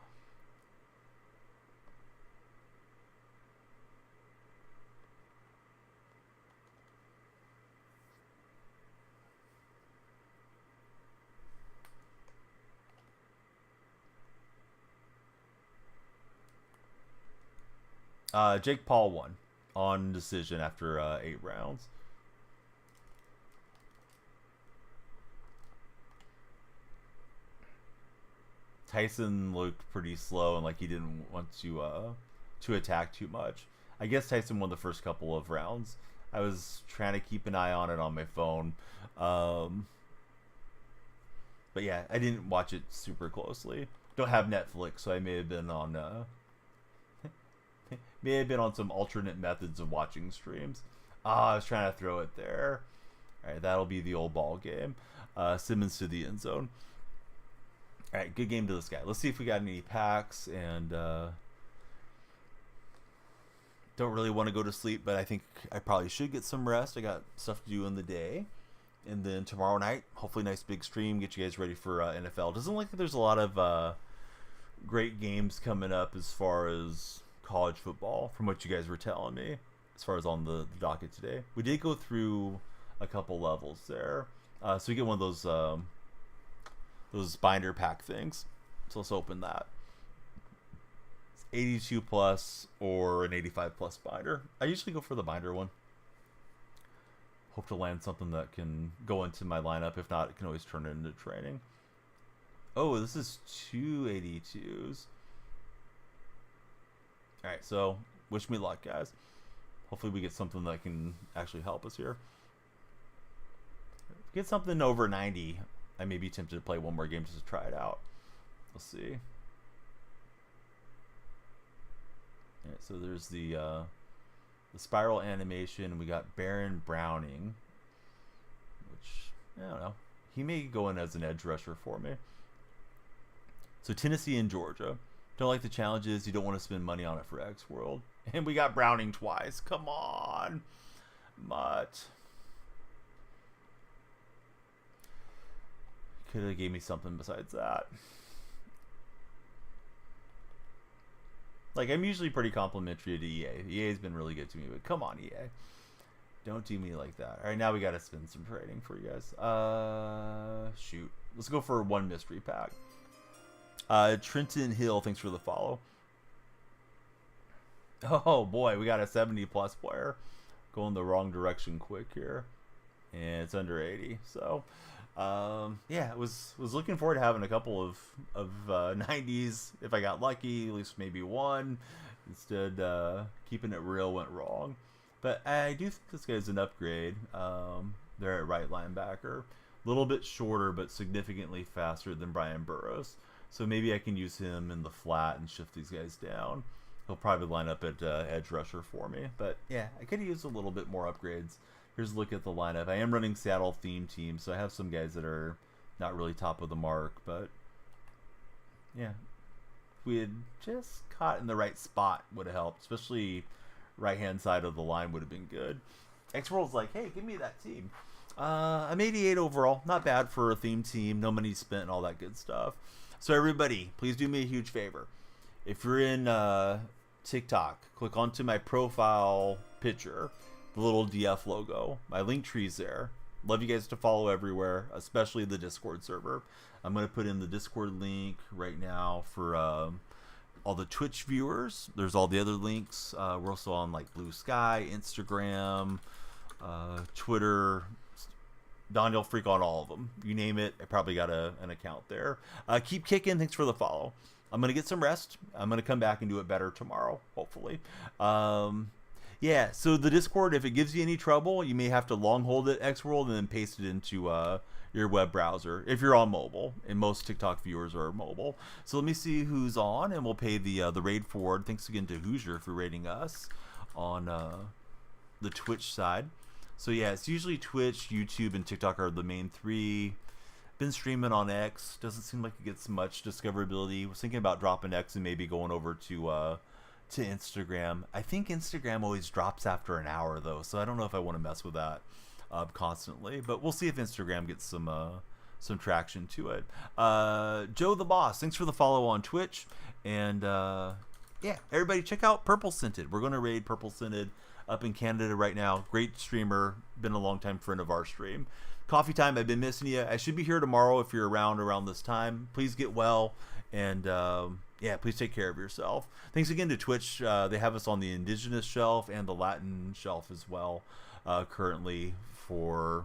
Jake Paul won on decision after 8 rounds. Tyson looked pretty slow and like he didn't want to attack too much. I guess Tyson won the first couple of rounds. I was trying to keep an eye on it on my phone. But yeah, I didn't watch it super closely. Don't have Netflix, so I may have been on some alternate methods of watching streams. I was trying to throw it there. All right, that'll be the old ball game. Simmons to the end zone. All right, good game to this guy. Let's see if we got any packs, and don't really want to go to sleep, but I think I probably should get some rest. I got stuff to do in the day. And then tomorrow night, hopefully nice big stream, get you guys ready for NFL. Doesn't look like there's a lot of great games coming up as far as college football, from what you guys were telling me, as far as on the docket today. We did go through a couple levels there. So we get one of those binder pack things. So let's open that. It's 82 plus or an 85 plus binder. I usually go for the binder one. Hope to land something that can go into my lineup. If not, it can always turn it into training. Oh, this is 282s. Alright, so wish me luck, guys. Hopefully we get something that can actually help us here. If we get something over 90, I may be tempted to play one more game just to try it out. Let's see. Alright, so there's the spiral animation. We got Baron Browning, which, I don't know. He may go in as an edge rusher for me. So Tennessee and Georgia. Don't like the challenges. You don't want to spend money on it for X World. And we got Browning twice. Come on. Mutt. Could have gave me something besides that. Like, I'm usually pretty complimentary to EA. EA's been really good to me, but come on, EA. Don't do me like that. All right, now we got to spend some trading for you guys. Shoot. Let's go for one mystery pack. Trenton Hill, thanks for the follow. Oh, boy, we got a 70-plus player. Going the wrong direction quick here. And it's under 80, so... yeah, I was looking forward to having a couple of 90s if I got lucky, at least maybe one. Instead, keeping it real went wrong. But I do think this guy's an upgrade. They're at right linebacker. A little bit shorter, but significantly faster than Brian Burrows. So maybe I can use him in the flat and shift these guys down. He'll probably line up at edge rusher for me. But yeah, I could use a little bit more upgrades. Here's a look at the lineup. I am running Seattle theme team, so I have some guys that are not really top of the mark, but yeah, if we had just caught in the right spot would have helped, especially right hand side of the line would have been good. X-World's like, hey, give me that team. I'm 88 overall, not bad for a theme team, no money spent and all that good stuff. So everybody, please do me a huge favor. If you're in TikTok, click onto my profile picture. The little DF logo. My link tree's there. Love you guys to follow everywhere, especially the Discord server. I'm going to put in the Discord link right now for all the Twitch viewers. There's all the other links. We're also on like Blue Sky, Instagram, Twitter. Don, you'll freak on all of them. You name it, I probably got an account there. Keep kicking. Thanks for the follow. I'm going to get some rest. I'm going to come back and do it better tomorrow, hopefully. Yeah, so the Discord, if it gives you any trouble, you may have to long hold it X-World and then paste it into your web browser if you're on mobile, and most TikTok viewers are mobile. So let me see who's on, and we'll pay the raid forward. Thanks again to Hoosier for raiding us on the Twitch side. So yeah, it's usually Twitch, YouTube, and TikTok are the main three. Been streaming on X. Doesn't seem like it gets much discoverability. Was thinking about dropping X and maybe going over to Instagram. I think Instagram always drops after an hour though, so I don't know if I want to mess with that constantly, but we'll see if Instagram gets some traction to it. Joe the Boss, thanks for the follow on Twitch, and yeah, everybody check out Purple Scented. We're going to raid Purple Scented up in Canada right now. Great streamer, been a long time friend of our stream. Coffee time, I've been missing you. I should be here tomorrow if you're around this time. Please get well, and yeah, please take care of yourself. Thanks again to Twitch. They have us on the Indigenous shelf and the Latin shelf as well, currently for,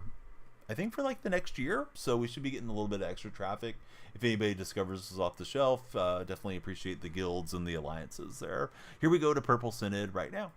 I think, for like the next year. So we should be getting a little bit of extra traffic. If anybody discovers us off the shelf, definitely appreciate the guilds and the alliances there. Here we go to Purple Synod right now.